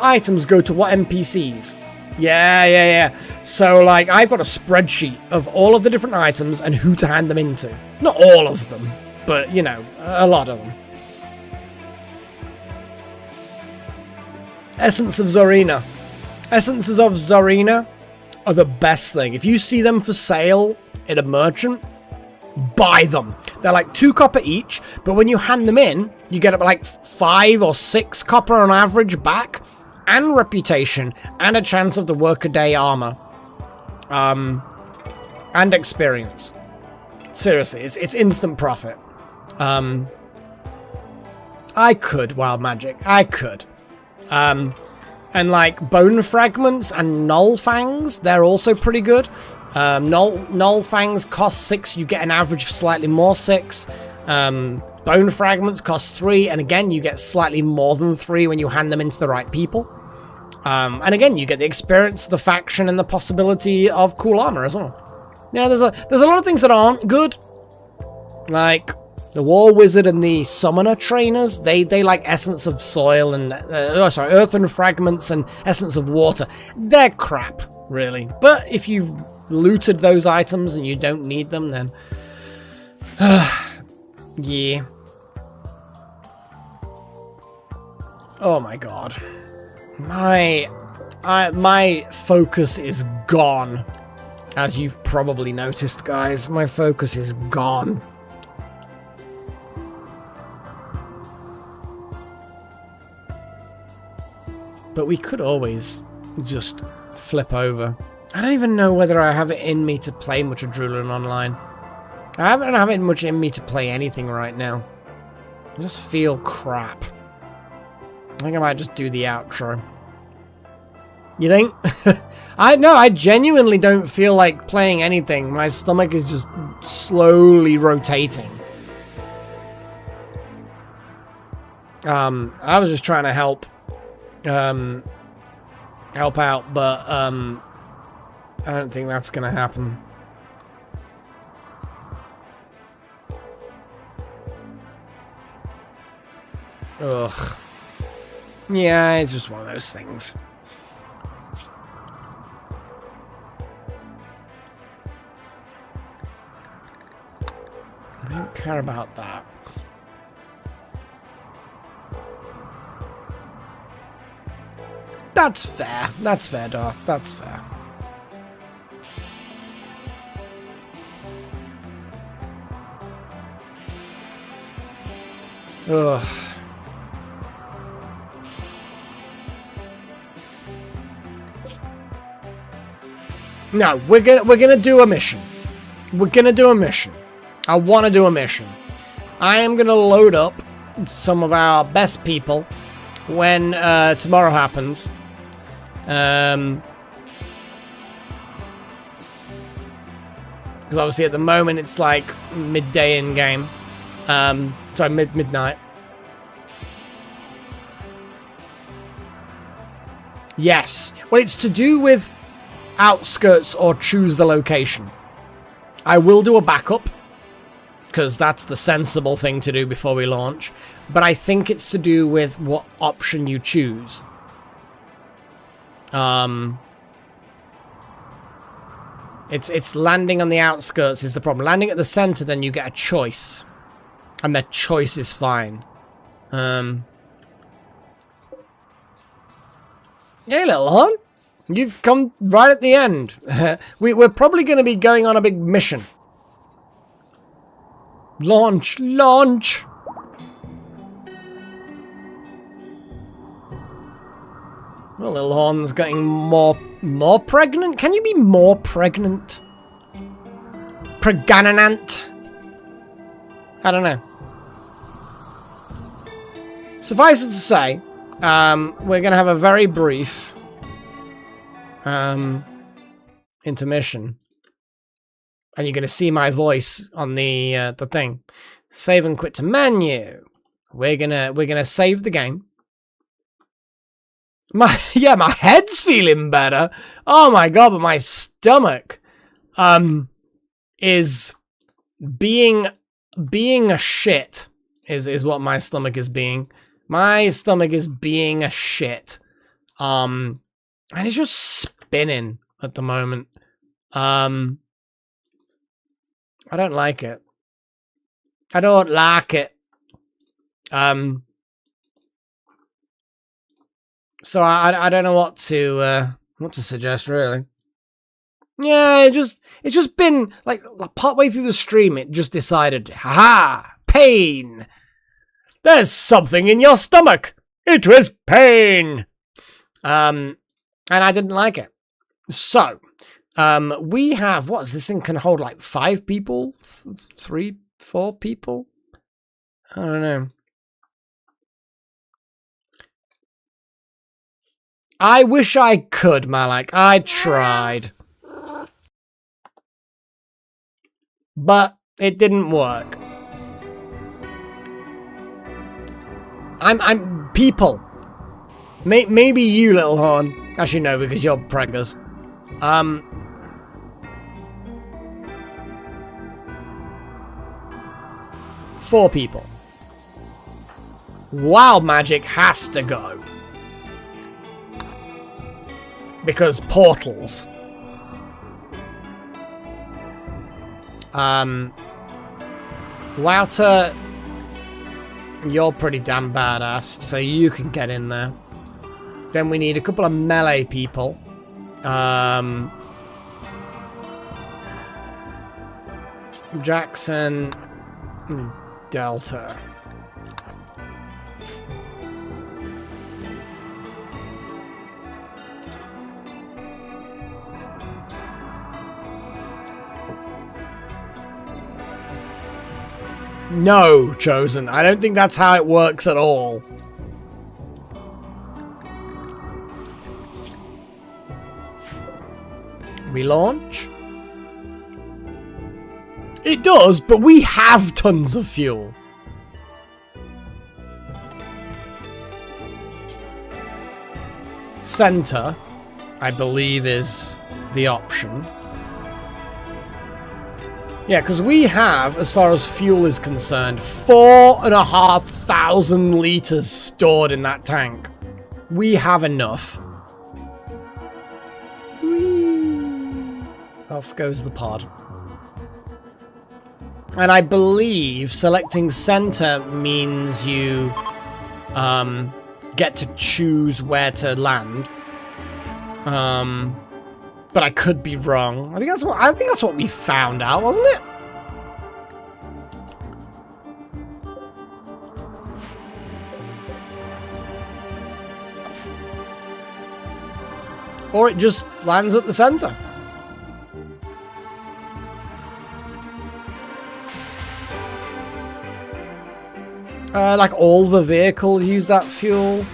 items go to what NPCs. Yeah. So like I've got a spreadsheet of all of the different items and who to hand them into. Not all of them, but you know, a lot of them. Essence of Zorina. Essences of Zorina are the best thing. If you see them for sale at a merchant, buy them. They're like 2 copper each, but when you hand them in, you get like 5 or 6 copper on average back, and reputation, and a chance of the workaday armor. And experience. Seriously, it's instant profit. I could, Wild Magic. I could. And like bone fragments and null fangs, they're also pretty good. Null fangs cost 6, you get an average of slightly more 6. Bone fragments cost 3, and again you get slightly more than 3 when you hand them into the right people. And again you get the experience, the faction, and the possibility of cool armor as well. Yeah, there's a lot of things that aren't good. Like the War Wizard and the Summoner trainers, they like Essence of Soil and, Earthen Fragments and Essence of Water. They're crap, really. But if you've looted those items and you don't need them, then... yeah. Oh my god. My focus is gone. As you've probably noticed, guys, my focus is gone. But we could always just flip over. I don't even know whether I have it in me to play much of Drulin Online. I don't have it much in me to play anything right now. I just feel crap. I think I might just do the outro. You think? I genuinely don't feel like playing anything. My stomach is just slowly rotating. I was just trying to help out, but I don't think that's gonna happen. Ugh. Yeah, it's just one of those things. I don't care about that. That's fair. That's fair, Darth. That's fair. Ugh. No, we're gonna do a mission. We're gonna do a mission. I want to do a mission. I am gonna load up some of our best people when tomorrow happens. Because obviously at the moment it's like midday in game. Sorry, midnight. Yes. Well, it's to do with outskirts or choose the location. I will do a backup because that's the sensible thing to do before we launch. But I think it's to do with what option you choose. It's landing on the outskirts is the problem. Landing at the center, then you get a choice. And the choice is fine. Hey, little hon. You've come right at the end. We're probably going to be going on a big mission. Launch, launch. Well, little horn's getting more pregnant. Can you be more pregnant? Pregnant? I don't know. Suffice it to say, we're going to have a very brief intermission, and you're going to see my voice on the thing. Save and quit to menu. We're gonna save the game. My head's feeling better. Oh my god, but my stomach is being a shit is what my stomach is being. My stomach is being a shit. And it's just spinning at the moment. I don't like it. I don't like it. So I don't know what to suggest really. Yeah, it's just been like partway through the stream it just decided, haha, pain. There's something in your stomach. It was pain. And I didn't like it. So, we have, what is this thing can hold like 5 people? 3, 4 people? I don't know. I wish I could, Malak. I tried. But it didn't work. I'm people. Maybe you, little horn. Actually, no, because you're preggers. 4 people. Wild magic has to go. Because portals. Wouter, you're pretty damn badass, so you can get in there. Then we need a couple of melee people. Jackson, Delta. No, Chosen. I don't think that's how it works at all. We launch? It does, but we have tons of fuel. Center, I believe, is the option. Yeah, because we have, as far as fuel is concerned, 4,500 liters stored in that tank. We have enough. Whee! Off goes the pod. And I believe selecting center means you get to choose where to land. But I could be wrong. I think that's what we found out, wasn't it? or it just lands at the center. Like all the vehicles use that fuel.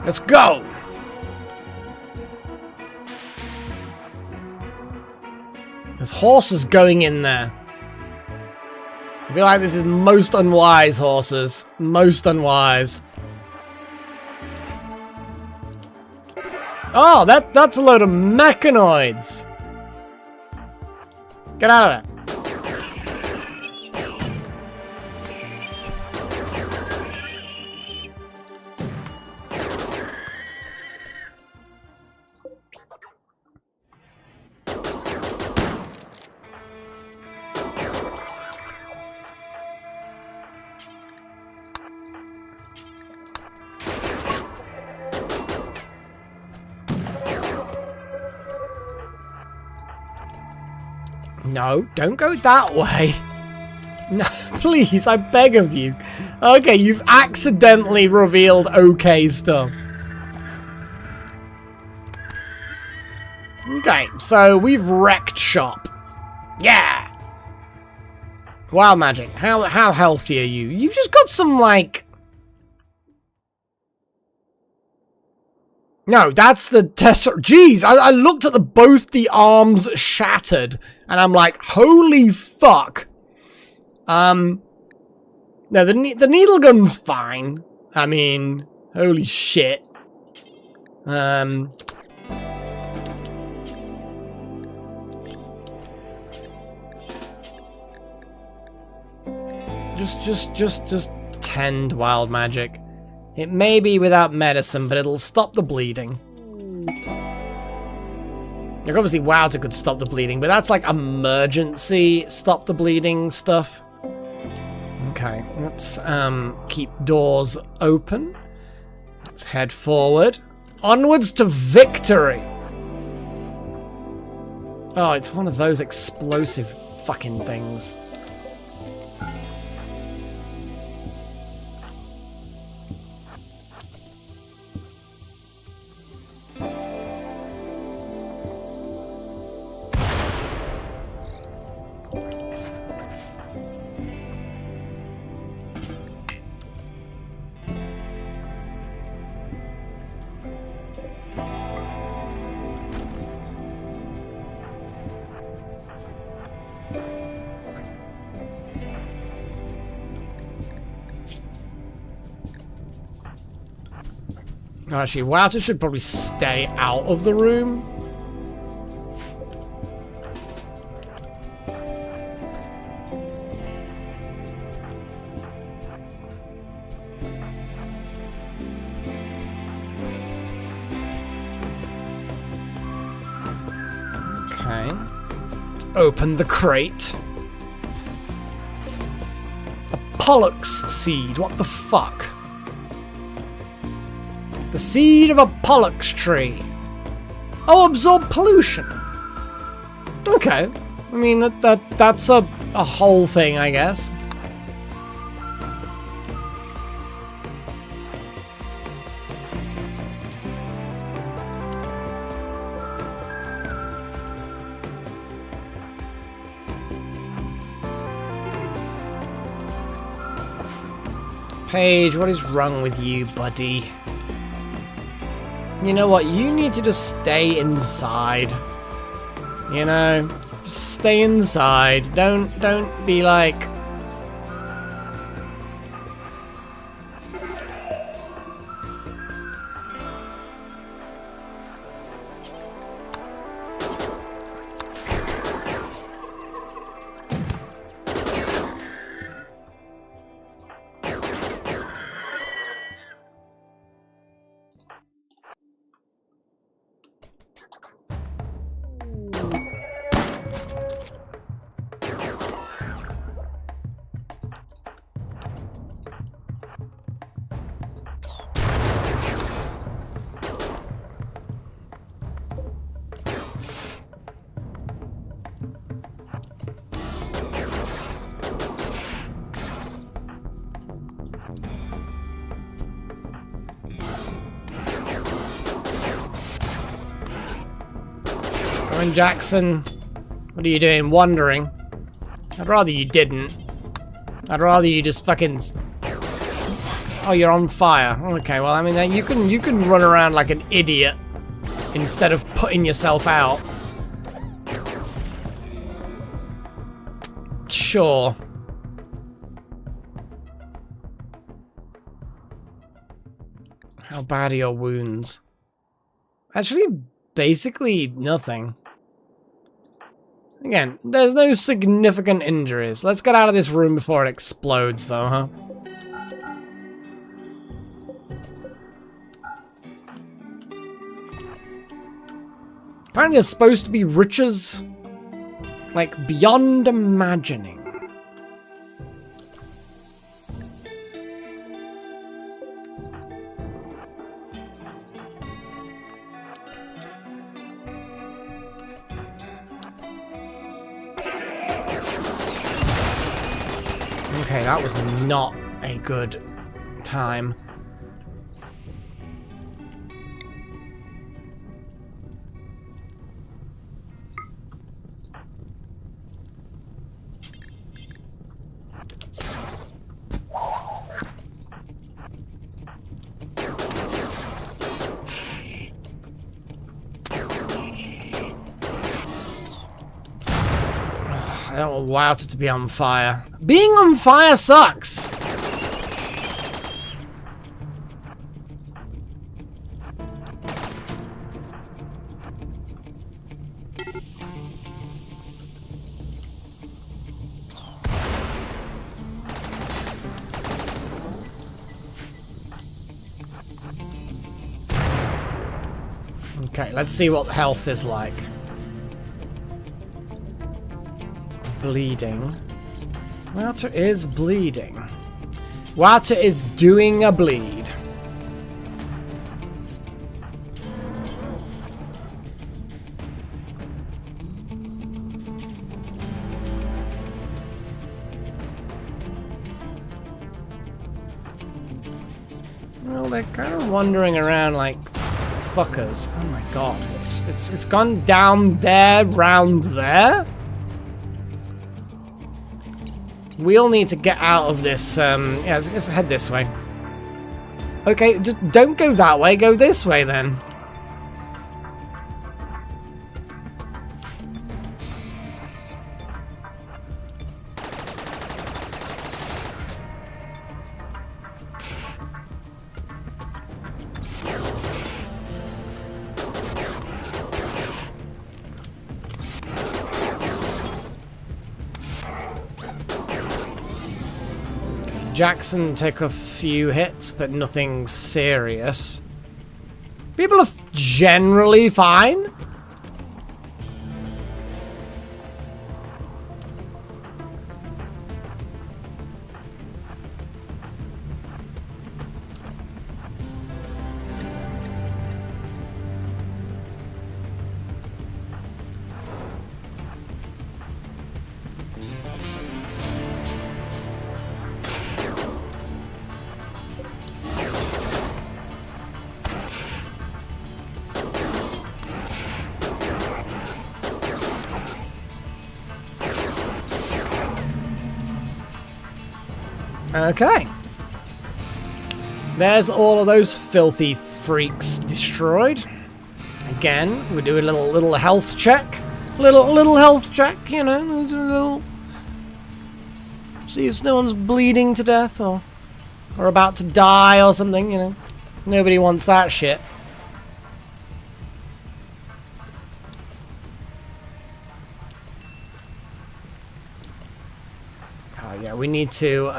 Let's go! There's horses going in there. I feel like this is most unwise, horses. Most unwise. Oh, that's a load of mechanoids. Get out of there. No, don't go that way. No, please, I beg of you. Okay, you've accidentally revealed okay stuff. Okay, so we've wrecked shop. Yeah! Wild magic. How healthy are you? You've just got some, like... No, that's the Tesseract. Jeez, I looked at both the arms shattered, and I'm like, holy fuck. No, the needle gun's fine. I mean, holy shit. Just tend wild magic. It may be without medicine, but it'll stop the bleeding. Like, obviously, Wouter could stop the bleeding, but that's like emergency stop the bleeding stuff. Okay, let's keep doors open. Let's head forward. Onwards to victory! Oh, it's one of those explosive fucking things. Actually, Wouter should probably stay out of the room. Okay. Let's open the crate. A Pollux seed. What the fuck? The seed of a Pollux tree. Oh, absorb pollution. Okay. I mean, that's a whole thing, I guess. Paige, what is wrong with you, buddy? You know what? You need to just stay inside. You know? Just stay inside. Don't be like... Come on, Jackson. What are you doing? Wandering? I'd rather you didn't. I'd rather you just fucking... Oh, you're on fire. Okay, well, I mean, you can run around like an idiot instead of putting yourself out. Sure. How bad are your wounds? Actually, basically nothing. Again, there's no significant injuries. Let's get out of this room before it explodes, though, huh? Apparently there's supposed to be riches, like, beyond imagining. Okay, that was not a good time. I don't want it to be on fire. Being on fire sucks! Okay, let's see what health is like. Bleeding. Water is bleeding. Water is doing a bleed. Well, they're kind of wandering around like fuckers. Oh my god. It's gone down there, round there? We'll need to get out of this, yeah, let's head this way. Okay, just don't go that way, go this way then. Jackson took a few hits, but nothing serious. People are generally fine. Okay. There's all of those filthy freaks destroyed. Again, we do a little health check. Little health check, you know, a little... See if no one's bleeding to death or about to die or something, you know. Nobody wants that shit. Oh yeah, we need to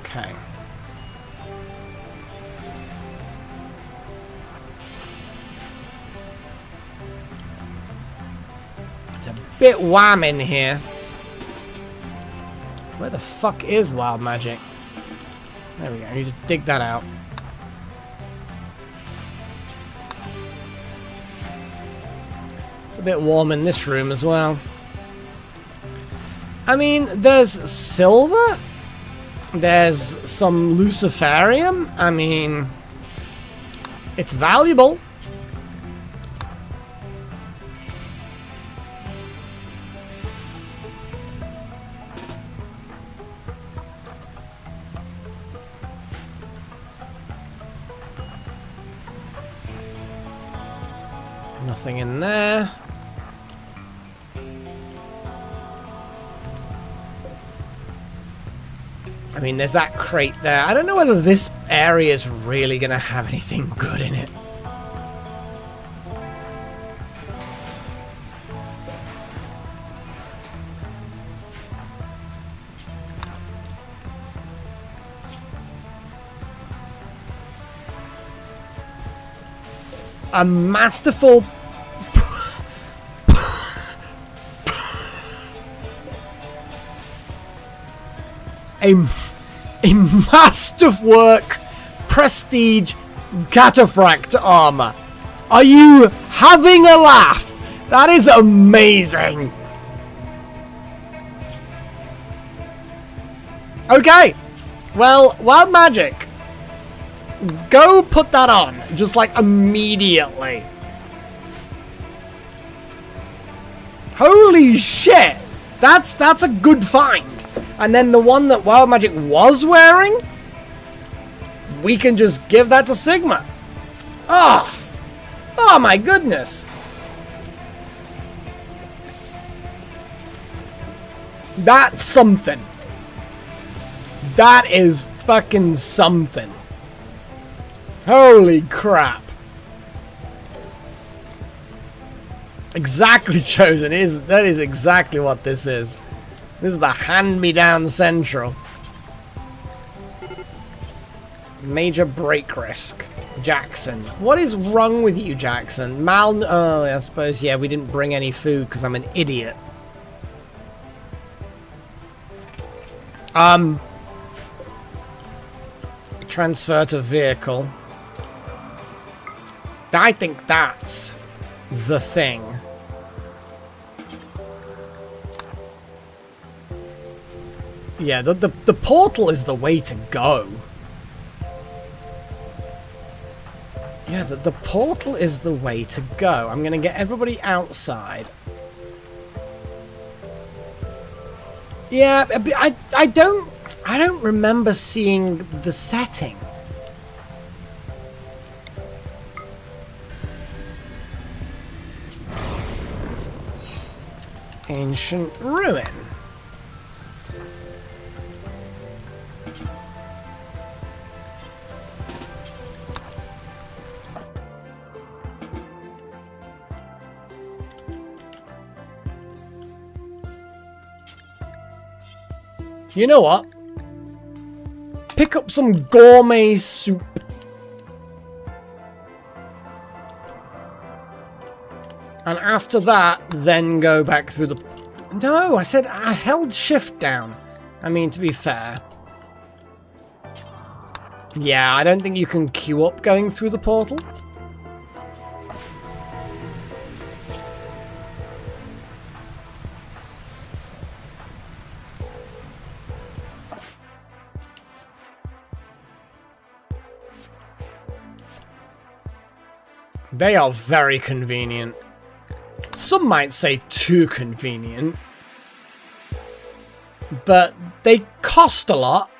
okay. It's a bit wham in here. Where the fuck is wild magic? There we go. I need to dig that out. It's a bit warm in this room as well. I mean, there's silver. There's some luciferium. I mean, it's valuable. Nothing in there. I mean, there's that crate there. I don't know whether this area is really going to have anything good in it. A masterful... A masterwork prestige cataphract armor. Are you having a laugh? That is amazing. Okay. Well, Wild Magic. Go put that on. Just like immediately. Holy shit. That's a good find. And then the one that Wild Magic was wearing, we can just give that to Sigma. Ah! Oh my goodness. That's something. That is fucking something. Holy crap. Exactly, Chosen. That is exactly what this is. This is the hand-me-down central. Major break risk. Jackson. What is wrong with you, Jackson? Oh, I suppose, yeah, we didn't bring any food because I'm an idiot. Transfer to vehicle. I think that's the thing. Yeah, the portal is the way to go. Yeah, the portal is the way to go. I'm gonna get everybody outside. Yeah, I don't remember seeing the setting. Ancient ruin. You know what? Pick up some gourmet soup. And after that, then go back through the... No, I said I held shift down. I mean, to be fair. Yeah, I don't think you can queue up going through the portal. They are very convenient. Some might say too convenient. But they cost a lot.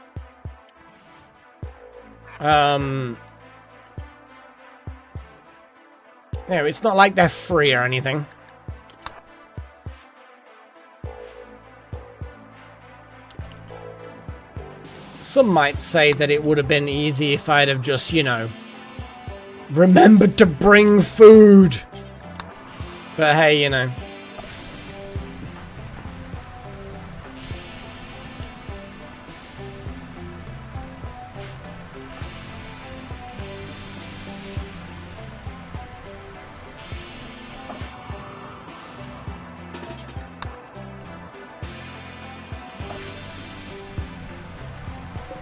Yeah, it's not like they're free or anything. Some might say that it would have been easy if I'd have just, you know, remembered to bring food. But hey, you know.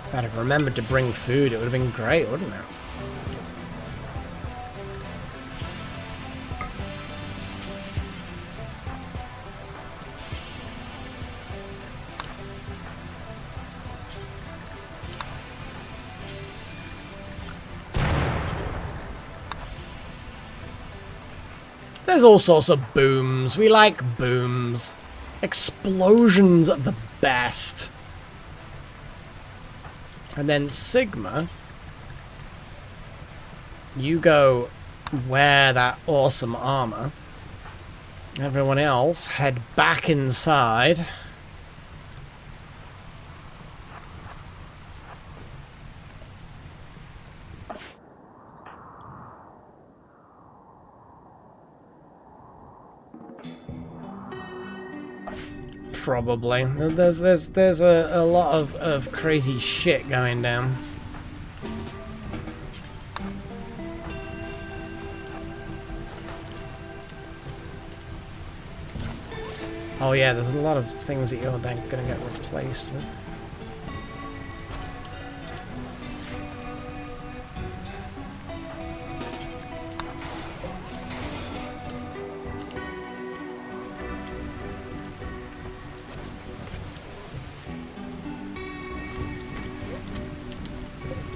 If I'd have remembered to bring food, it would have been great, wouldn't it? There's all sorts of booms. We like booms. Explosions are the best. And then Sigma, you go wear that awesome armor. Everyone else head back inside. Probably. There's a lot of crazy shit going down. Oh yeah, there's a lot of things that you're then gonna get replaced with.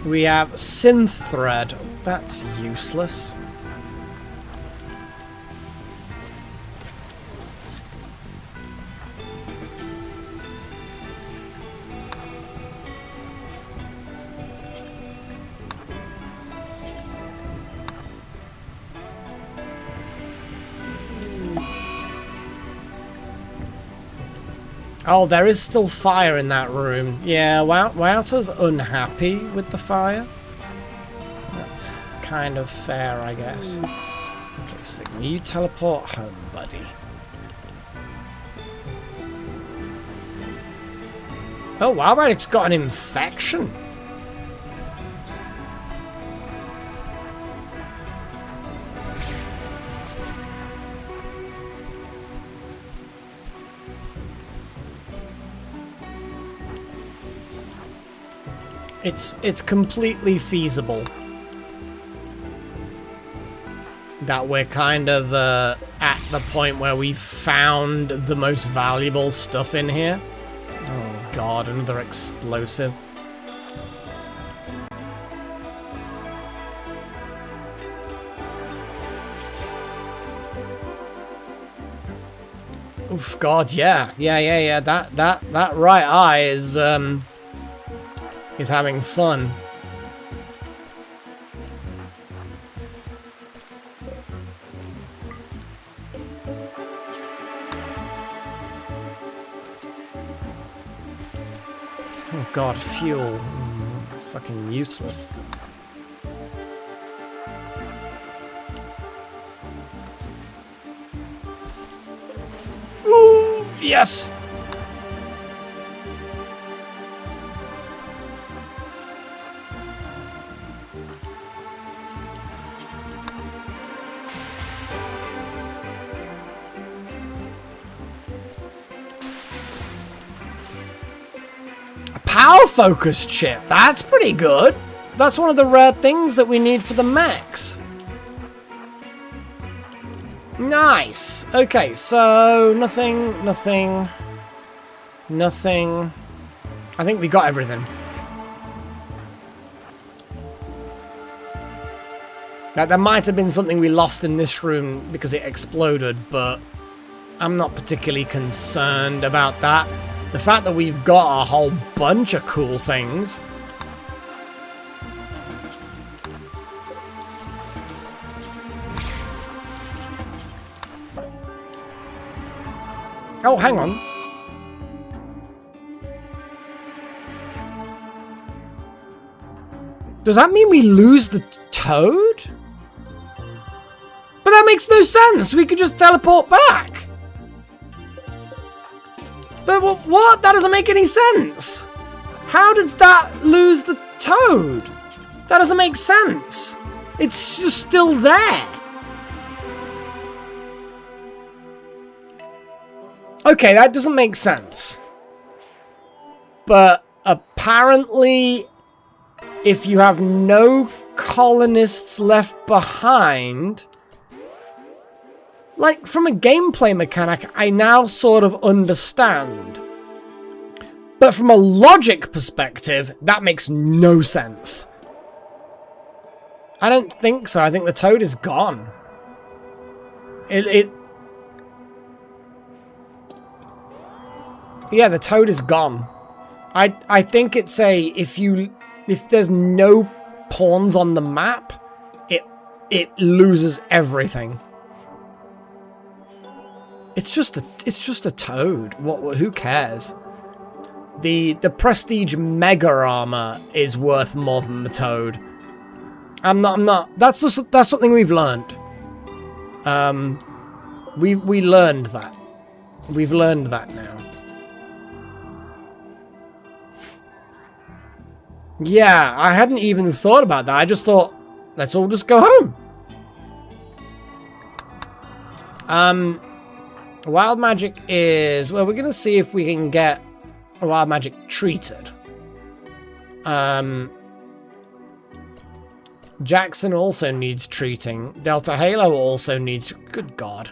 We have synth thread. That's useless. Oh, there is still fire in that room. Yeah, Wouter's unhappy with the fire. That's kind of fair, I guess. Okay, Sigma, you teleport home, buddy. Oh, wow, it's got an infection. It's completely feasible that we're kind of at the point where we've found the most valuable stuff in here. Oh god, another explosive. Oof, god, yeah. That right eye is having fun. Oh god, fuel. Fucking useless. Ooh, yes! Power focus chip. That's pretty good. That's one of the rare things that we need for the mechs. Nice. Okay, so nothing. I think we got everything. Now, there might have been something we lost in this room because it exploded, but I'm not particularly concerned about that. The fact that we've got a whole bunch of cool things. Oh, hang on. Does that mean we lose the toad? But that makes no sense. We could just teleport back. But what? That doesn't make any sense. How does that lose the toad? That doesn't make sense. It's just still there. Okay, that doesn't make sense. But apparently, if you have no colonists left behind... Like, from a gameplay mechanic, I now sort of understand. But from a logic perspective, that makes no sense. I don't think so. I think the toad is gone. Yeah, the toad is gone. I think it's if there's no pawns on the map, it loses everything. It's just a toad. Who cares? The prestige mega armor is worth more than the toad. I'm not. That's something we've learned. We learned that. We've learned that now. Yeah, I hadn't even thought about that. I just thought, let's all just go home. Wild magic is... Well, we're going to see if we can get a wild magic treated. Jackson also needs treating. Delta Halo also needs... Good God.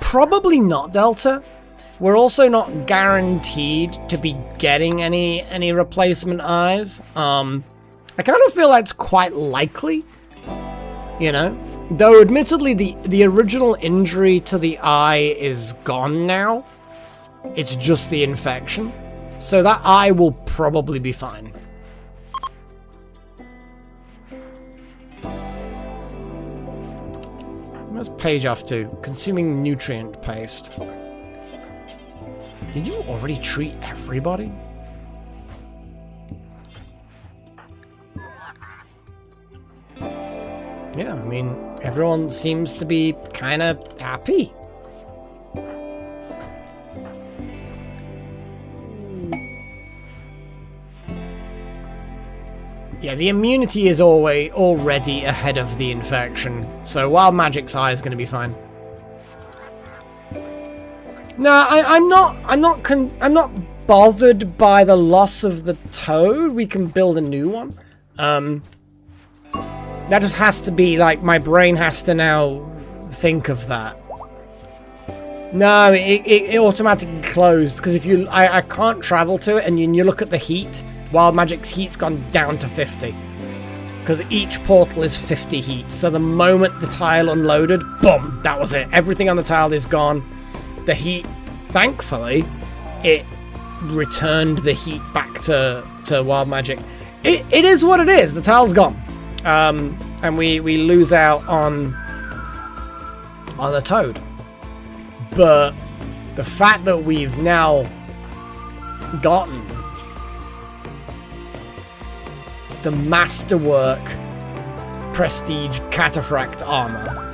Probably not, Delta. We're also not guaranteed to be getting any replacement eyes. I kind of feel that's quite likely, you know? Though admittedly the original injury to the eye is gone now. It's just the infection. So that eye will probably be fine. Where's Page off to? Consuming nutrient paste. Did you already treat everybody? Yeah, I mean, everyone seems to be kind of happy. Yeah, the immunity is already ahead of the infection, so Wild Magic's eye is going to be fine. No, I'm not bothered by the loss of the toad. We can build a new one. That just has to be like my brain has to now think of that. No, it automatically closed because if I can't travel to it, and you look at the heat. Wild Magic's heat's gone down to 50. Because each portal is 50 heat. So the moment the tile unloaded, boom, that was it. Everything on the tile is gone. The heat, thankfully, it returned the heat back to Wild Magic. It is what it is. The tile's gone. And we lose out on the toad. But the fact that we've now gotten the Masterwork Prestige Cataphract armor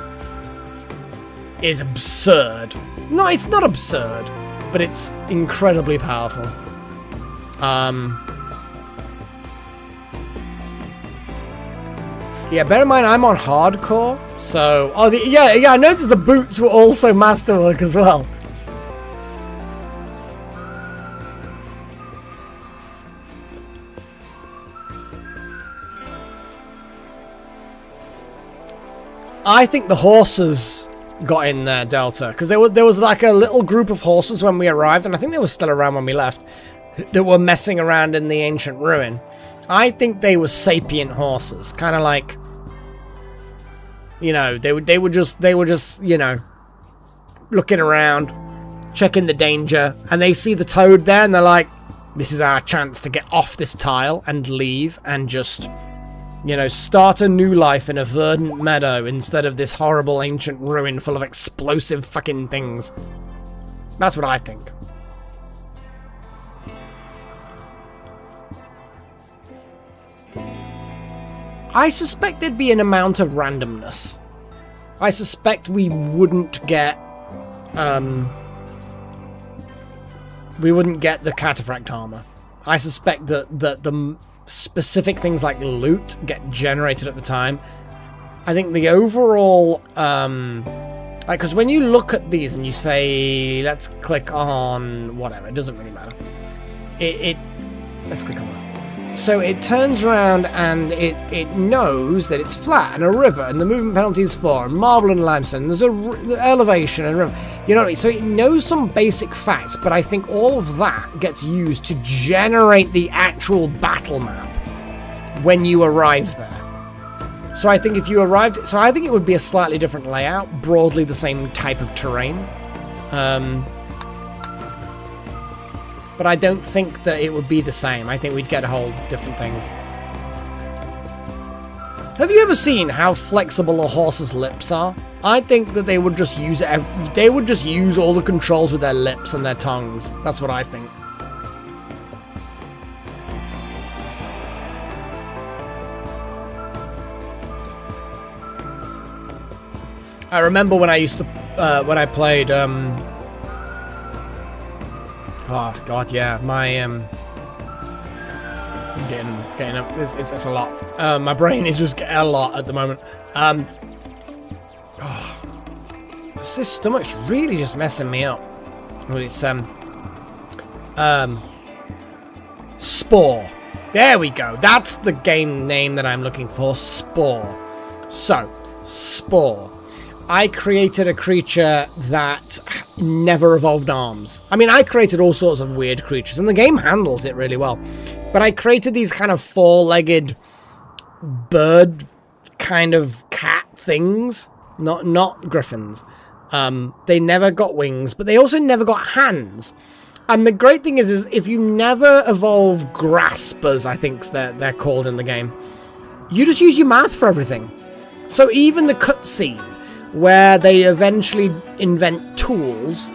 is absurd. No, it's not absurd, but it's incredibly powerful. Yeah, bear in mind I'm on hardcore, so yeah, I noticed the boots were also Masterwork as well. I think the horses got in there, Delta, because there was like a little group of horses when we arrived, and I think they were still around when we left, that were messing around in the ancient ruin. I think they were sapient horses, kind of like, you know, they were just, you know, looking around, checking the danger, and they see the toad there, and they're like, this is our chance to get off this tile and leave and just, you know, start a new life in a verdant meadow instead of this horrible ancient ruin full of explosive fucking things. That's what I think. I suspect there'd be an amount of randomness. I suspect we wouldn't get the cataphract armor. I suspect that the specific things like loot get generated at the time. I think the overall Like, because when you look at these and you say, let's click on whatever, it doesn't really matter. Let's click on that. So it turns around and it knows that it's flat and a river, and the movement penalty is 4, and marble and limestone, there's a elevation and river. You know what I mean? So it knows some basic facts, but I think all of that gets used to generate the actual battle map when you arrive there. So I think if you arrived... So I think it would be a slightly different layout, broadly the same type of terrain. But I don't think that it would be the same. I think we'd get a whole different things. Have you ever seen how flexible a horse's lips are? I think that they would just use they would just use all the controls with their lips and their tongues. That's what I think. I remember when I used to when I played oh god, yeah, my I'm getting up. It's a lot. My brain is just getting a lot at the moment. This stomach's really just messing me up. Well, it's Spore. There we go. That's the game name that I'm looking for. Spore. So, Spore. I created a creature that never evolved arms. I mean, I created all sorts of weird creatures, and the game handles it really well. But I created these kind of four-legged bird kind of cat things. Not griffins. They never got wings, but they also never got hands. And the great thing is if you never evolve graspers, I think they're called in the game, you just use your mouth for everything. So even the cutscene, where they eventually invent tools,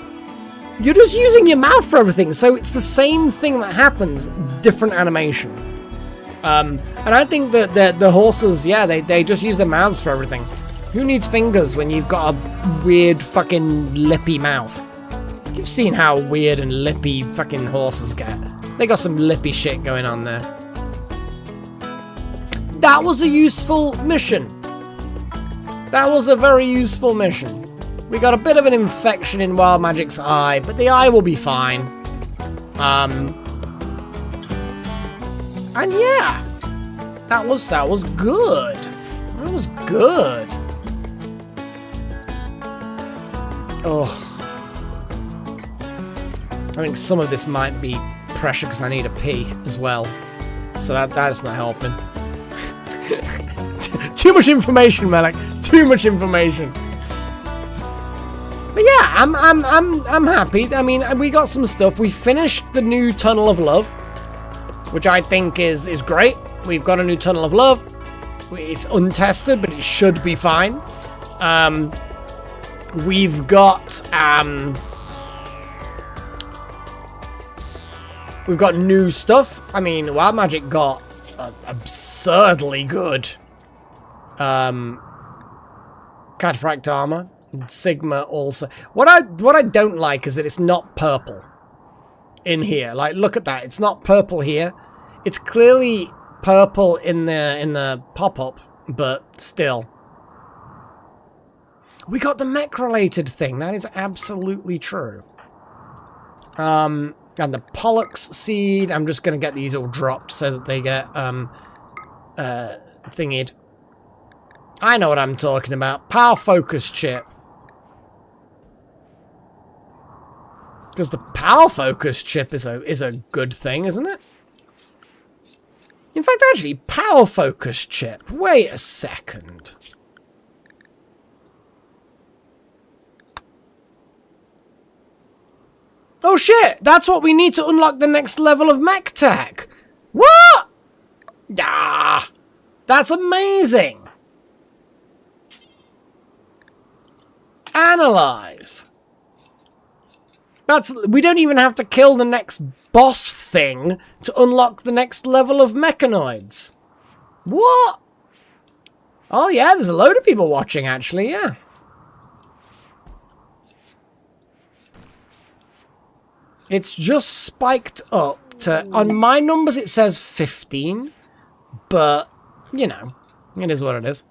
you're just using your mouth for everything. So it's the same thing that happens, different animation. And I think that the horses, yeah, they just use their mouths for everything. Who needs fingers when you've got a weird fucking lippy mouth? You've seen how weird and lippy fucking horses get. They got some lippy shit going on there. That was a useful mission. That was a very useful mission. We got a bit of an infection in Wild Magic's eye, but the eye will be fine. And yeah, that was good. That was good. Oh, I think some of this might be pressure because I need a pee as well, so that's not helping. Too much information, Malik. Too much information. But yeah, I'm happy. I mean, we got some stuff. We finished the new Tunnel of Love, which I think is great. We've got a new Tunnel of Love. It's untested, but it should be fine. We've got new stuff. I mean, Wild Magic got absurdly good Cataphract armor. Sigma also. What I don't like is that it's not purple in here. Like, look at that. It's not purple here. It's clearly purple in the pop-up, but still. We got the mech-related thing. That is absolutely true. And the Pollux seed. I'm just going to get these all dropped so that they get thingied. I know what I'm talking about. Power focus chip. Because the power focus chip is a good thing, isn't it? In fact, actually, power focus chip. Wait a second. Oh shit! That's what we need to unlock the next level of mech tech. What? Ah, that's amazing. Analyze. We don't even have to kill the next boss thing to unlock the next level of mechanoids. What? Oh yeah, there's a load of people watching actually, yeah. It's just spiked up to, on my numbers it says 15, but, you know, it is what it is.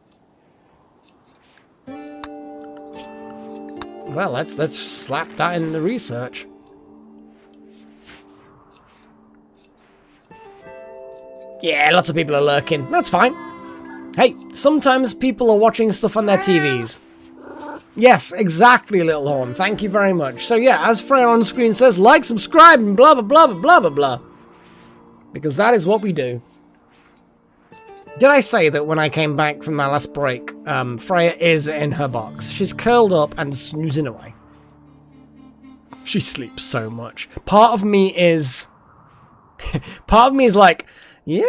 Well, let's slap that in the research. Yeah, lots of people are lurking. That's fine. Hey, sometimes people are watching stuff on their TVs. Yes, exactly, Little Horn. Thank you very much. So yeah, as Freya on screen says, like, subscribe, and blah, blah, blah, blah, blah, blah. Because that is what we do. Did I say that when I came back from my last break, Freya is in her box? She's curled up and snoozing away. She sleeps so much. Part of me is like, yeah,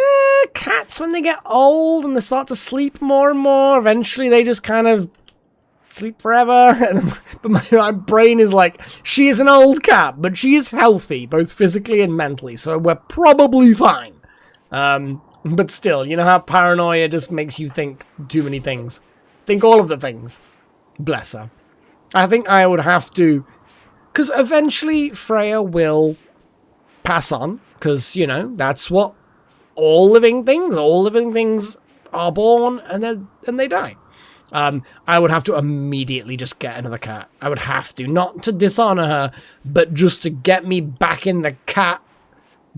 cats, when they get old and they start to sleep more and more, eventually they just kind of sleep forever. But my brain is like, she is an old cat, but she is healthy, both physically and mentally, so we're probably fine. But still, you know how paranoia just makes you think too many things. Think all of the things. Bless her. I think I would have to, because eventually Freya will pass on, because, you know, that's what all living things are born and they die. I would have to immediately just get another cat. I would have to, not to dishonor her, but just to get me back in the cat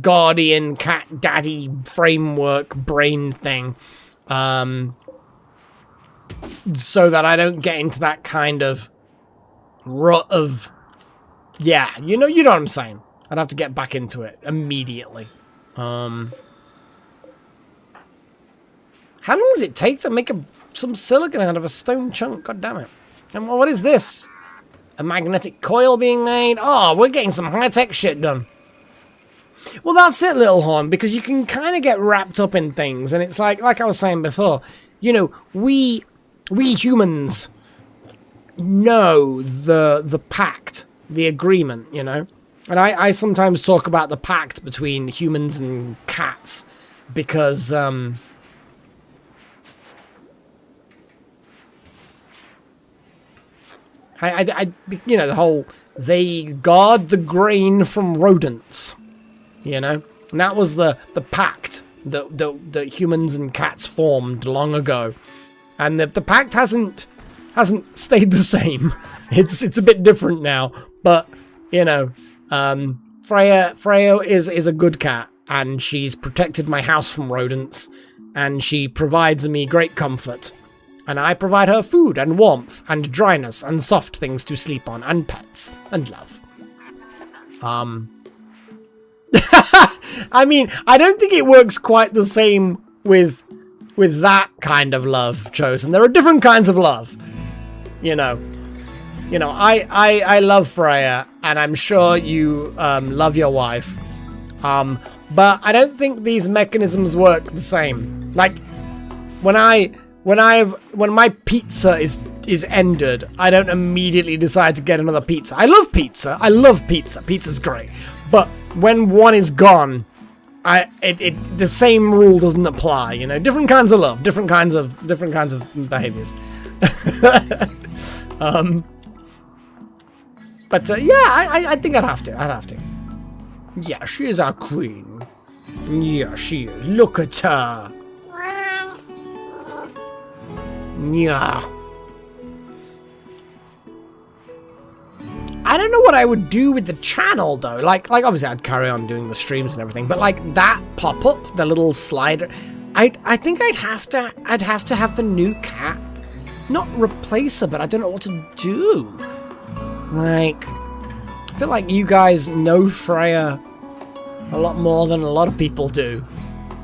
guardian, cat daddy framework brain thing, so that I don't get into that kind of rut of, yeah, you know what I'm saying. I'd have to get back into it immediately. How long does it take to make some silicon out of a stone chunk? God damn it. And what is this? A magnetic coil being made? Oh, we're getting some high-tech shit done. Well, that's it, Little Horn, because you can kind of get wrapped up in things, and it's like I was saying before, you know, we humans know the pact, the agreement, you know? And I sometimes talk about the pact between humans and cats, because, you know, the whole, they guard the grain from rodents, you know? And that was the pact that humans and cats formed long ago. And the pact hasn't stayed the same. It's a bit different now, but, you know, Freya is a good cat, and she's protected my house from rodents, and she provides me great comfort. And I provide her food and warmth and dryness and soft things to sleep on and pets and love. I mean, I don't think it works quite the same with that kind of love, Chosen. There are different kinds of love. You know, I love Freya, and I'm sure you love your wife. But I don't think these mechanisms work the same. Like, when my pizza is ended, I don't immediately decide to get another pizza. I love pizza. Pizza's great. But when one is gone, the same rule doesn't apply. You know, different kinds of love, different kinds of behaviors. But yeah, I think I'd have to. Yeah, she is our queen. Yeah, she is. Look at her. Yeah. I don't know what I would do with the channel though. Like obviously I'd carry on doing the streams and everything, but like that pop-up, the little slider, I think I'd have to have the new cat. Not replace her, but I don't know what to do. Like, I feel like you guys know Freya a lot more than a lot of people do.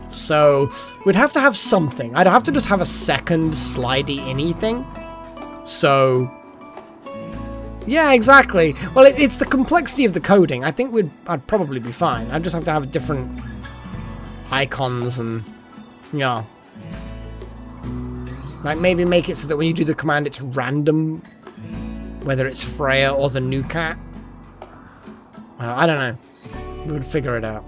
So, we'd have to have something. I'd have to just have a second slidey anything. So, yeah, exactly. Well, it's the complexity of the coding. I think I'd probably be fine. I'd just have to have different icons and, yeah. Like, maybe make it so that when you do the command, it's random, whether it's Freya or the new cat. I don't know. We would figure it out.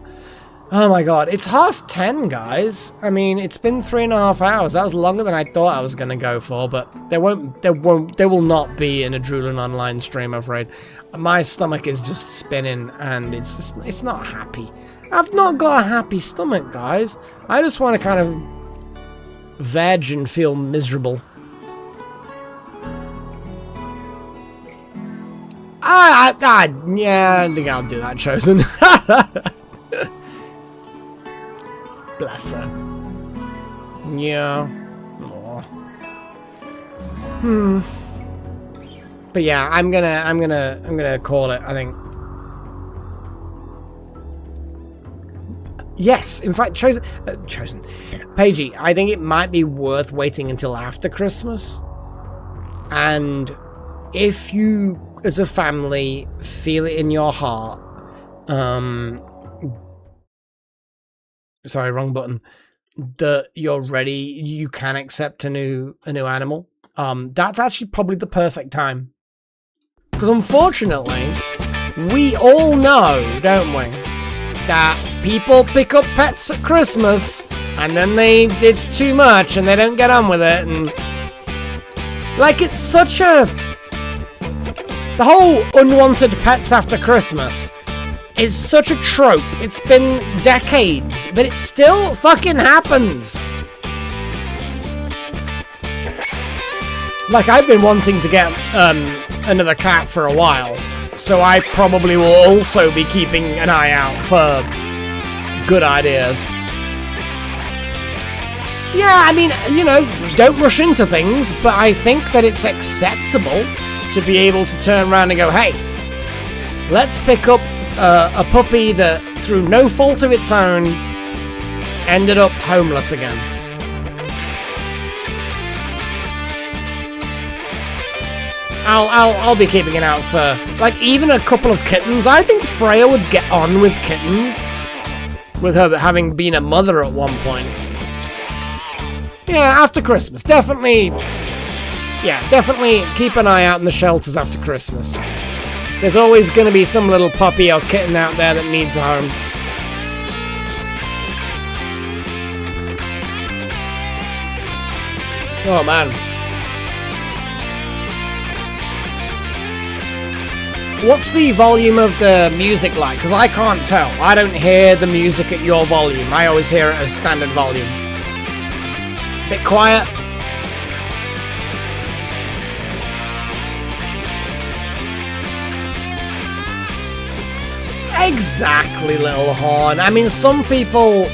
Oh my god, it's 10:30, guys. I mean, it's been 3.5 hours. That was longer than I thought I was gonna go for, but there will not be in a Drooling Online stream, I'm afraid. My stomach is just spinning, and it's not happy. I've not got a happy stomach, guys. I just want to kind of veg and feel miserable. Yeah, I think I'll do that, Chosen. Bless her. Yeah. Aw. But yeah, I'm gonna call it, I think. Yes, in fact, Chosen. Paigey, I think it might be worth waiting until after Christmas. And if you, as a family, feel it in your heart, sorry, wrong button, that you're ready, you can accept a new animal. That's actually probably the perfect time. Because unfortunately, we all know, don't we, that people pick up pets at Christmas and then it's too much and they don't get on with it, and like, it's such a, the whole unwanted pets after Christmas is such a trope. It's been decades, but it still fucking happens. Like, I've been wanting to get another cat for a while, so I probably will also be keeping an eye out for good ideas. Yeah, I mean, you know, don't rush into things, but I think that it's acceptable to be able to turn around and go, hey, let's pick up a puppy that, through no fault of its own, ended up homeless again. I'll be keeping an eye out for, like, even a couple of kittens. I think Freya would get on with kittens, with her having been a mother at one point. Yeah, after Christmas, definitely. Yeah, definitely keep an eye out in the shelters after Christmas. There's always going to be some little puppy or kitten out there that needs a home. Oh, man. What's the volume of the music like? Because I can't tell. I don't hear the music at your volume. I always hear it as standard volume. Bit quiet. Exactly, little horn. I mean, some people...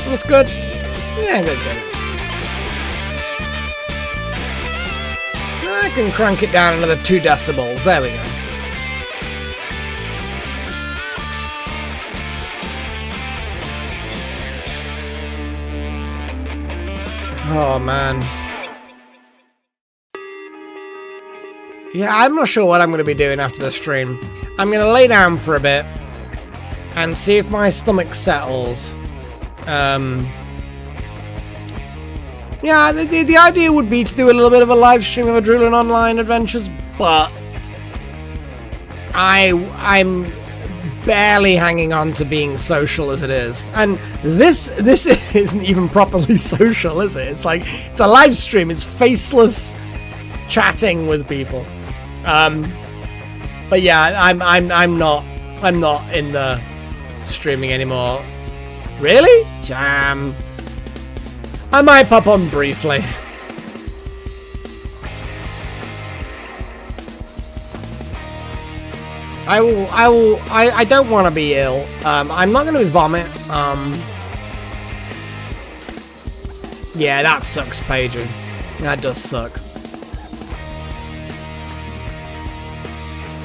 That's good. Yeah, good. I can crank it down another 2 decibels. There we go. Oh, man. Yeah, I'm not sure what I'm going to be doing after the stream. I'm going to lay down for a bit and see if my stomach settles. Yeah, the idea would be to do a little bit of a live stream of Adrenaline Online Adventures, but I'm barely hanging on to being social as it is, and this isn't even properly social, is it? It's like, it's a live stream. It's faceless chatting with people. But yeah, I'm not in the streaming anymore. Really? Jam. I might pop on briefly. I don't want to be ill. I'm not going to vomit. Yeah, that sucks, Pager. That does suck.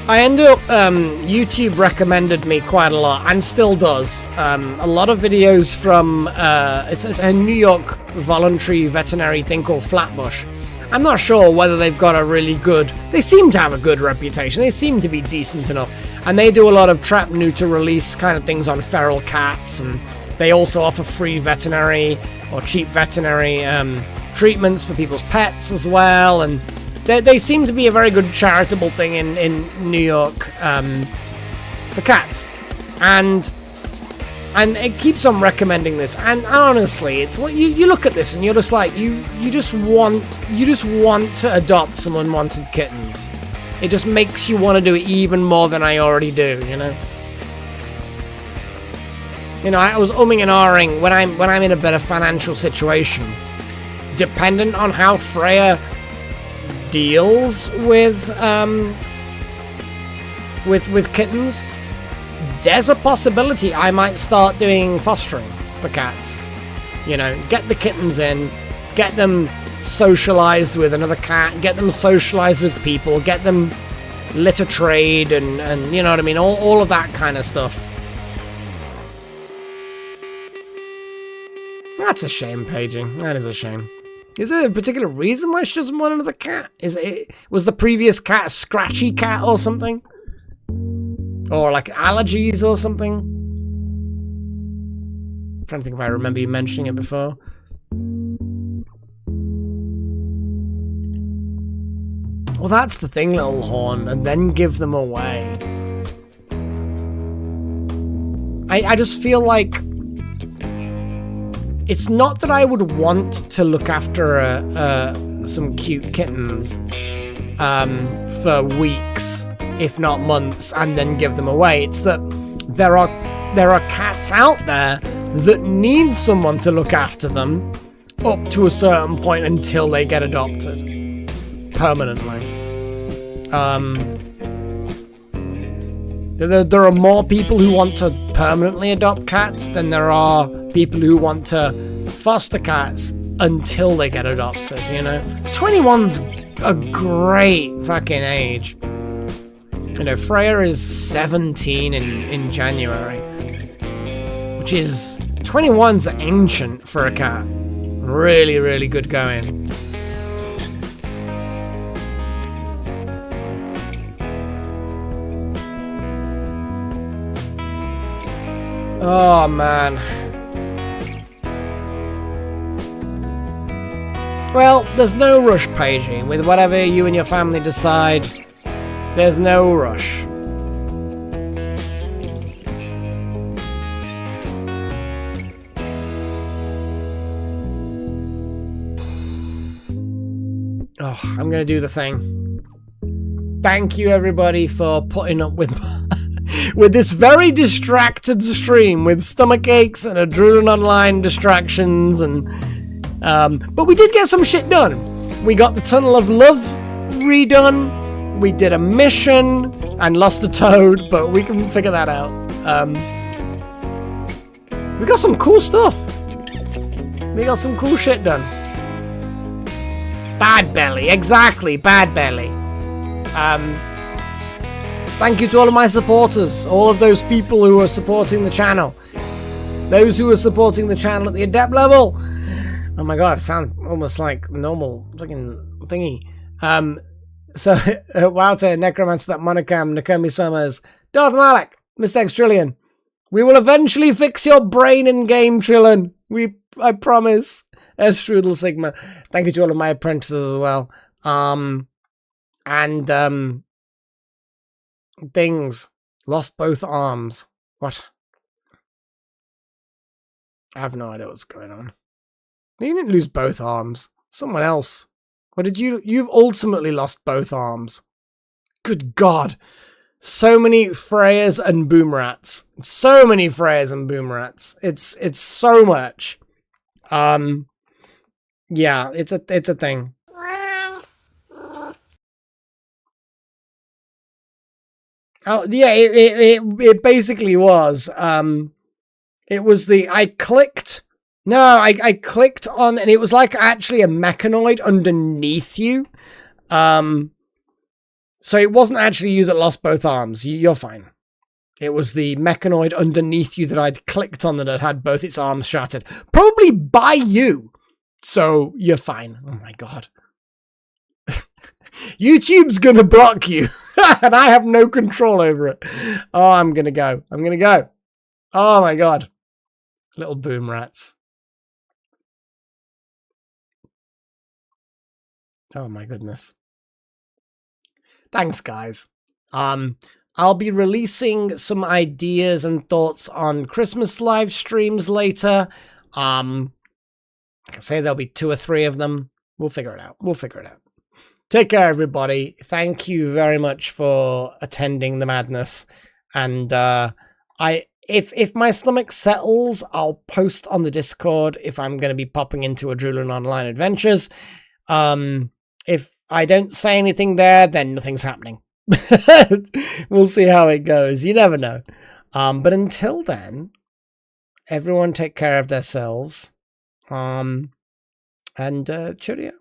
I ended up, YouTube recommended me quite a lot, and still does. A lot of videos from, it's a New York voluntary veterinary thing called Flatbush. I'm not sure whether they've got a really good... They seem to have a good reputation. They seem to be decent enough. And they do a lot of trap, neuter, release kind of things on feral cats. And they also offer free veterinary or cheap veterinary treatments for people's pets as well. And they seem to be a very good charitable thing in New York for cats. And it keeps on recommending this, and honestly, it's what you look at this and you're just like, you just want to adopt some unwanted kittens. It just makes you want to do it even more than I already do, you know. You know, I was umming and ahhing when I'm in a better financial situation, dependent on how Freya deals with with kittens, there's a possibility I might start doing fostering for cats. You know, get the kittens in, get them socialized with another cat, get them socialized with people, get them litter trade and you know what I mean, all of that kind of stuff. That's a shame, Paiging. That is a shame. Is there a particular reason why she doesn't want another cat? Was the previous cat a scratchy cat or something? Or like allergies or something? I'm trying to think if I remember you mentioning it before. Well, that's the thing, Little Horn, and then give them away. I just feel like it's not that I would want to look after some cute kittens for weeks, if not months, and then give them away. It's that there are cats out there that need someone to look after them up to a certain point until they get adopted permanently. There are more people who want to permanently adopt cats than there are people who want to foster cats until they get adopted, you know? 21's a great fucking age. You know, Freya is 17 in January, which is... 21's ancient for a cat. Really, really good going. Oh, man. Well, there's no rush, Paigey. With whatever you and your family decide, there's no rush. Oh, I'm going to do the thing. Thank you, everybody, for putting up with with this very distracted stream with stomach aches and Adrenaline Online distractions, and but we did get some shit done. We got the Tunnel of Love redone. We did a mission and lost a toad, but we can figure that out. We got some cool stuff. We got some cool shit done. Bad Belly, exactly, Bad Belly. Thank you to all of my supporters, all of those people who are supporting the channel. Those who are supporting the channel at the Adept level. Oh my god, it sounds almost like normal fucking thingy. So, Wouter, Necromancer, that Monocam, Nakomi Summers, Darth Malak, Mr. X Trillion. We will eventually fix your brain in game, Trillin. I promise. Strudel Sigma. Thank you to all of my apprentices as well. Things. Lost both arms. What? I have no idea what's going on. You didn't lose both arms. Someone else. What did you... You've ultimately lost both arms. Good God. So many Freyas and Boomerats. So many Freyas and Boomerats. It's so much. Yeah, it's a thing. Oh yeah, it basically was. It was the I clicked on, and it was like actually a mechanoid underneath you. So it wasn't actually you that lost both arms. You're fine. It was the mechanoid underneath you that I'd clicked on that had both its arms shattered, probably by you. So you're fine. Oh my god. YouTube's gonna block you, and I have no control over it. Oh, I'm gonna go. Oh my god. Little boom rats. Oh my goodness. Thanks, guys. I'll be releasing some ideas and thoughts on Christmas live streams later. Like I say, there'll be 2 or 3 of them. We'll figure it out. Take care, everybody. Thank you very much for attending the madness. And if my stomach settles, I'll post on the Discord if I'm going to be popping into Adrenaline Online Adventures. If I don't say anything there, then nothing's happening. We'll see how it goes. You never know. But until then, everyone take care of themselves. And cheerio.